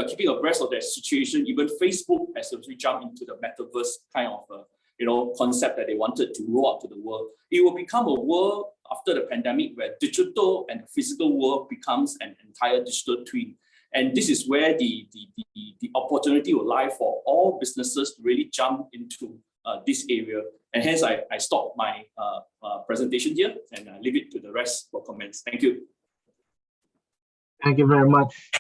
keeping abreast of that situation, even Facebook has actually jumped into the metaverse kind of concept that they wanted to roll out to the world. It will become a world after the pandemic where digital and the physical world becomes an entire digital twin. And this is where the opportunity will lie for all businesses to really jump into this area. And hence, I stop my presentation here, and I leave it to the rest for comments. Thank you. Thank you very much,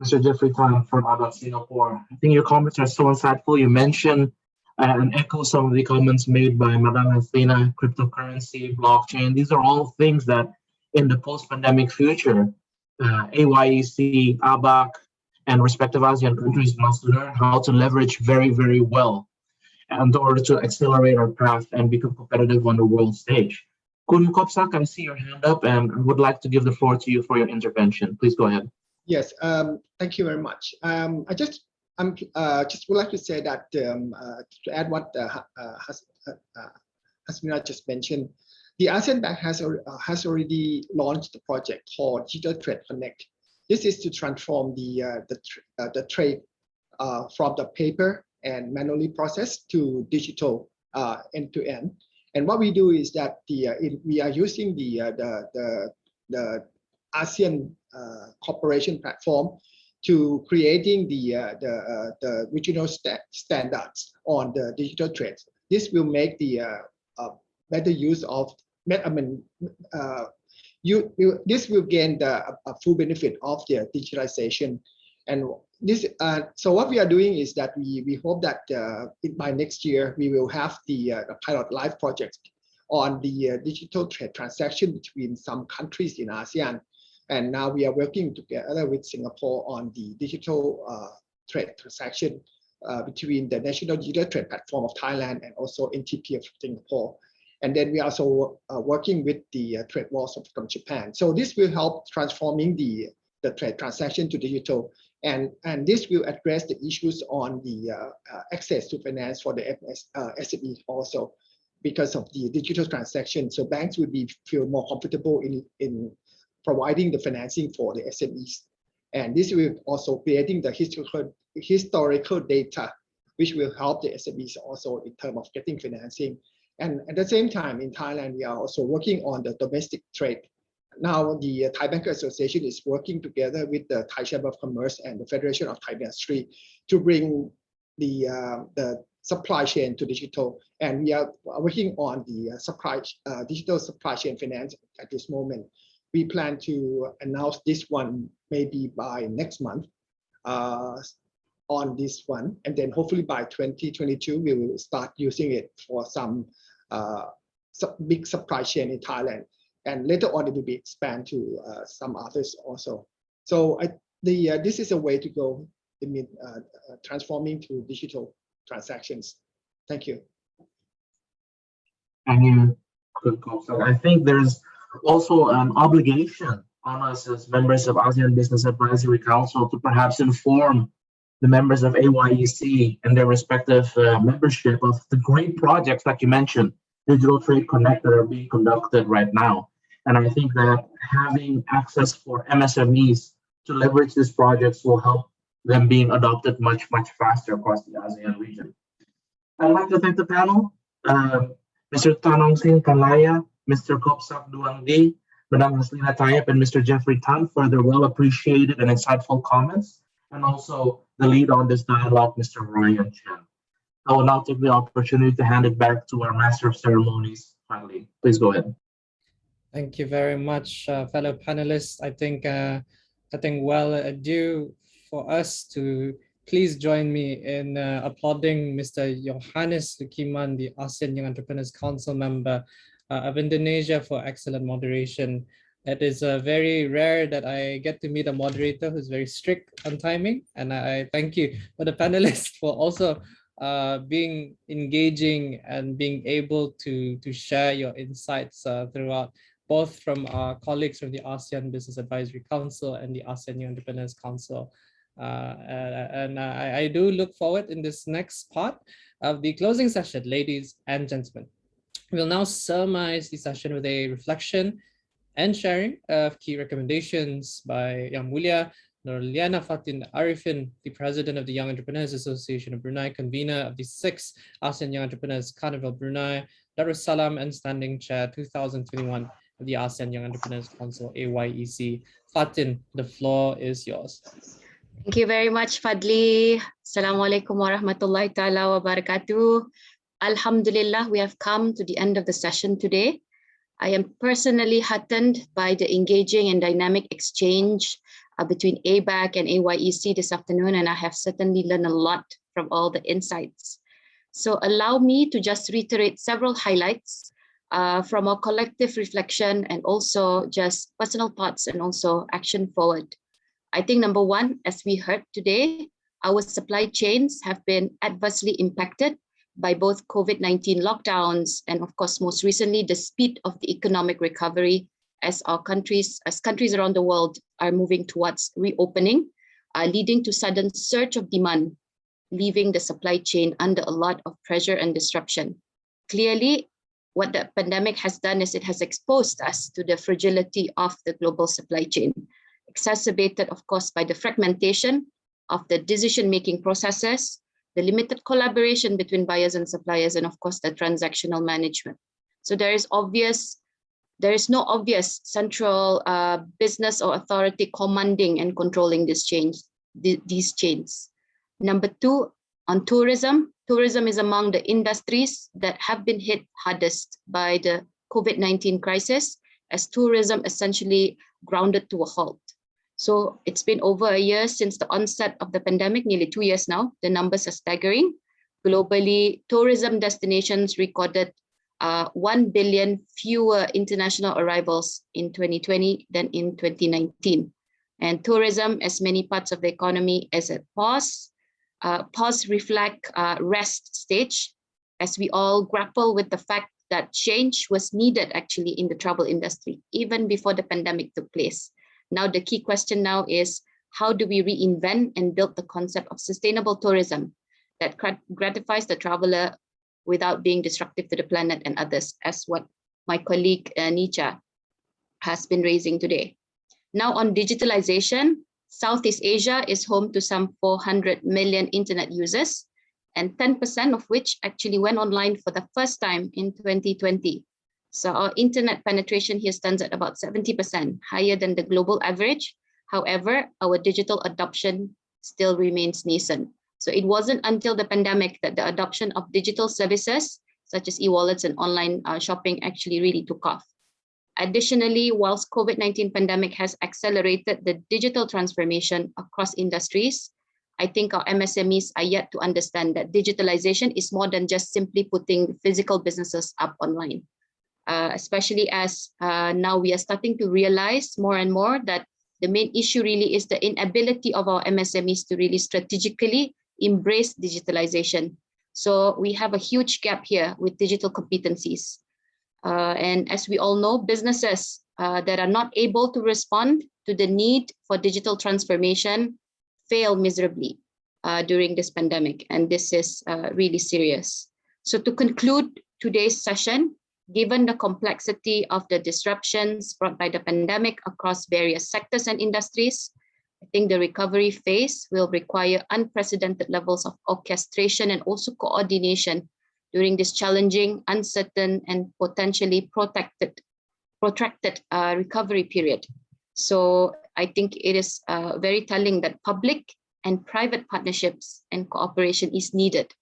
Mr. Jeffrey Tan from Abac Singapore. I think your comments are so insightful. You mentioned and echo some of the comments made by Madam Hasina, cryptocurrency, blockchain. These are all things that in the post-pandemic future, AYEC, Abac, and respective ASEAN countries must learn how to leverage very, very well in order to accelerate our path and become competitive on the world stage. Kun Kopsak, I see your hand up and I would like to give the floor to you for your intervention. Please go ahead. Yes, thank you very much. I just would like to say that to add what Hasmina just mentioned, the ASEAN Bank has already launched the project called Digital Trade Connect. This is to transform the trade from the paper and manually processed to digital end to end. And what we do is that we are using the ASEAN cooperation platform to creating the regional standards on the digital trades. This will make the better use of, this will gain the full benefit of the digitalization. And this, so what we are doing is that we hope that by next year we will have the pilot live project on the digital trade transaction between some countries in ASEAN. And now we are working together with Singapore on the digital trade transaction between the National Digital Trade Platform of Thailand and also NTP of Singapore. And then we are also working with the trade walls from Japan. So this will help transforming the trade transaction to digital. And this will address the issues on the access to finance for the SMEs also because of the digital transaction. So banks will feel more comfortable in providing the financing for the SMEs. And this will also creating the historical data, which will help the SMEs also in terms of getting financing. And at the same time, in Thailand, we are also working on the domestic trade. Now, the Thai Banker Association is working together with the Thai Chamber of Commerce and the Federation of Thai Industry to bring the supply chain to digital. And we are working on the digital supply chain finance at this moment. We plan to announce this one maybe by next month on this one. And then hopefully by 2022, we will start using it for some big supply chain in Thailand. And later on, it will be expanded to some others also. So this is a way to go in transforming to digital transactions. Thank you. Thank you. So I think there's also an obligation on us as members of ASEAN Business Advisory Council to perhaps inform the members of AYEC and their respective membership of the great projects like you mentioned, Digital Trade Connect, that are being conducted right now. And I think that having access for MSMEs to leverage these projects will help them being adopted much, much faster across the ASEAN region. I'd like to thank the panel, Mr. Tanong Singh Kanlaya, Mr. Kopsak Duangdi, Madam Haslina Tayyip, and Mr. Jeffrey Tan for their well-appreciated and insightful comments, and also the lead on this dialogue, Mr. Ryan Chen. I will now take the opportunity to hand it back to our Master of Ceremonies, finally. Please go ahead. Thank you very much, fellow panelists. I think well due for us to please join me in applauding Mr. Johannes Lukiman, the ASEAN Young Entrepreneurs Council member of Indonesia, for excellent moderation. It is very rare that I get to meet a moderator who's very strict on timing, and I thank you for the panelists for also being engaging and being able to share your insights throughout, both from our colleagues from the ASEAN Business Advisory Council and the ASEAN Young Entrepreneurs Council. I do look forward in this next part of the closing session, ladies and gentlemen. We'll now summarize the session with a reflection and sharing of key recommendations by Yang Mulia Nurliana Fatin Arifin, the President of the Young Entrepreneurs Association of Brunei, convener of the 6th ASEAN Young Entrepreneurs Carnival Brunei, Darussalam, and Standing Chair 2021 of the ASEAN Young Entrepreneurs Council, AYEC. Fatin, the floor is yours. Thank you very much, Fadli. Assalamualaikum warahmatullahi ta'ala wabarakatuh. Alhamdulillah, we have come to the end of the session today. I am personally heartened by the engaging and dynamic exchange between ABAC and AYEC this afternoon, and I have certainly learned a lot from all the insights. So allow me to just reiterate several highlights from our collective reflection and also just personal thoughts and also action forward. I think number one, as we heard today, our supply chains have been adversely impacted by both COVID-19 lockdowns and of course, most recently, the speed of the economic recovery as countries around the world are moving towards reopening, leading to sudden surge of demand, leaving the supply chain under a lot of pressure and disruption. Clearly, what the pandemic has done is it has exposed us to the fragility of the global supply chain, exacerbated, of course, by the fragmentation of the decision-making processes, the limited collaboration between buyers and suppliers, and of course, the transactional management. So there is no obvious central business or authority commanding and controlling these chains. Number two, on tourism. Tourism is among the industries that have been hit hardest by the COVID-19 crisis, as tourism essentially grounded to a halt. So it's been over a year since the onset of the pandemic, nearly 2 years now. The numbers are staggering. Globally, tourism destinations recorded 1 billion fewer international arrivals in 2020 than in 2019. And tourism, as many parts of the economy, is at pause. Pause reflect rest stage as we all grapple with the fact that change was needed actually in the travel industry, even before the pandemic took place. Now, the key question now is, how do we reinvent and build the concept of sustainable tourism that gratifies the traveler without being disruptive to the planet and others, as what my colleague Nicha has been raising today. Now on digitalization, Southeast Asia is home to some 400 million internet users, and 10% of which actually went online for the first time in 2020. So our internet penetration here stands at about 70%, higher than the global average. However, our digital adoption still remains nascent. So it wasn't until the pandemic that the adoption of digital services, such as e-wallets and online shopping, actually really took off. Additionally, whilst COVID-19 pandemic has accelerated the digital transformation across industries, I think our MSMEs are yet to understand that digitalization is more than just simply putting physical businesses up online. Especially as now we are starting to realize more and more that the main issue really is the inability of our MSMEs to really strategically embrace digitalization. So we have a huge gap here with digital competencies. And as we all know, businesses that are not able to respond to the need for digital transformation fail miserably during this pandemic. And this is really serious. So to conclude today's session, given the complexity of the disruptions brought by the pandemic across various sectors and industries, I think the recovery phase will require unprecedented levels of orchestration and also coordination during this challenging, uncertain, and potentially protracted recovery period. So I think it is very telling that public and private partnerships and cooperation is needed,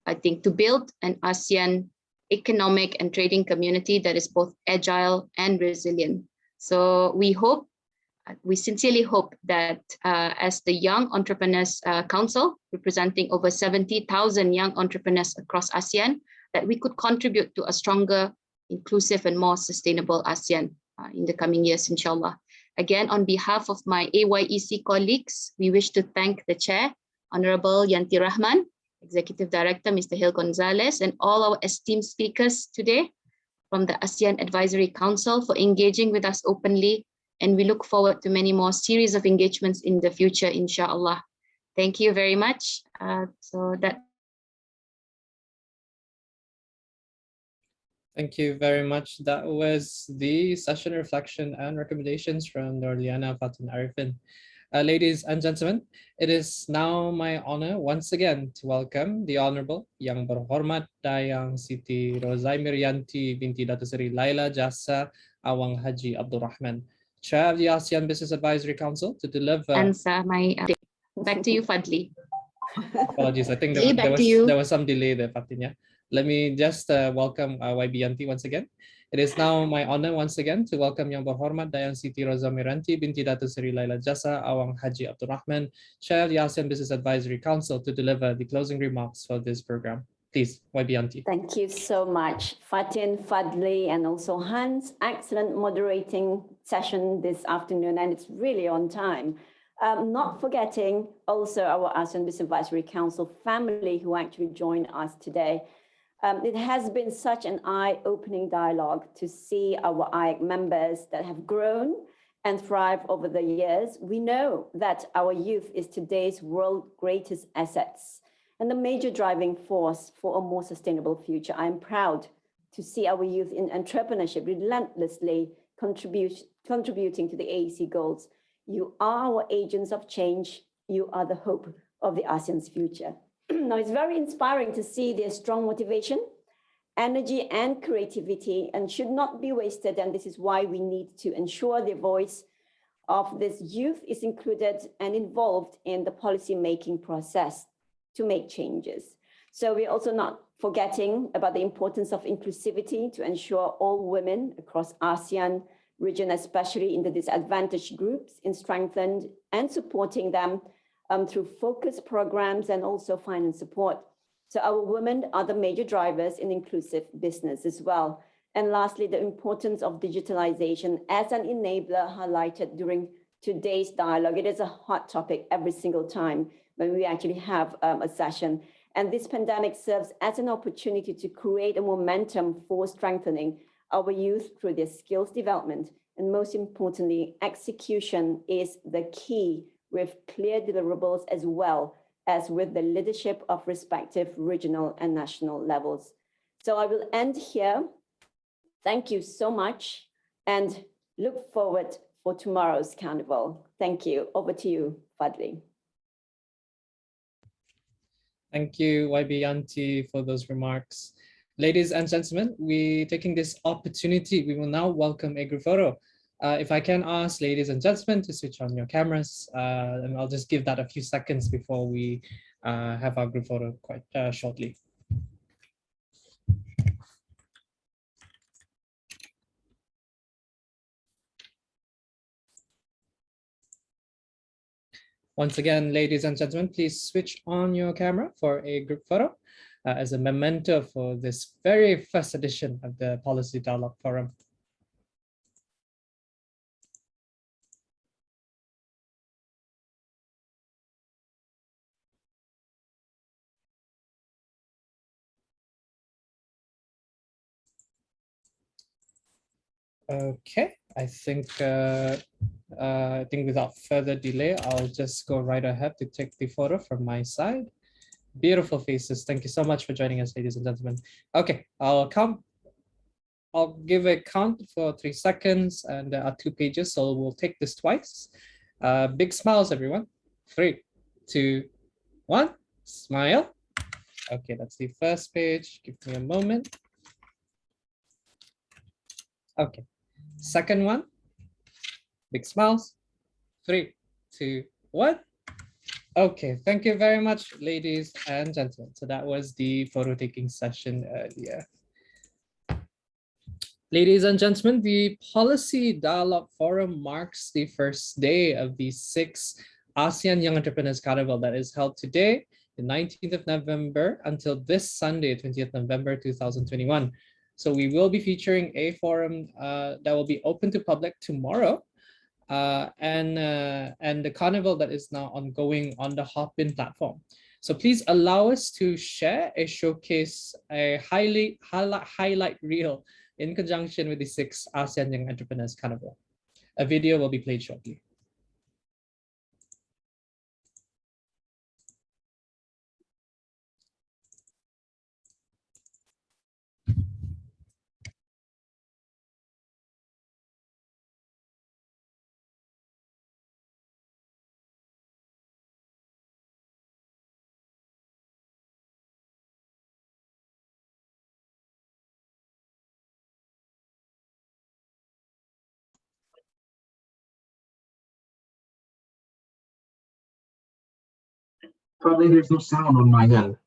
I think, to build an ASEAN economic and trading community that is both agile and resilient. So we sincerely hope that as the Young Entrepreneurs Council, representing over 70,000 young entrepreneurs across ASEAN, that we could contribute to a stronger, inclusive, and more sustainable ASEAN in the coming years, inshallah. Again, on behalf of my AYEC colleagues, we wish to thank the Chair, Honorable Yanti Rahman, Executive Director, Mr. Hill Gonzalez, and all our esteemed speakers today from the ASEAN Advisory Council for engaging with us openly. And we look forward to many more series of engagements in the future, inshallah. Thank you very much. Thank you very much. That was the session reflection and recommendations from Norliana Fatin Arifin. Ladies and gentlemen, it is now my honor once again to welcome the Honorable Yang Berhormat Dayang Siti Rozaimirianti binti Datuk Seri Laila Jasa Awang Haji Abdul Rahman, Chair of the ASEAN Business Advisory Council, to deliver. Answer my update. Back to you, Fadli. Apologies, I think there was some delay there, Fatin. Let me just welcome YB Yanti once again. It is now my honor once again to welcome Yang Berhormat Dayang Siti Rozaimirianti binti Datuk Seri Laila Jasa Awang Haji Abdul Rahman, Chair of the ASEAN Business Advisory Council, to deliver the closing remarks for this program. Please, YB. Thank you so much, Fatin, Fadli, and also Hans. Excellent moderating session this afternoon, and it's really on time. Not forgetting also our ASEAN Business Advisory Council family who actually joined us today. It has been such an eye-opening dialogue to see our Ayec members that have grown and thrive over the years. We know that our youth is today's world's greatest assets and the major driving force for a more sustainable future. I'm proud to see our youth in entrepreneurship relentlessly contributing to the AEC goals. You are our agents of change. You are the hope of the ASEAN's future. Now, it's very inspiring to see their strong motivation, energy, and creativity, and should not be wasted. And this is why we need to ensure the voice of this youth is included and involved in the policy-making process to make changes. So we're also not forgetting about the importance of inclusivity to ensure all women across ASEAN region, especially in the disadvantaged groups, in strengthened and supporting them through focused programs and also finance support. So our women are the major drivers in inclusive business as well. And lastly, the importance of digitalization as an enabler highlighted during today's dialogue. It is a hot topic every single time when we actually have a session. And this pandemic serves as an opportunity to create a momentum for strengthening our youth through their skills development. And most importantly, execution is the key with clear deliverables as well as with the leadership of respective regional and national levels. So I will end here. Thank you so much and look forward for tomorrow's carnival. Thank you. Over to you, Fadli. Thank you, YB, for those remarks. Ladies and gentlemen, taking this opportunity, we will now welcome a group photo. If I can ask ladies and gentlemen to switch on your cameras, and I'll just give that a few seconds before we have our group photo quite shortly. Once again, ladies and gentlemen, please switch on your camera for a group photo as a memento for this very first edition of the Policy Dialogue Forum. Okay, I think without further delay, I'll just go right ahead to take the photo from my side. Beautiful faces. Thank you so much for joining us, ladies and gentlemen. Okay, I'll give a count for 3 seconds, and there are 2 pages, so we'll take this twice. Big smiles, everyone. 3, 2, 1. Smile. Okay, that's the first page. Give me a moment. Okay. Second one, big smiles. 3, 2, 1. Okay, thank you very much, ladies and gentlemen. So that was the photo taking session earlier. Ladies and gentlemen, the Policy Dialogue Forum marks the first day of the 6th ASEAN Young Entrepreneurs Carnival that is held today, the 19th of November, until this Sunday, 20th November 2021. So we will be featuring a forum that will be open to public tomorrow, and the carnival that is now ongoing on the Hopin platform. So please allow us to share a showcase, a highlight reel in conjunction with the 6th ASEAN Young Entrepreneurs Carnival. A video will be played shortly. Probably there's no sound on my end.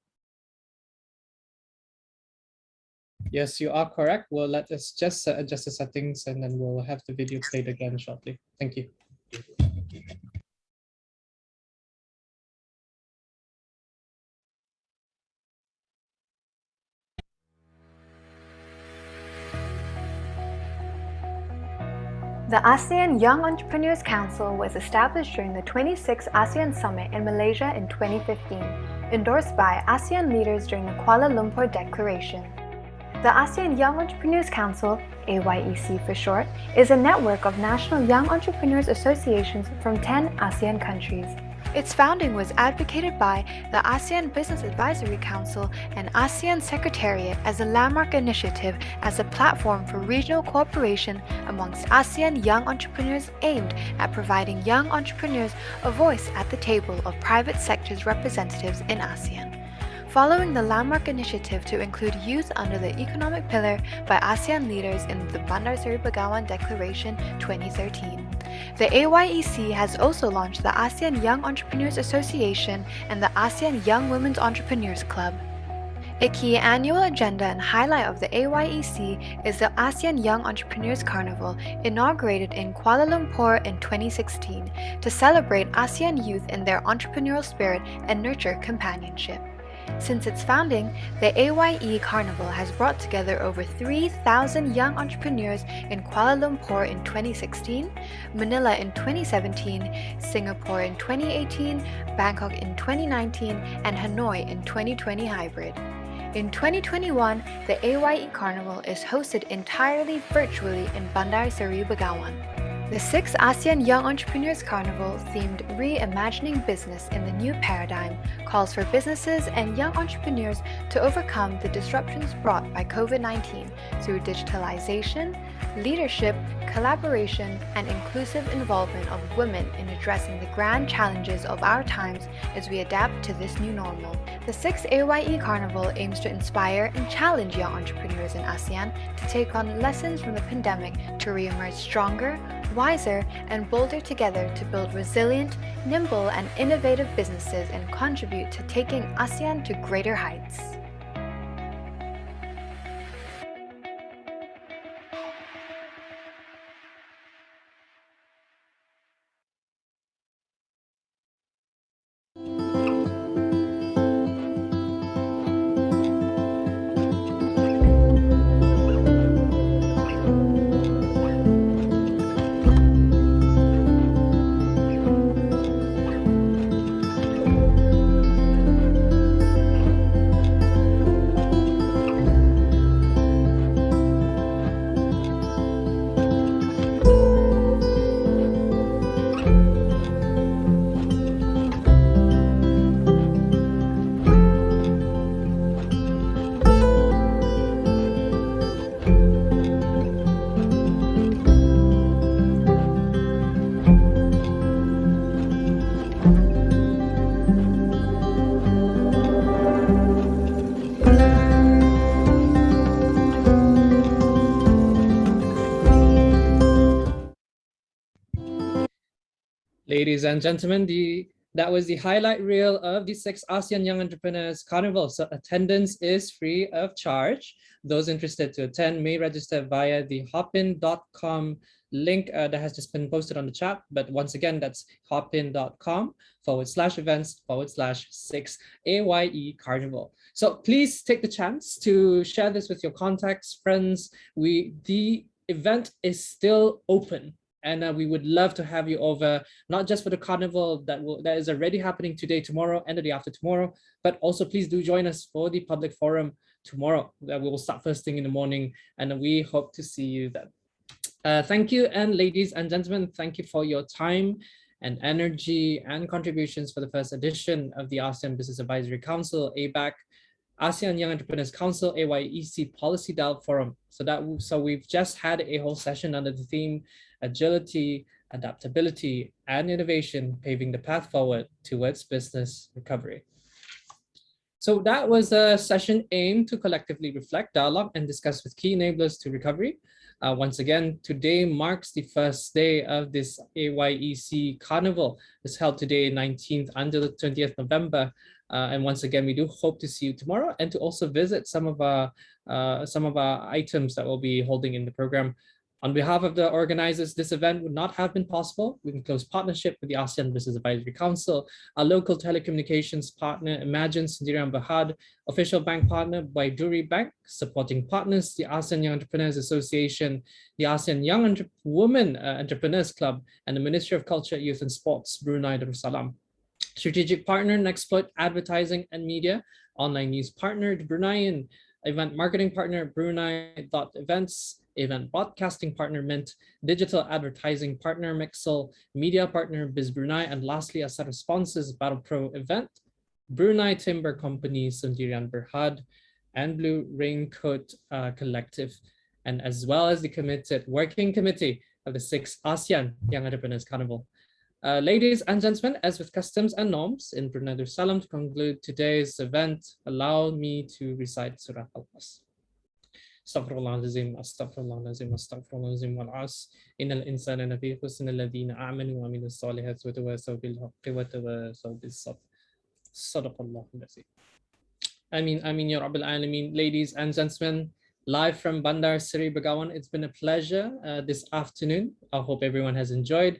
Yes, you are correct. Well, let us just adjust the settings and then we'll have the video played again shortly. Thank you. The ASEAN Young Entrepreneurs Council was established during the 26th ASEAN Summit in Malaysia in 2015, endorsed by ASEAN leaders during the Kuala Lumpur Declaration. The ASEAN Young Entrepreneurs Council, AYEC for short, is a network of national young entrepreneurs associations from 10 ASEAN countries. Its founding was advocated by the ASEAN Business Advisory Council and ASEAN Secretariat as a landmark initiative as a platform for regional cooperation amongst ASEAN young entrepreneurs aimed at providing young entrepreneurs a voice at the table of private sector's representatives in ASEAN. Following the landmark initiative to include youth under the economic pillar by ASEAN leaders in the Bandar Seri Begawan Declaration 2013. The AYEC has also launched the ASEAN Young Entrepreneurs Association and the ASEAN Young Women's Entrepreneurs Club. A key annual agenda and highlight of the AYEC is the ASEAN Young Entrepreneurs Carnival, inaugurated in Kuala Lumpur in 2016 to celebrate ASEAN youth in their entrepreneurial spirit and nurture companionship. Since its founding, the AYE Carnival has brought together over 3,000 young entrepreneurs in Kuala Lumpur in 2016, Manila in 2017, Singapore in 2018, Bangkok in 2019, and Hanoi in 2020 hybrid. In 2021, the AYE Carnival is hosted entirely virtually in Bandar Seri Begawan. The 6th ASEAN Young Entrepreneurs Carnival, themed Reimagining Business in the New Paradigm, calls for businesses and young entrepreneurs to overcome the disruptions brought by COVID-19 through digitalization, leadership, collaboration, and inclusive involvement of women in addressing the grand challenges of our times as we adapt to this new normal. The 6th AYE Carnival aims to inspire and challenge young entrepreneurs in ASEAN to take on lessons from the pandemic to re-emerge stronger, wiser, and bolder together to build resilient, nimble, and innovative businesses and contribute to taking ASEAN to greater heights. Ladies and gentlemen, that was the highlight reel of the 6th ASEAN Young Entrepreneurs Carnival. So attendance is free of charge. Those interested to attend may register via the hopin.com link that has just been posted on the chat. But once again, that's hopin.com/events/6 AYE Carnival. So please take the chance to share this with your contacts, friends. The event is still open. And we would love to have you over, not just for the carnival that is already happening today, tomorrow, and the day after tomorrow, but also please do join us for the public forum tomorrow. We will start first thing in the morning, and we hope to see you then. Thank you, and ladies and gentlemen, thank you for your time and energy and contributions for the first edition of the ASEAN Business Advisory Council, ABAC, ASEAN Young Entrepreneurs Council, AYEC Policy Dialogue Forum. So we've just had a whole session under the theme Agility, Adaptability, and Innovation, paving the path forward towards business recovery. So that was a session aimed to collectively reflect, dialogue, and discuss with key enablers to recovery. Once again, today marks the first day of this AYEC Carnival. It's held today, 19th until the 20th November. And once again, we do hope to see you tomorrow and to also visit some of our items that we'll be holding in the program. On behalf of the organizers, this event would not have been possible in close partnership with the ASEAN Business Advisory Council, our local telecommunications partner, Imagine Sendirian Berhad, official bank partner by Duri Bank, supporting partners, the ASEAN Young Entrepreneurs Association, the ASEAN Young Women Entrepreneurs Club, and the Ministry of Culture, Youth and Sports, Brunei Darussalam. Strategic partner, Nexploit Advertising and Media, online news partner, the Bruneian event marketing partner, Brunei.events, event broadcasting partner, Mint, digital advertising partner, Mixel, media partner, Biz Brunei, and lastly, a set of sponsors, Battle Pro event, Brunei Timber Company, Sendirian Berhad, and Blue Raincoat Collective, and as well as the committed working committee of the 6th ASEAN Young Entrepreneurs Carnival. Ladies and gentlemen, as with customs and norms in Brunei Darussalam, to conclude today's event, allow me to recite Surah Al-As. Astaghfirullahalazim, astaghfirullahalazim, astaghfirullahalazim, wal-as, innal insana lafi khusr alladhina amanu wa amilus salihati wa tawasaw bil haqqi wa tawasaw bis sabr. Sadaqallahul azim. Ameen ya Rabbil Alameen. Ladies and gentlemen, live from Bandar Seri Begawan, it's been a pleasure this afternoon. I hope everyone has enjoyed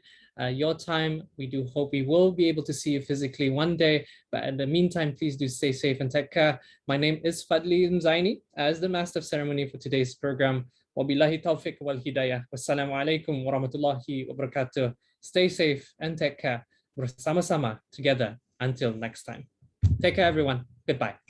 your time. We do hope we will be able to see you physically one day, but in the meantime, please do stay safe and take care. My name is Fadli Mzaini as the Master of Ceremony for today's program. Wabillahi tawfiq wal hidayah. Wassalamu alaikum wa rahmatullahi wa barakatuh. Stay safe and take care. Bersama-sama together until next time. Take care, everyone. Goodbye.